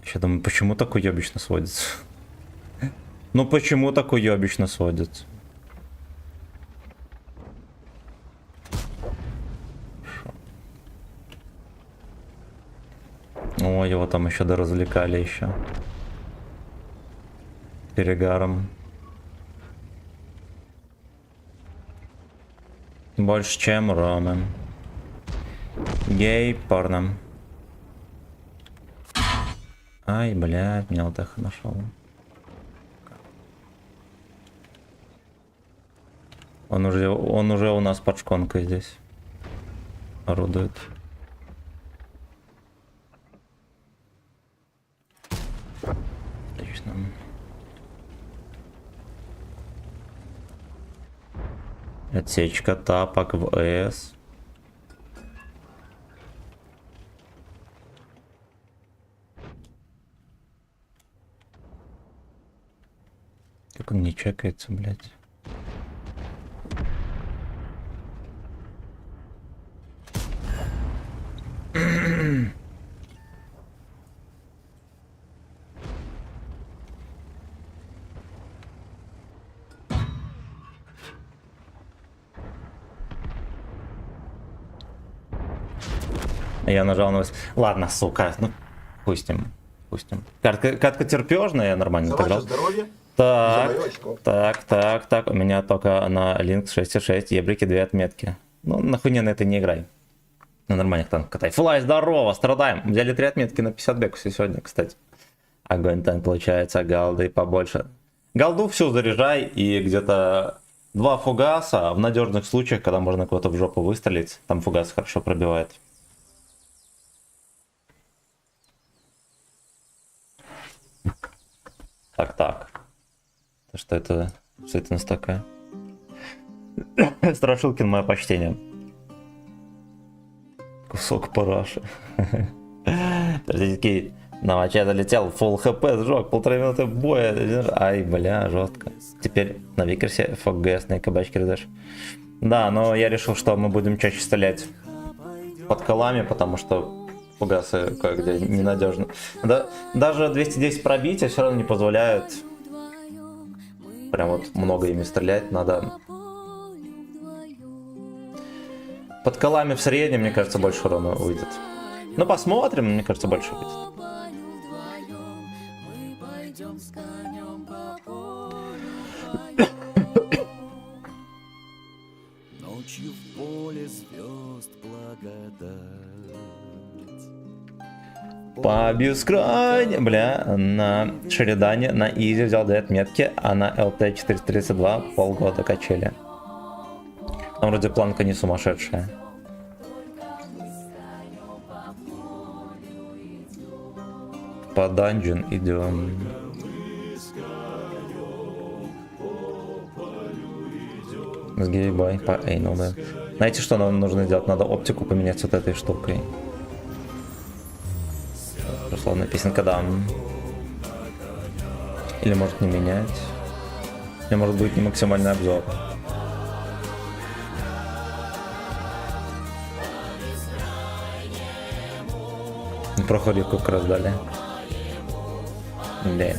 Еще думаю, почему так уебично сводится? Ну почему так уебично сводится? О, его там еще доразвлекали еще. Перегаром. Больше, чем Рома. Гей, порно. Ай, блядь, меня вот их нашел. Он уже у нас под шконкой здесь. Орудует. Отлично. Отсечка тапок в ЭС. Как он не чекается, блядь. Я нажал на... Ладно, сука, ну пустим. Катка терпежная, я нормально отыграл. Так. У меня только на Link 6.6 ебрики 2 отметки. Ну, нахуй на это не играй. На нормальных танках катай. Флай, здорово, страдаем. Взяли 3 отметки на 50 бекусе сегодня, кстати. Огонь танк получается, голды побольше. Голду всю заряжай и где-то 2 фугаса в надежных случаях, когда можно кого-то в жопу выстрелить. Там фугас хорошо пробивает. Так. Что это у нас такая? Страшилкин, мое почтение. Кусок параши. Такие, на маче залетел, фулл хп, сжег, 1,5 минуты боя. Ай, бля, жестко. Теперь на Викерсе ФГСные кабачки раздашь. Да, но я решил, что мы будем чаще стрелять под колами, потому что фугасы кое-где ненадежно. Да, даже 210 пробития все равно не позволяют прям вот много ими стрелять. Надо под колами в среднем, мне кажется, больше урона выйдет. Ну посмотрим, мне кажется, больше выйдет.
Ночью в поле звезд благодать.
По бескрайне, бля, на Шеридане, на Изи взял 2 отметки, а на ЛТ 432 полгода качели. Там вроде планка не сумасшедшая. По данжен идем. С гейбай по Эйну, да. Знаете, что нам нужно сделать? Надо оптику поменять вот этой штукой. Условно песенка, да. Или может не менять. Или может быть не максимальный обзор. Проходику как раз дали. Да.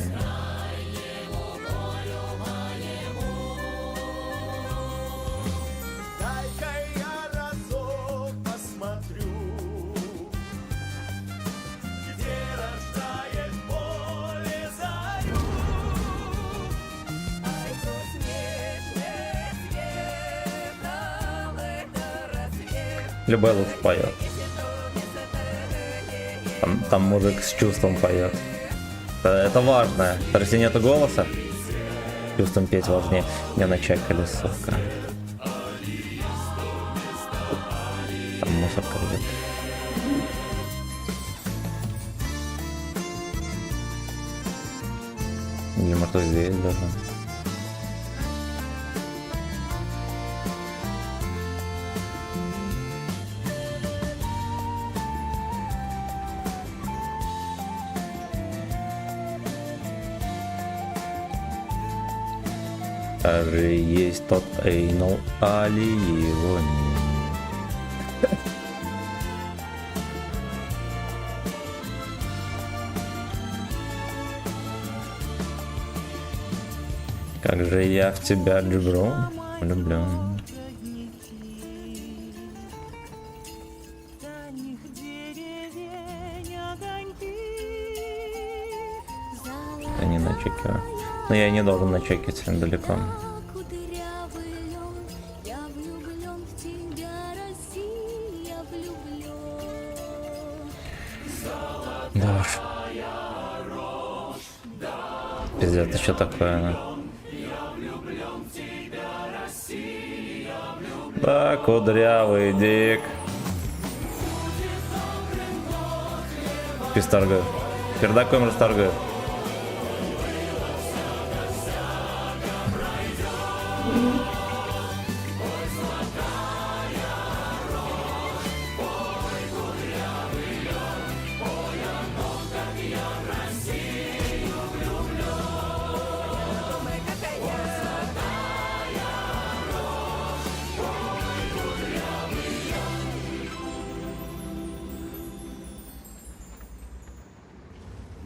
Любой лучше поет. Там мужик с чувством поет. Это важно. Если нету голоса, чувством петь важнее. Не начекали, сука. Там мусорка лежит. Или может здесь даже. Ары есть тот эйнол, али его нет. Как же я в тебя люблю, влюблен. Я не начекаю. Но я не должен начекать далеко. Да уж. Пиздец, это что такое? Да, кудрявый дик. Писторгаю. Пердаком расторгаю.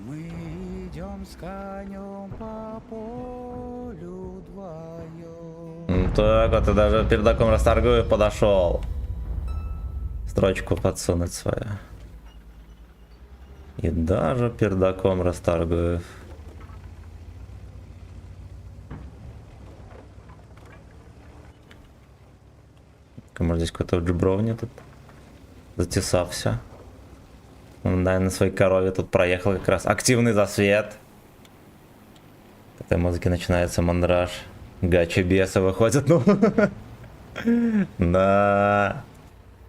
Мы идем с конем по полю вдвоем.
Так вот, и даже пердаком расторгую подошел. Строчку подсунуть свою. И даже пердаком расторгую. Может, здесь какой-то джибровни тут затесался. Он, наверное, на своей корове тут проехал как раз. Активный засвет. С этой музыки начинается мандраж. Гачи беса выходят, ну. Да.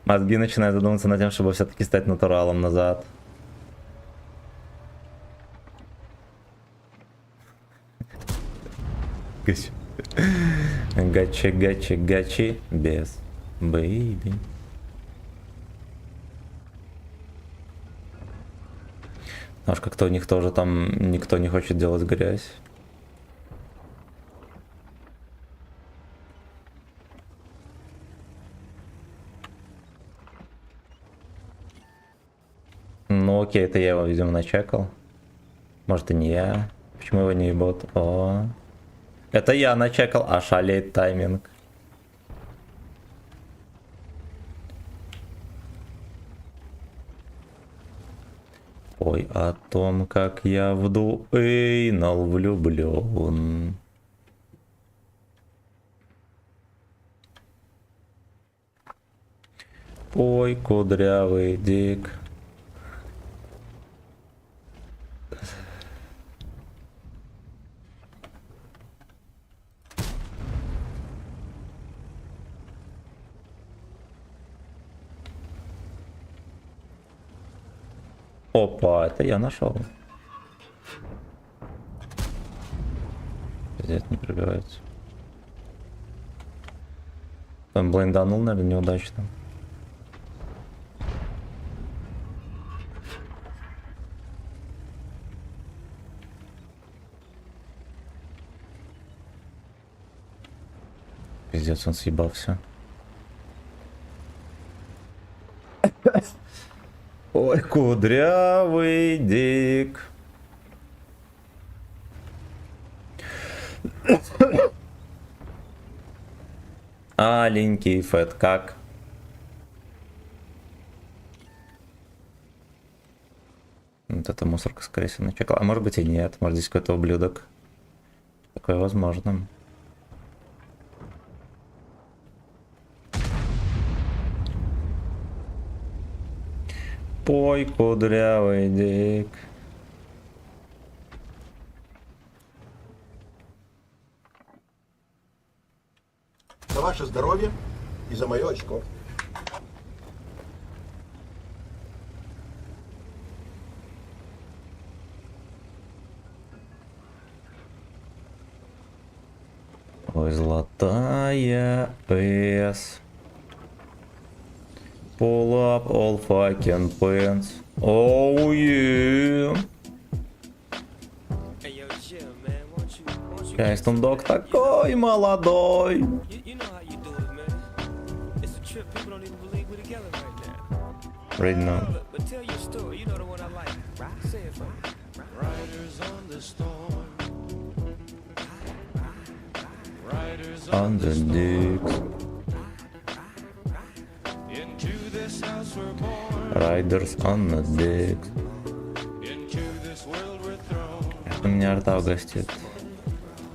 Мозги начинают задумываться над тем, чтобы все-таки стать натуралом назад. Гачи, гачи, гачи бес. Бэйби. Аж как-то у них тоже там никто не хочет делать грязь. Ну окей, это я его, видимо, начекал. Может, и не я. Почему его не ебут? О, это я начекал, а шалеет тайминг. Ой, о том, как я в дуэйнал влюблен. Ой, кудрявый дик. Опа, это я нашел. Пиздец, не пробивается. Там блайнданул, наверное, неудачно. Пиздец, он съебался. Ой, кудрявый дик. Аленький фэт как? Вот эта мусорка, скорее всего, начекала. А может быть и нет. Может здесь какой-то ублюдок. Такое возможно. Пой, кудрявый дик.
За ваше здоровье и за мое очко.
Ой, золотая эс. Pull up all fucking pants. Oh yeah.
Hey yo, chill, man. Won't you
Дог такой молодой.
You know how you do it, man. It's a trip. People don't even believe we're together right now.
Right now.
But tell your story. You know the one I like. Say it for me.
Riders on the storm. Riders
On the dicks.
into this house we're born.
Riders on the dicks.
Into this world we're thrown.
У меня арта гостит.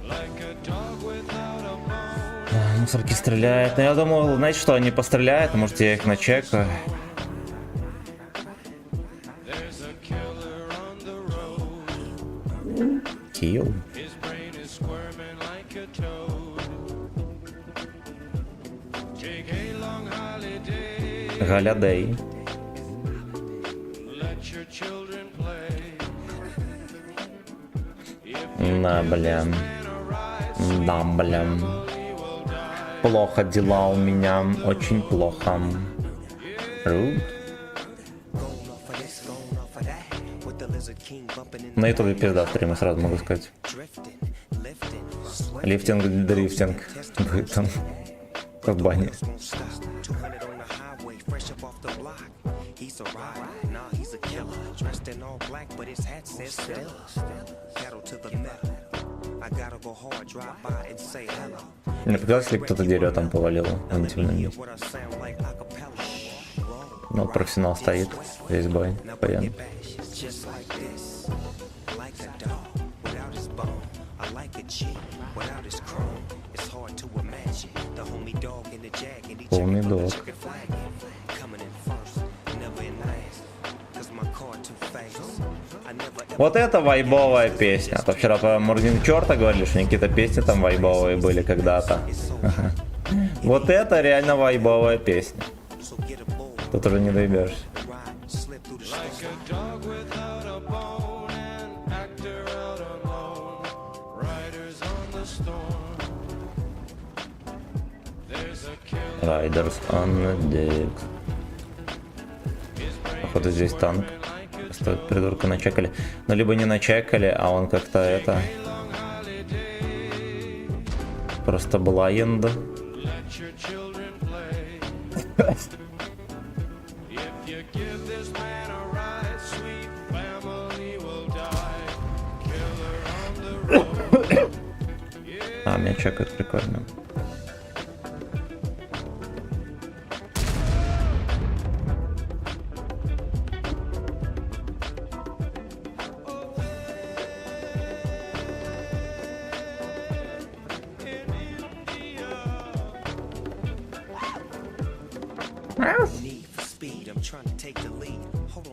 Like a dog without a bone.
Мусорки стреляют. Но я думал, знаете что, они постреляют, может я их начекаю.
There's a killer on the road.
Килл.
His brain is squirming like a toad. Take a long holiday.
Галядей.
Let your children play.
На, блин. Да, блин. Плохо дела у меня, очень плохо. Руд. На ютубе пизда стримы, сразу могу сказать. Лифтинг, дрифтинг. Будет там. В бане. Мне показалось, если кто-то дерево там повалил. Ну, профессионал стоит, весь бой, поен. Полный дог. Вот это вайбовая песня. А то вчера по Моргин Черта говорили, что какие-то песни там вайбовые были когда-то. Вот это реально вайбовая песня. Тут уже не доебешься. Riders on the decks. Походу здесь танк. Просто придурка начекали. Ну либо не начекали, а он как-то это... Просто блайнд. А, меня чекают, прикольно.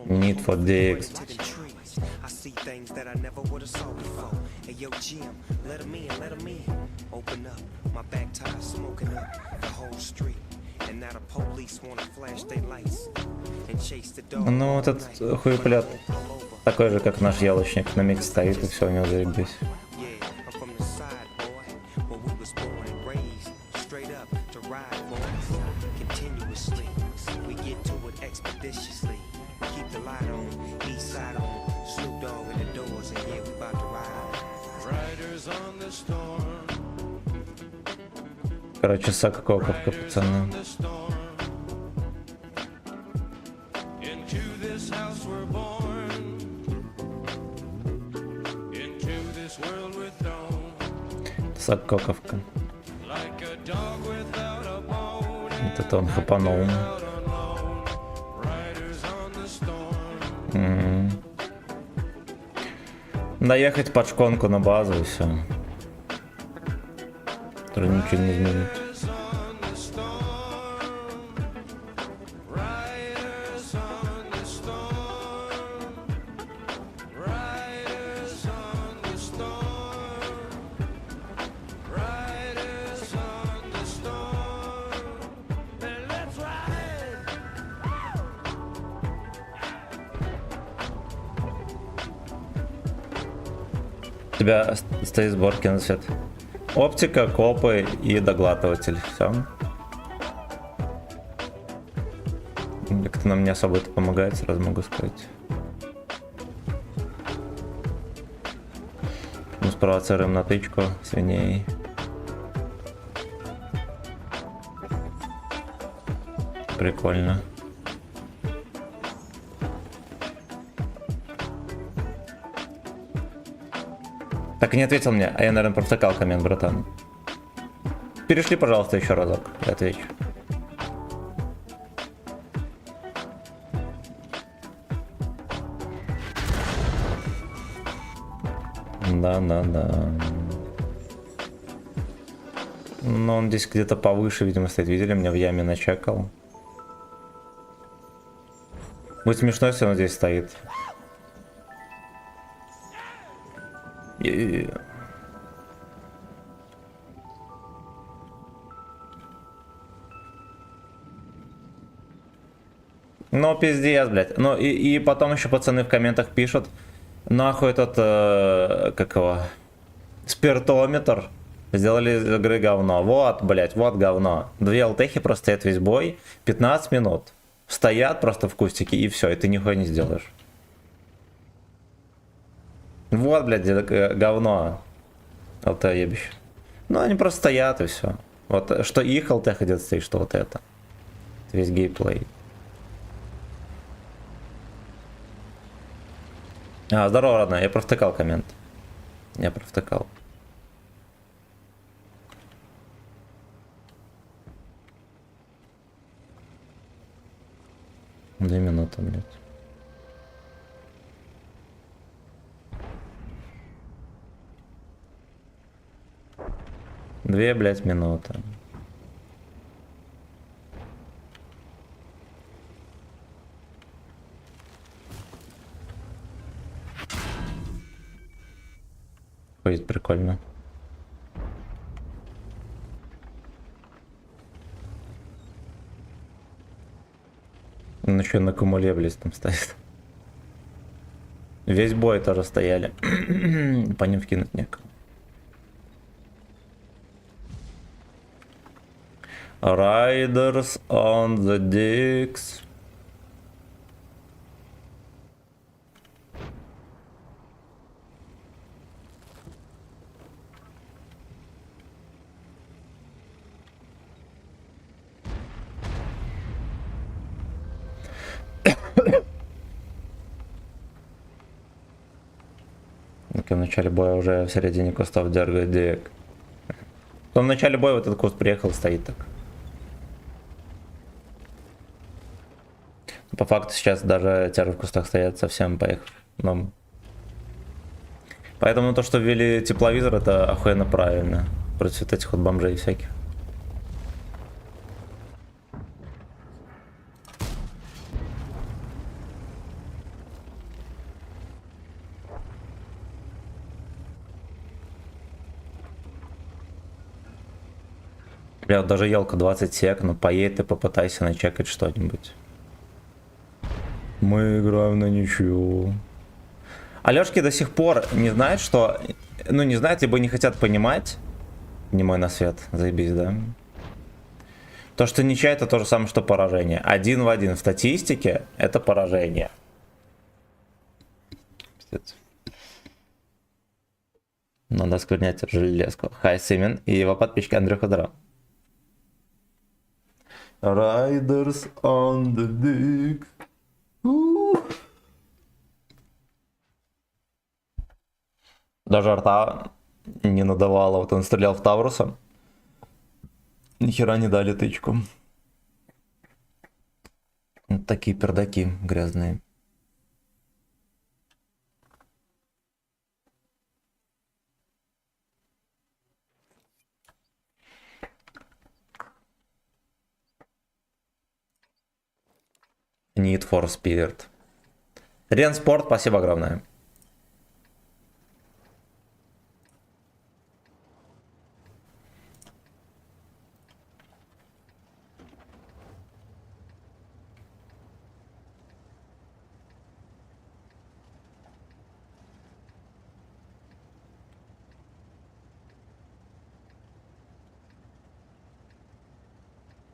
Need for dicks.
I see things that I never would have saw before. Hey yo, Jim, let 'em in, let 'em in. Open up, my back tire smoking up the whole street. And now the police wanna flash their lights and chase the dog.
Ну вот этот хуеплет такой же, как наш ялочник, на микс стоит, и все у него заебись.
Yeah, I'm from the side, boy, where we was born and raised. Straight up to ride, boys. Continuously, we get to it expeditiously. Keep the light on, east side on. Snoop Dogg in the doors, and yeah, we about to ride.
Riders on the storm.
Короче, сак-коковка, пацаны.
The storm. Into this house we're born. Into this world we're thrown.
Сак-коковка.
Like a dog without a bone.
Вот это он хапанул.
Out alone. Riders on the storm.
Доехать под шконку на базу и все. Тоже ничего не изменит. У тебя стоит сборки на свет. Оптика, копы и доглатыватель. Все. Как-то нам не особо это помогает, сразу могу сказать. Ну, спровоцируем на тычку свиней. Прикольно. Так и не ответил мне, а я, наверное, провтыкал коммент, братан. Перешли, пожалуйста, еще разок, я отвечу. Да. Но он здесь где-то повыше, видимо, стоит. Видели, меня в яме начекал. Будет смешно, если он здесь стоит. Ну, пиздец, блядь. Ну, и потом еще пацаны в комментах пишут, нахуй этот, как его, спиртометр. Сделали из игры говно. Вот, блядь, вот говно. 2 ЛТХи просто стоят весь бой, 15 минут. Стоят просто в кустике, и все, и ты нихуя не сделаешь. Вот, блядь, говно. ЛТ ебище. Ну, они просто стоят, и все. Вот, что их ЛТХ где-то стоит, что вот это. Весь геймплей. Здорово, родная, я провтыкал коммент. Я провтыкал. Две минуты, блядь. Две, блядь, минуты. Ходит прикольно. Он еще на кумуле, блядь, там стоит. Весь бой тоже стояли. По ним вкинуть некому. Riders on the dicks. В начале боя уже в середине кустов дергает дик. В начале боя вот этот куст приехал, стоит так. По факту сейчас даже те же в кустах стоят совсем поехав. Но... Поэтому то, что ввели тепловизор, это охуенно правильно. Против вот этих вот бомжей всяких. Бля, вот даже елка 20 сек, ну поедь ты, попытайся начекать что-нибудь. Мы играем на ничью. Алёшки до сих пор не знают, что... Ну, не знают, либо не хотят понимать. Не мой на свет, заебись, да? То, что ничья, это то же самое, что поражение. 1 в 1 в статистике — это поражение. Пиздец. Надо осквернять железку. Хай, Симен и его подписчик Андрюха Дро. Riders on the dick. Даже арта не надавала. Вот он стрелял в Тавруса. Нихера не дали тычку. Вот такие пердаки грязные. Need for Speed. Ренспорт, спасибо огромное.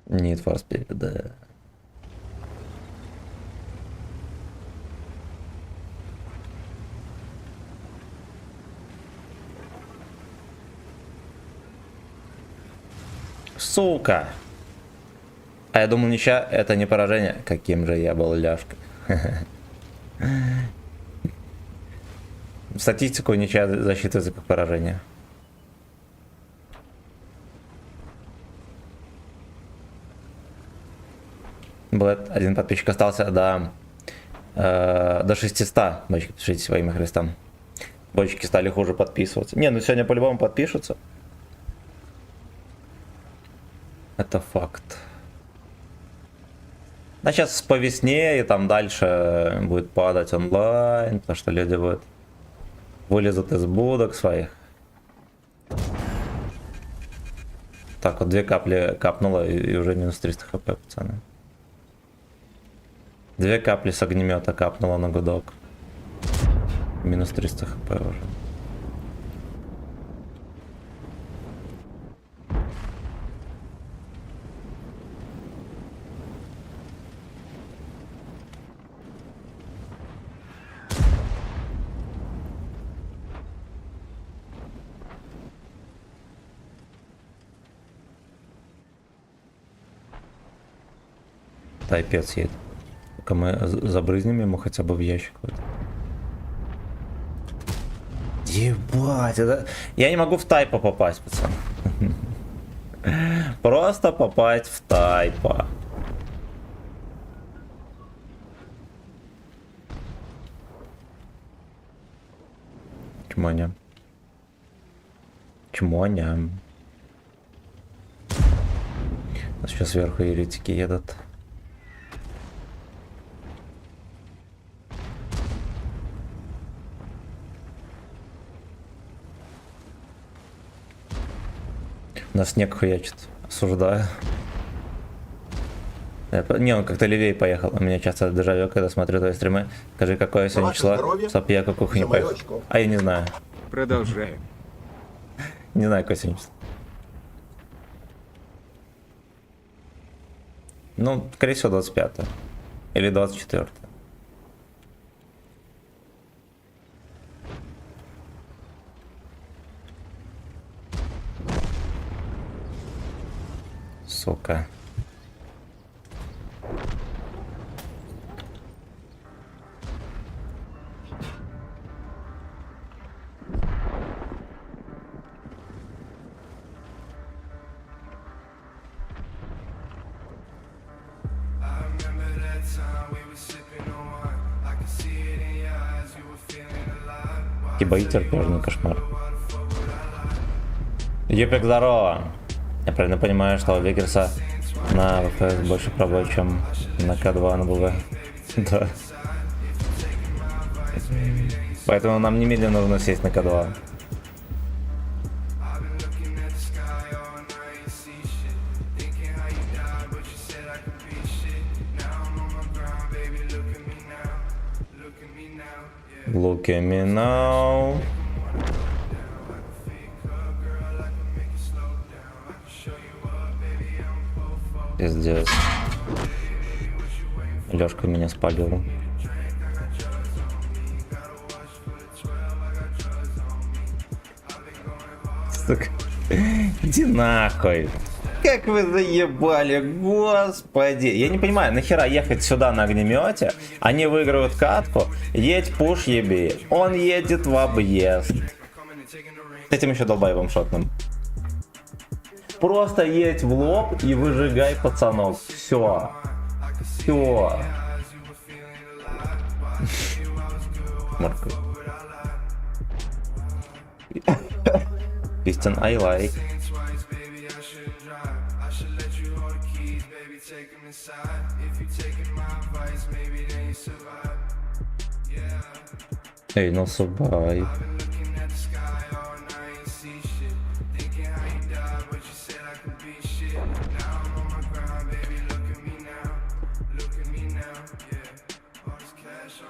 Need for Speed, да. Сука! А я думал, ничья это не поражение. Каким же я был ляжкой. Статистику ничья засчитывается как поражение. Блэд, один подписчик остался до 600. Бочки, пишите во имя Христа. Бочки стали хуже подписываться. Не, ну сегодня по-любому подпишутся. Это факт. А сейчас по весне и там дальше будет падать онлайн, потому что люди будут вылезут из будок своих. Так, вот 2 капли капнуло и уже минус 300 хп, пацаны. 2 капли с огнемета капнуло на гудок. Минус 300 хп уже. Тайпец едет. Пока мы забрызнем ему хотя бы в ящик. Ебать, это... Я не могу в тайпа попасть, пацан. Просто попасть в тайпа. Чмоня. Чмоня. Сейчас сверху еретики едут. На снег хуячит. Осуждаю. Не, он как-то левее поехал. У меня часто дежавю, когда смотрю твои стримы. Скажи, какое сегодня число? Чтоб я как кухню поехал. А я не знаю.
Продолжаем.
Не знаю, какое сегодня число. Ну, скорее всего, 25 или 24. Сука. Кибаитер, пляжный кошмар. Епик, здорово! Я правильно понимаю, что у Вегерса на ВФС больше пробой, чем на К2 на БВ. Да. Поэтому нам немедленно нужно сесть на К2. Look at me now. Пиздец. Лёшка меня спалил. Сука. Иди нахуй. Как вы заебали, господи. Я не понимаю, нахера ехать сюда на огнемете, они выигрывают катку, едь пуш еби, он едет в объезд. С этим еще долбаевым шотным. Просто едь в лоб и выжигай пацанов. Все. Все. Морковь. Пистон I like. Эй, ну survive.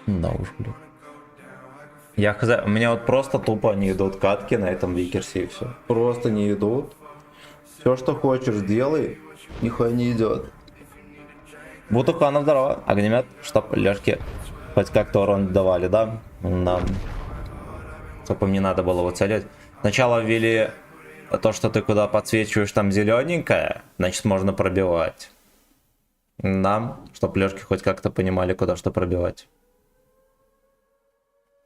Да уж, блин. Я хз, у меня вот просто тупо не идут катки на этом Викерсе и все. Просто не идут. Все, что хочешь, делай, нихуя не идет. Бутуханов, здорово. Огнемет, чтоб Лешки хоть как-то урон давали, да? Нам. Чтобы мне надо было его целить. Сначала ввели то, что ты куда подсвечиваешь, там зелененькое, значит можно пробивать. Нам, чтобы Лёшки хоть как-то понимали, куда что пробивать.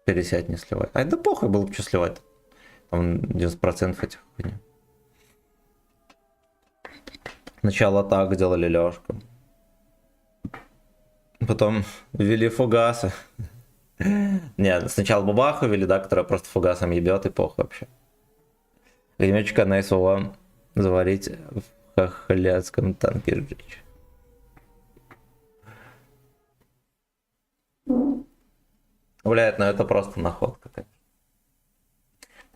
Пересядь, не сливай. Ай, да похуй, было бы что сливать. Там 90% этих хуйни. Сначала так делали Лёшку. Потом ввели фугасы. Нет, сначала бабаху ввели, да, которая просто фугасом ебет и похуй вообще. Огнеметчика на СВО заварить в хохлядском танке сжечь. Блядь, ну это просто находка. Конечно.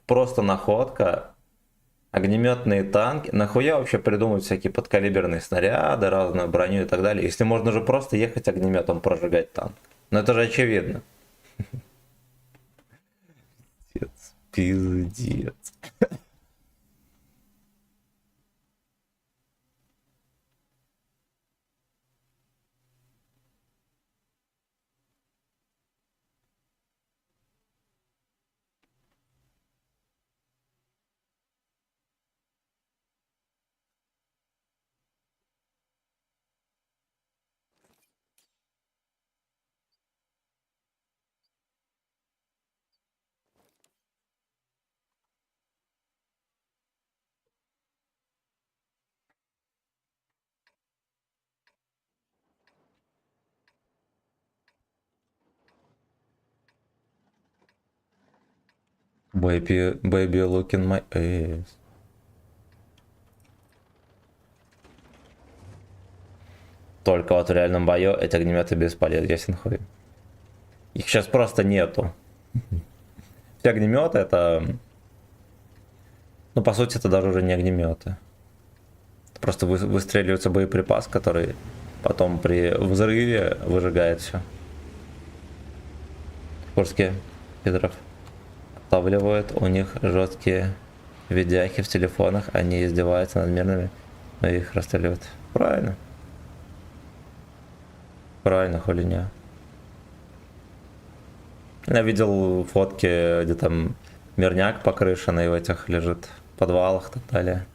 Просто находка. Огнеметные танки. Нахуя вообще придумывать всякие подкалиберные снаряды, разную броню и так далее, если можно же просто ехать огнеметом прожигать танк. Но это же очевидно. Пиздец. Пиздец. Baby look in my eyes. Только вот в реальном бою эти огнеметы бесполезны, ясен хуй. Их сейчас просто нету. Все огнеметы это... Ну, по сути, это даже уже не огнеметы. Просто выстреливается боеприпас, который потом при взрыве выжигает все. Курские пидоров отлавливают, у них жесткие видяхи в телефонах, они издеваются над мирными, но их расстреливают. Правильно. Правильно, хули не. Я видел фотки, где там мирняк покрышенный в этих лежит, в подвалах и так далее.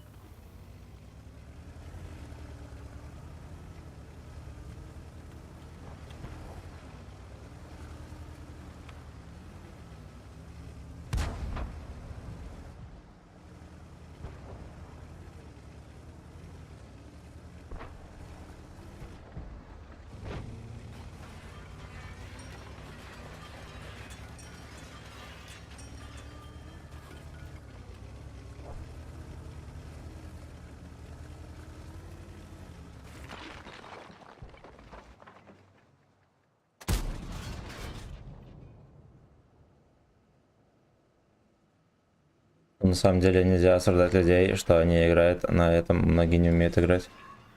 На самом деле нельзя осуждать людей, что они играют на этом, многие не умеют играть.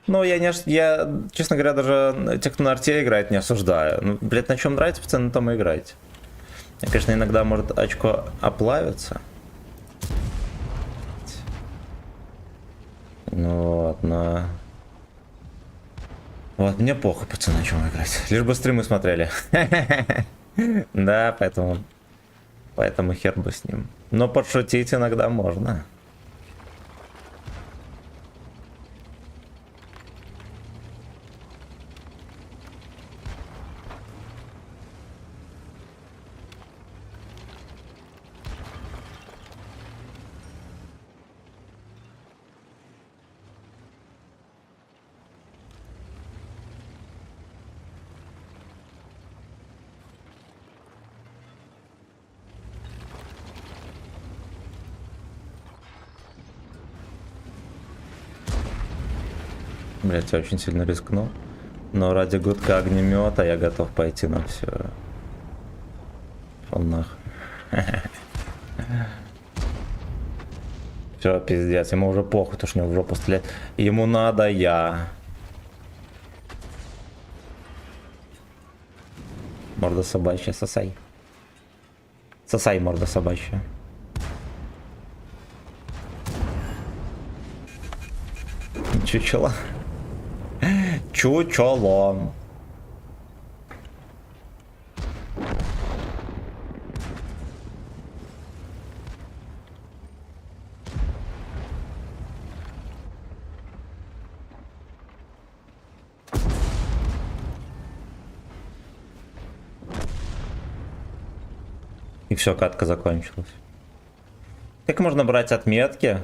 Ну, я, честно говоря, даже тех, кто на арте играет, не осуждаю. Ну, блядь, на чем нравится, пацаны, на том и играйте. Конечно, иногда может очко оплавиться. Ну вот, но... Вот, мне похуй, пацаны, на чем играть. Лишь бы стримы смотрели. Да, поэтому хер бы с ним. Но подшутить иногда можно. Блять, я очень сильно рискнул. Но ради гудка огнемета я готов пойти на все. Он нахуй. Все, пиздец, ему уже похуй, то что у него в жопу стрелять. Ему надо я. Морда собачья, сосай. Сосай, морда собачья. Чучело. Чучело. И все, катка закончилась. Как можно брать отметки?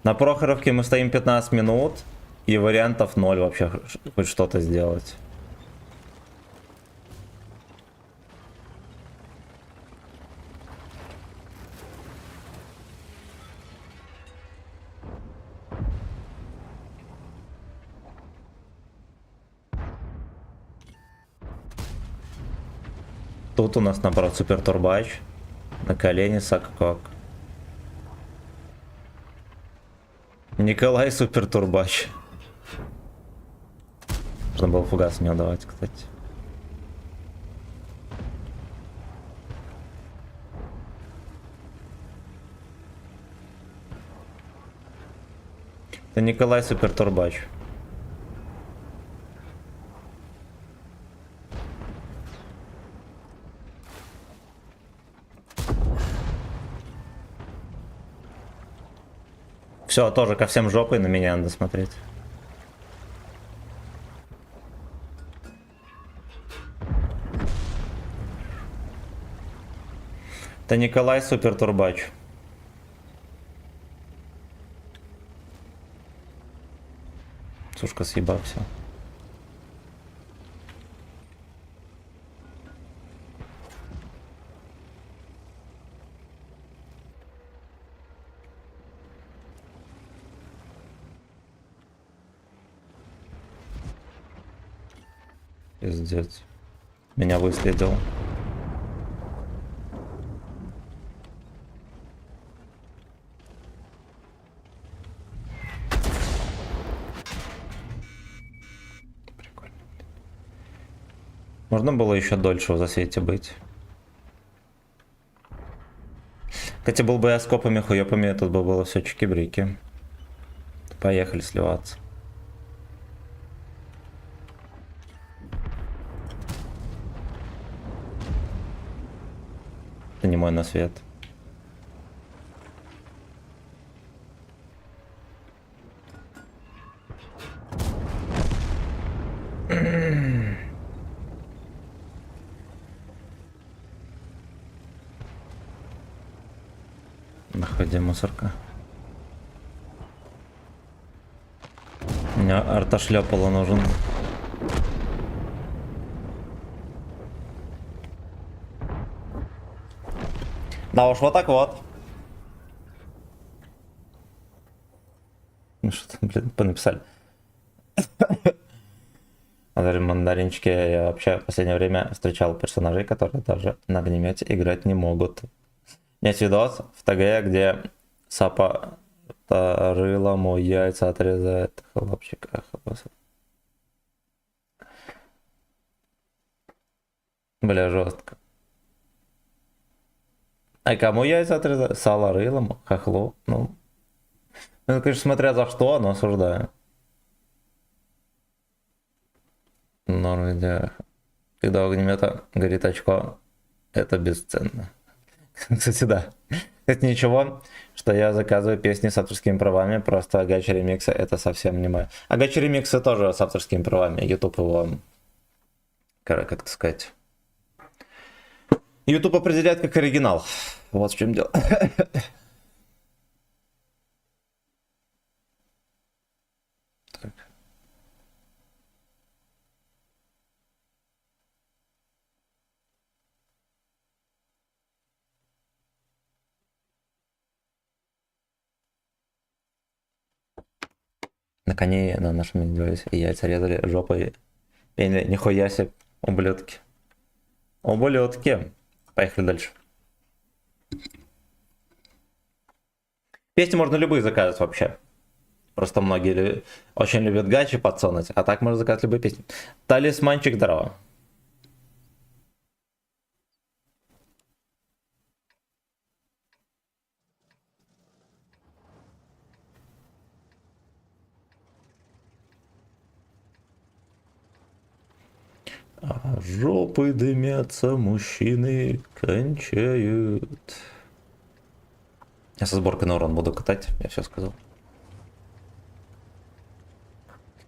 На Прохоровке мы стоим 15 минут, и вариантов 0 вообще хоть что-то сделать. Тут у нас, наоборот, супер турбач. На колени Саккок. Николай супер турбач. Можно было фугас не отдавать, кстати. Это Николай супер турбач. Все, тоже ко всем жопой, на меня надо смотреть. Это Николай супер турбач. Сушка съебался. Пиздец. Меня выследил. Прикольно. Можно было еще дольше в засвете быть. Хотя был бы я с копами, хуёпами, тут бы было все чики-брики. Поехали сливаться. Это не мой на свет. Находи мусорка. Мне артошлепало нужен. Да уж вот так вот. Ну что там, блин, понаписали. Мандаринчики, я вообще в последнее время встречал персонажей, которые даже на огнемете играть не могут. Есть видос в ТГ, где Сапа рылому яйца отрезает хлопчика. Бля, жестко. А кому яйца отрезать? Сало рылому, хохлу. Ну, конечно, смотря за что, но осуждаю. Но где, когда у огнемета горит очко, это бесценно. Кстати, да. Это ничего, что я заказываю песни с авторскими правами, просто гачи ремиксы это совсем не мое. А гачи ремиксы тоже с авторскими правами. YouTube его, как это сказать, YouTube определяет как оригинал. Вот в чем дело. Так. На коне на нашем медведе яйца резали жопой. Пенили, нихуя себе, ублюдки. Ублюдки. Поехали дальше. Песни можно любые заказывать вообще. Просто многие очень любят гачи подсунуть. А так можно заказать любые песни. Талисманчик, здорово. А жопы дымятся, мужчины кончают. Я со сборкой на урон буду катать, я все сказал.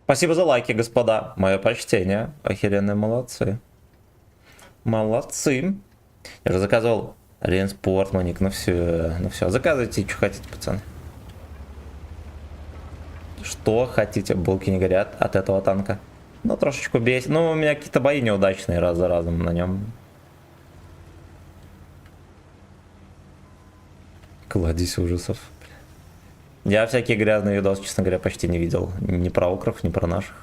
Спасибо за лайки, господа. Мое почтение. Охеренные молодцы. Молодцы. Я же заказывал реинспорт, Моник, ну все, заказывайте, что хотите, пацаны. Что хотите, булки не горят от этого танка. Ну, трошечку бесит. Ну, у меня какие-то бои неудачные раз за разом на нем. Кладезь ужасов. Я всякие грязные видосы, честно говоря, почти не видел. Ни про укров, ни про наших.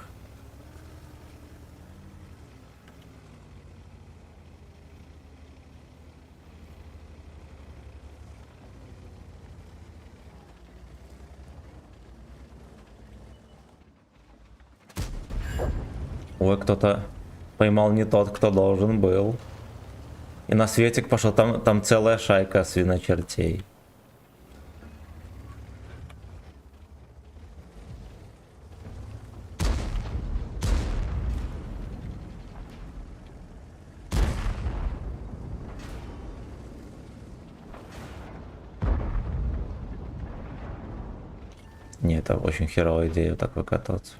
Ой, кто-то поймал не тот, кто должен был. И на светик пошел, там целая шайка свиночертей. Не, это очень херовая идея вот так выкатываться.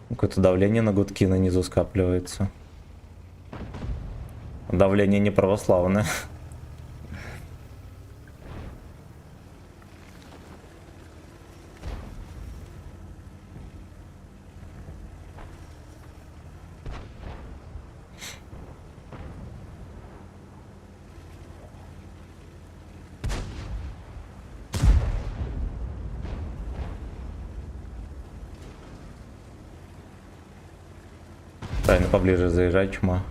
Какое-то давление на гудки на низу скапливается. Давление не православное. Правильно, поближе заезжай, чума.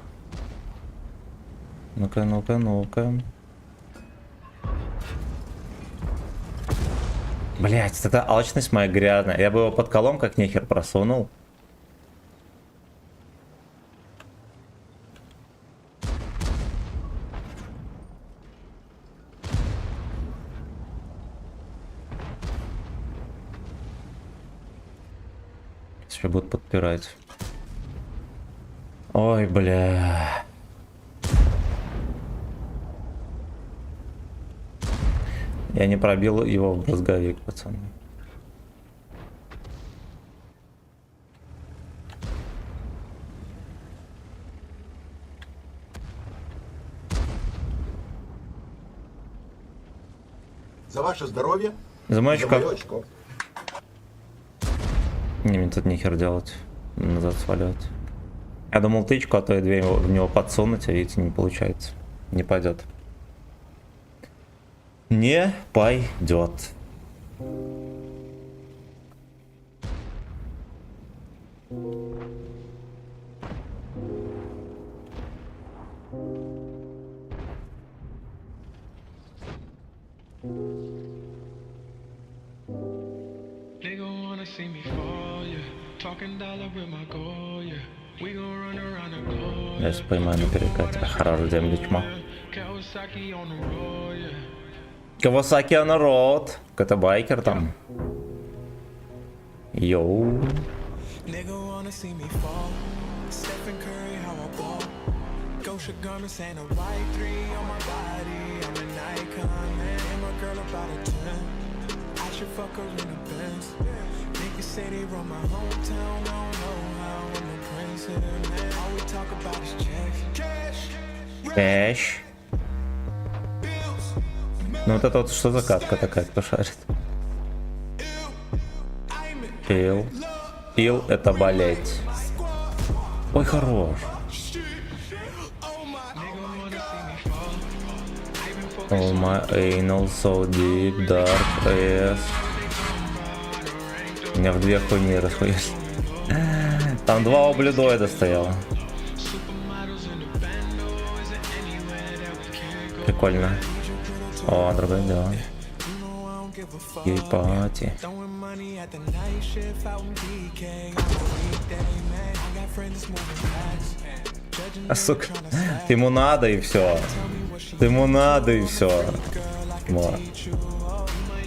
Ну-ка, ну-ка, ну-ка. Блять, это алчность моя грязная. Я бы его под колом как нехер просунул. Сейчас будут подпирать. Ой, бля. Я не пробил его в брызговик, пацаны.
За ваше здоровье.
За мой очко.
очко.
Не, мне тут нихер делать. Назад сваливать. Я думал тычку, а то и две в него подсунуть, а видите, не получается. Не пойдет. Не пойдет. Я сейчас поймаю на перекате. Хорошо, земли чмо. Кавасаки on the road. Это байкер там. Йоу. Кэш. Ну вот это вот что за катка такая, кто шарит? Пил. Пил это болеть. Ой, хорош. Oh my anal so deep, dark ass. У меня в две хуйни расходишь. Там два ублюдоида стояло. Прикольно. О, другое дело. Ей-пати. А сука, ему надо и все. Ему надо и все. Вот.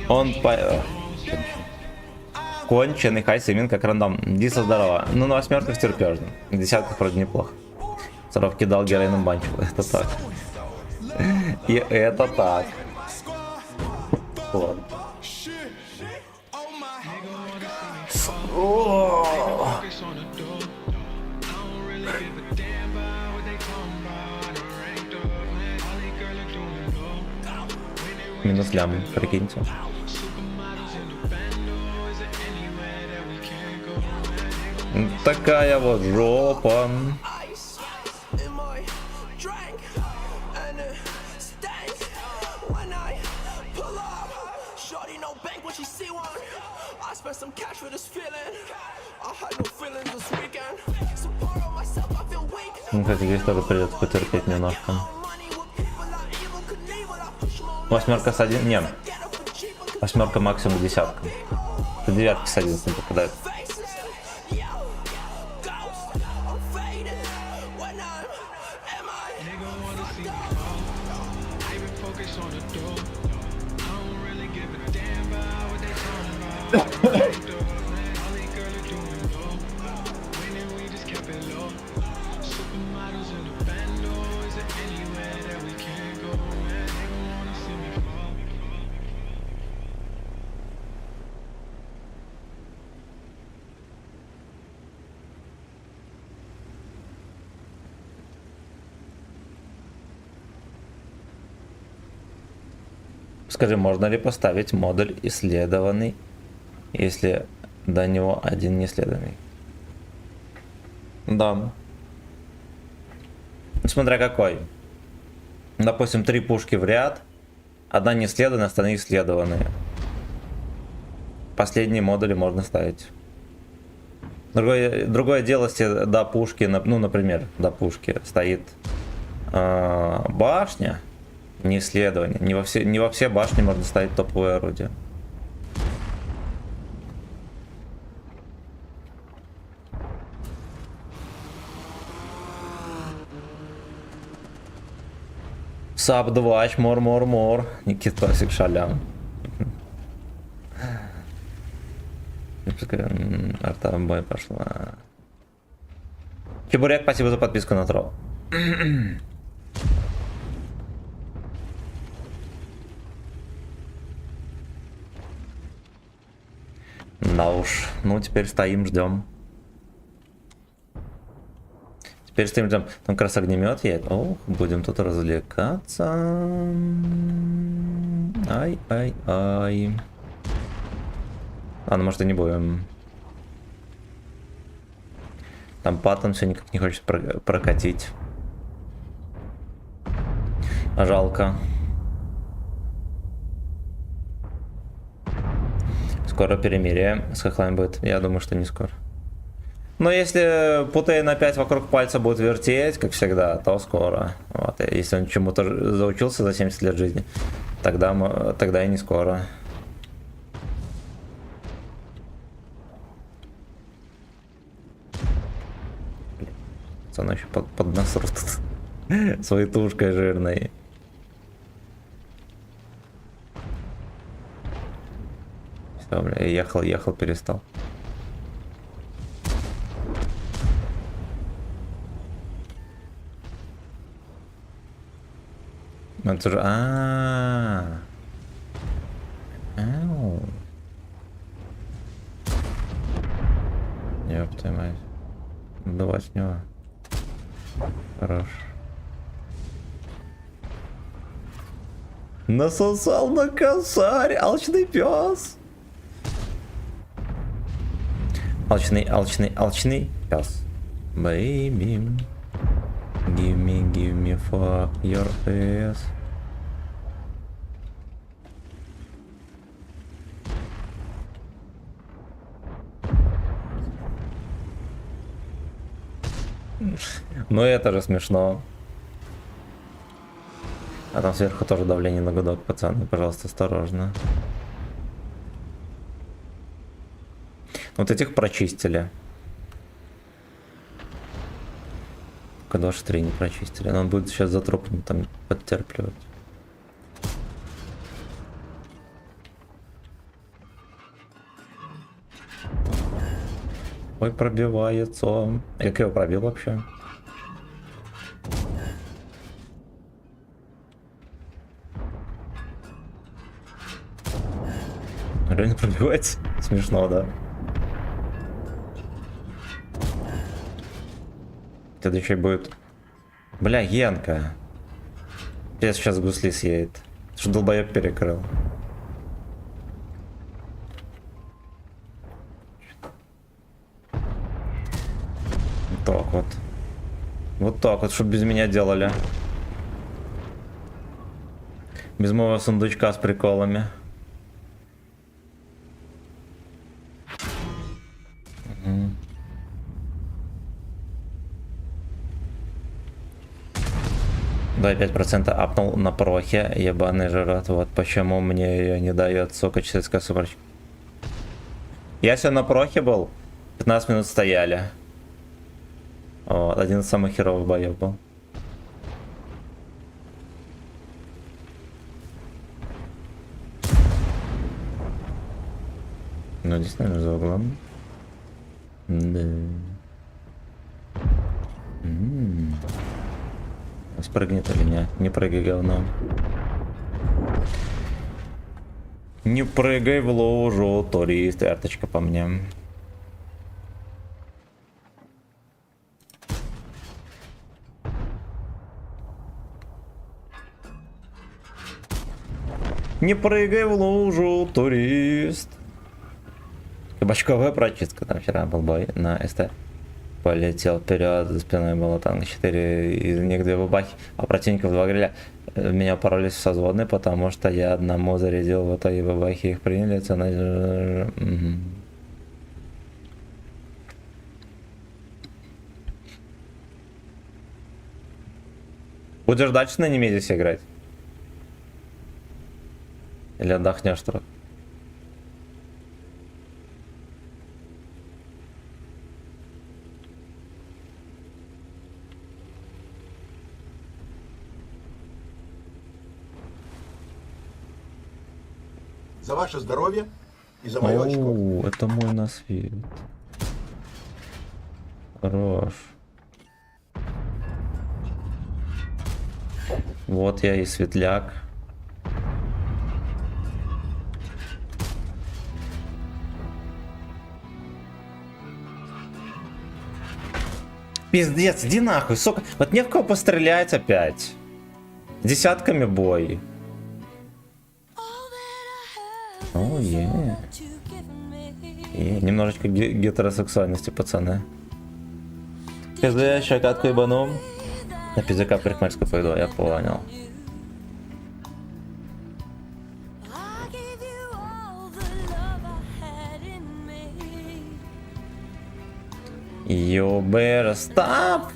Он конченый, хай Симин как рандом. Диса здорово. Ну на восьмерках терпежно. На десятках вроде неплохо. Саров кидал героином банчик. Это так. И это так. Вот. Минус лям, прикиньте. Такая вот жопа.
Ice in my drink, and it stank when I pull up. Shorty no bank when she see one. I spent some cash for this feeling. I had no feelings this weekend. So part of myself I feel weak.
Ну, кстати, здесь тоже придется потерпеть немножко.
Money with people I evil could leave when I push more.
Восьмерка с один... Нет,
Get up for cheaper.
восьмерка максимум десятка. Это девятки с 11 попадает.
Faces, yo, ghost. I'm faded when I'm in my.
Nigga wanna see me fall. I been focused on the door. I don't really give a damn about what they talking about. Only girl are doing low. Winning, we just kept it low. Supermodels in the bando. Is there anywhere that we can't go? Man, nigga wanna see me fall.
Скажи, можно ли поставить модуль исследованный, если до него один неисследованный? Да. Смотря какой. Допустим, 3 пушки в ряд, одна неисследованная, остальные исследованные. Последние модули можно ставить. Другое дело, если до пушки, ну, например, до пушки стоит башня, не исследование. Не во все башни можно ставить топовое орудие. Саб 2, мор. Никитосик шалям. Арта в бой пошла. Чебурек, спасибо за подписку на тролл. Да уж, ну теперь стоим, ждем. Теперь стоим, ждем. Там как раз огнемет едет. Ох, будем тут развлекаться. Ай. Ладно, может и не будем. Там Паттон все никак не хочет прокатить. Жалко. Скоро перемирие с хохлами будет. Я думаю, что не скоро. Но если Путейн опять вокруг пальца будет вертеть, как всегда, то скоро. Вот. Если он чему-то заучился за 70 лет жизни, тогда и не скоро. Пацаны еще под насрут тут своей тушкой жирной. Все, бля, ехал, перестал. Это же... Ау. Ёб твою мать. Давай с него. Хорош. Насосал на косарь, алчный пес. Алчный пес. Baby. Give me fuck your ass. Ну это же смешно. А там сверху тоже давление на гудок, пацаны, пожалуйста, осторожно. Вот этих прочистили. К-23 не прочистили. Но он будет сейчас за трупом там подтерпливать. Ой, пробивается. Как я его пробил вообще? Реально пробивается? Смешно, да? следующий будет... Бля, Генка. Я сейчас гусли съедет. Что долбоеб перекрыл. Вот так вот. Вот так вот, чтобы без меня делали. Без моего сундучка с приколами. Угу. Да, 5% апнул на прохе, ебаный жрат. Вот почему мне ее не дает, сука, читательская супорочка. Я сегодня на прохе был, 15 минут стояли. Вот, один из самых херовых боев был. Ну, здесь, наверное, за углом. Да. Спрыгнет или нет? Не прыгай, говно. Не прыгай в лужу, турист. Арточка по мне. Не прыгай в лужу, турист. Кабачковая прочистка. Там вчера был бой на СТ. Полетел вперед, за спиной было танк 4, из них 2 бабахи, а противников 2 гриля. Меня поролись в созводные, потому что я одному зарядил, в итоге бабахи их приняли, цена... Будешь дальше на Немезисе играть? Или отдохнешь трохи?
За ваше здоровье и за мое очко.
О, это мой насвет. Хорош. Вот я и светляк. Пиздец, иди нахуй, сука. Вот не в кого пострелять опять. Десятками бой. О, немножечко гетеросексуальности, пацаны. КЗ, щекотку ебану. На пиздяка парикмахерскую пойду, я понял. You better stop.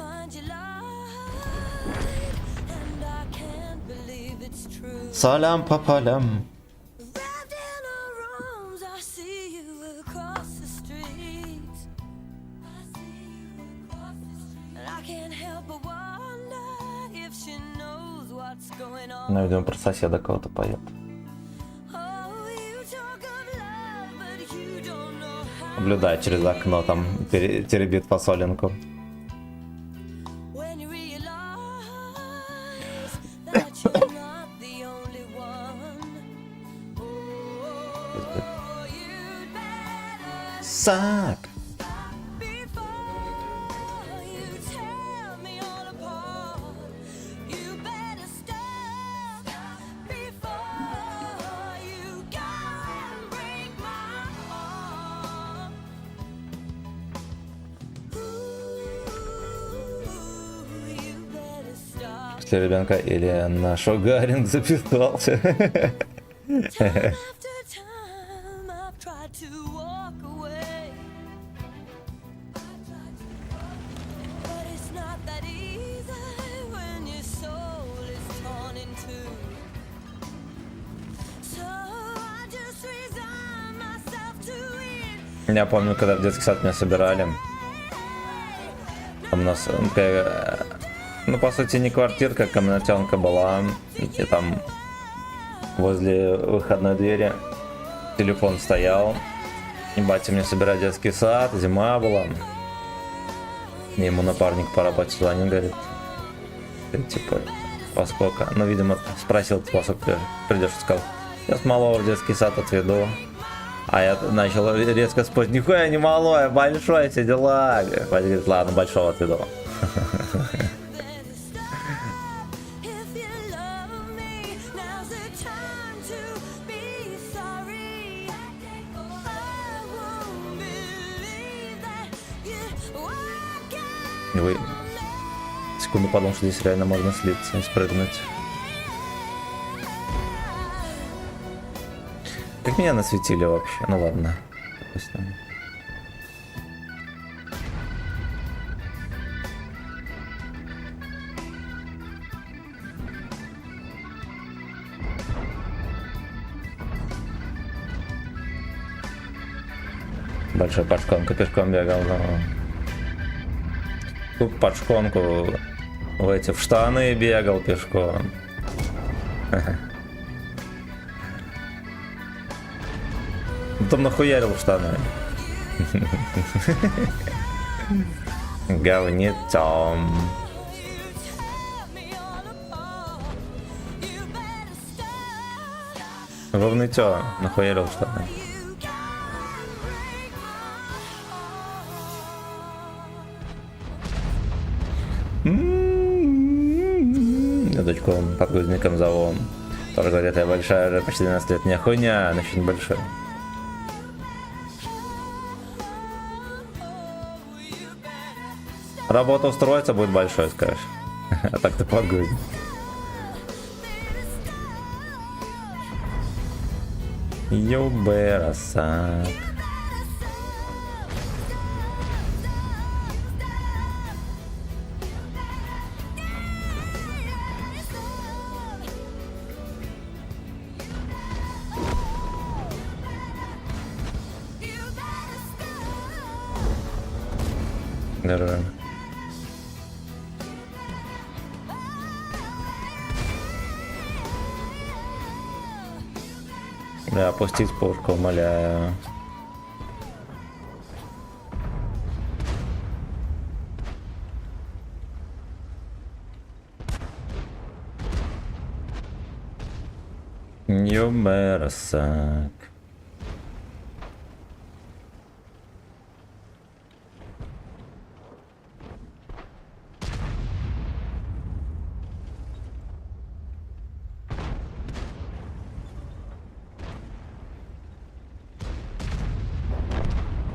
Салям по полям. Ну, видимо, про соседа кого-то поет. Наблюдает через окно, там теребит фасолинку. Сак! После ребенка или на Шогарин записался. Я помню, когда в детский сад меня собирали. Там у нас, ну, по сути, не квартирка, комнатенка была. И там возле выходной двери телефон стоял. И батя меня собирает в детский сад, зима была. И ему напарник по работе звонит, говорит, типа, во сколько? Ну, видимо, спросил, во сколько придешь, сказал, я с малого в детский сад отведу. А я начал резко спорить, нихуя не малое, большое, все дела. Батя говорит, ладно, большого отведу. Вы... Секунду подумал, что здесь реально можно слиться и спрыгнуть. Как меня насветили вообще? Ну ладно. Допустим. Большой под шконку пешком бегал, но... Тут под шконку в штаны бегал пешком. Потом нахуярил в штаны. Говнецом. Говнецо нахуярил в штаны. Я дочку подгузником зову. Тоже говорят, я большая, уже почти 12 лет. Не хуйня, она еще не большая. Работа устроится, будет большой, скажешь. А так ты подгузник. Юберасак. Здорово. Да, опустить пушку, умоляю. Юберасак.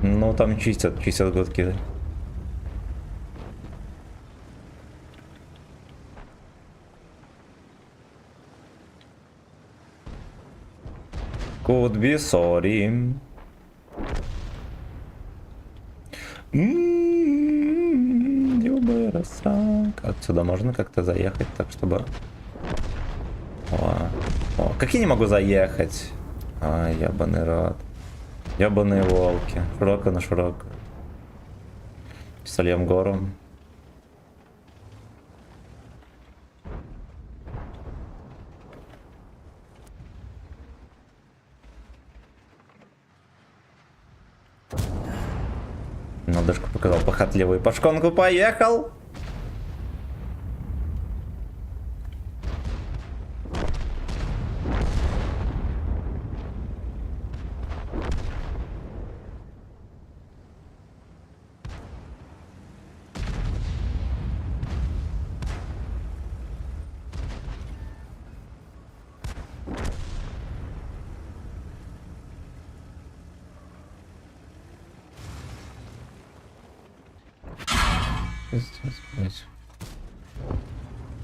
Ну там чистят гудки. Could be sorry. Юберасак. Отсюда можно как-то заехать, так чтобы... О, как я не могу заехать? А, ебаный рот. Ебаные волки. Широко на широко. Сольем гору. Надышку показал похотливый. По шконку поехал.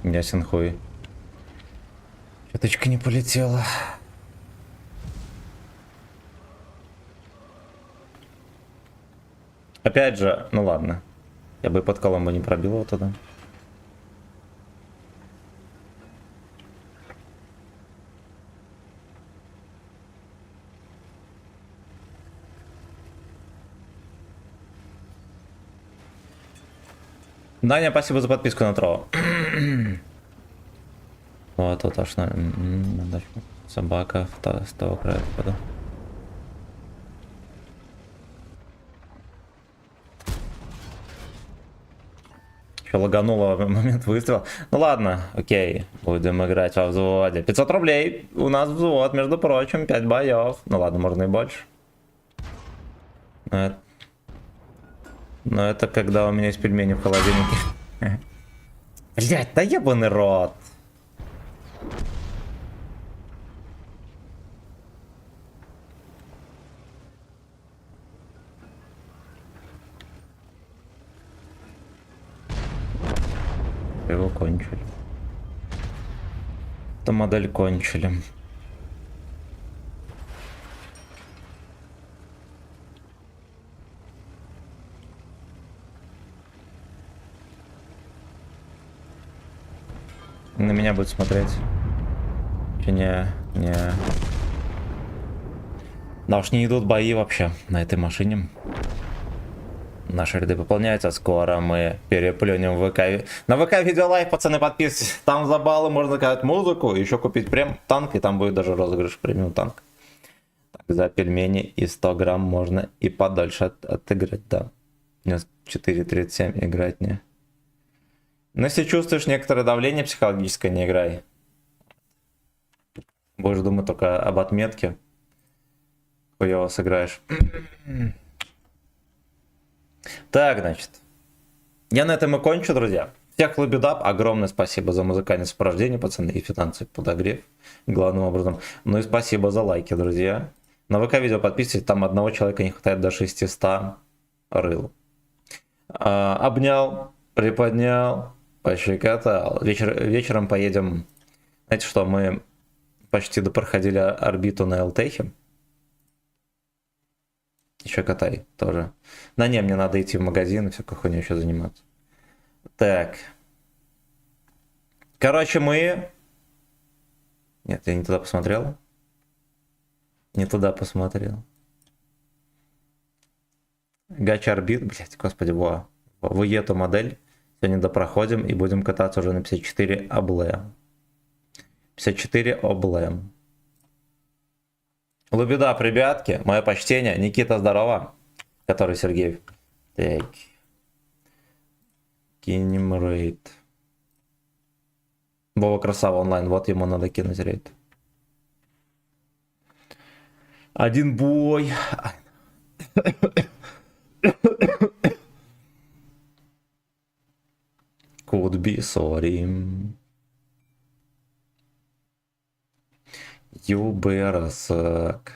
Ясен хуй. Четочка не полетела. Опять же, ну ладно. Я бы под Коломбо не пробил его тогда. Даня, спасибо за подписку на троу. Вот, тут аж на дачу. Собака с того края впаду. Еще лагануло в момент выстрела. Ну ладно, окей, будем играть во взводе. 500 рублей у нас взвод, между прочим, 5 боев. Ну ладно, можно и больше. Но это когда у меня есть пельмени в холодильнике. Блять, да ебаный рот. Его кончили. Эту модель кончили. На меня будет смотреть. Не. Да уж не идут бои вообще на этой машине. Наши ряды пополняются. Скоро мы переплюнем ВК. На ВК видеолайв, пацаны, подписывайтесь. Там за баллы можно заказать музыку, еще купить прям танк, и там будет даже розыгрыш премиум танк. Так, за пельмени и 100 грамм можно и подольше отыграть, да. 4.37 играть не. Но если чувствуешь некоторое давление психологическое, не играй. Будешь думать только об отметке. Хуёво сыграешь. Так, значит. Я на этом и кончу, друзья. Всех лабидап. Огромное спасибо за музыкальное сопровождение, пацаны, и финансовый подогрев. Главным образом. Ну и спасибо за лайки, друзья. На ВК видео подписывайтесь. Там одного человека не хватает до 600 рыл. Обнял, приподнял, пощекотал. Вечером поедем. Знаете что, мы почти допроходили орбиту на ЛТХе. Еще катай тоже. Да не, мне надо идти в магазин и всякой хуйней еще заниматься. Так. Короче, мы... Нет, я не туда посмотрел. Не туда посмотрел. Гача орбит, блять, господи, во. В эту модель. Сегодня допроходим и будем кататься уже на 54 обле. 54 обле. Лубидап, ребятки, мое почтение. Никита, здорово. Который Сергей. Так. Кинем рейд. Вова красава онлайн. Вот ему надо кинуть рейд. Один бой. Could be sorry. Юберасак.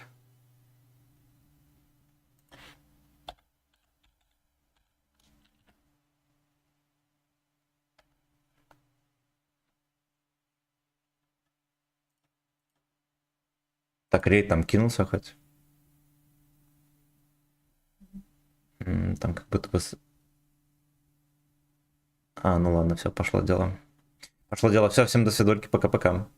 Так, рейд там кинулся хоть. Там как будто бы... А, ну ладно, все, пошло дело. Пошло дело. Все, всем до свидульки, пока-пока.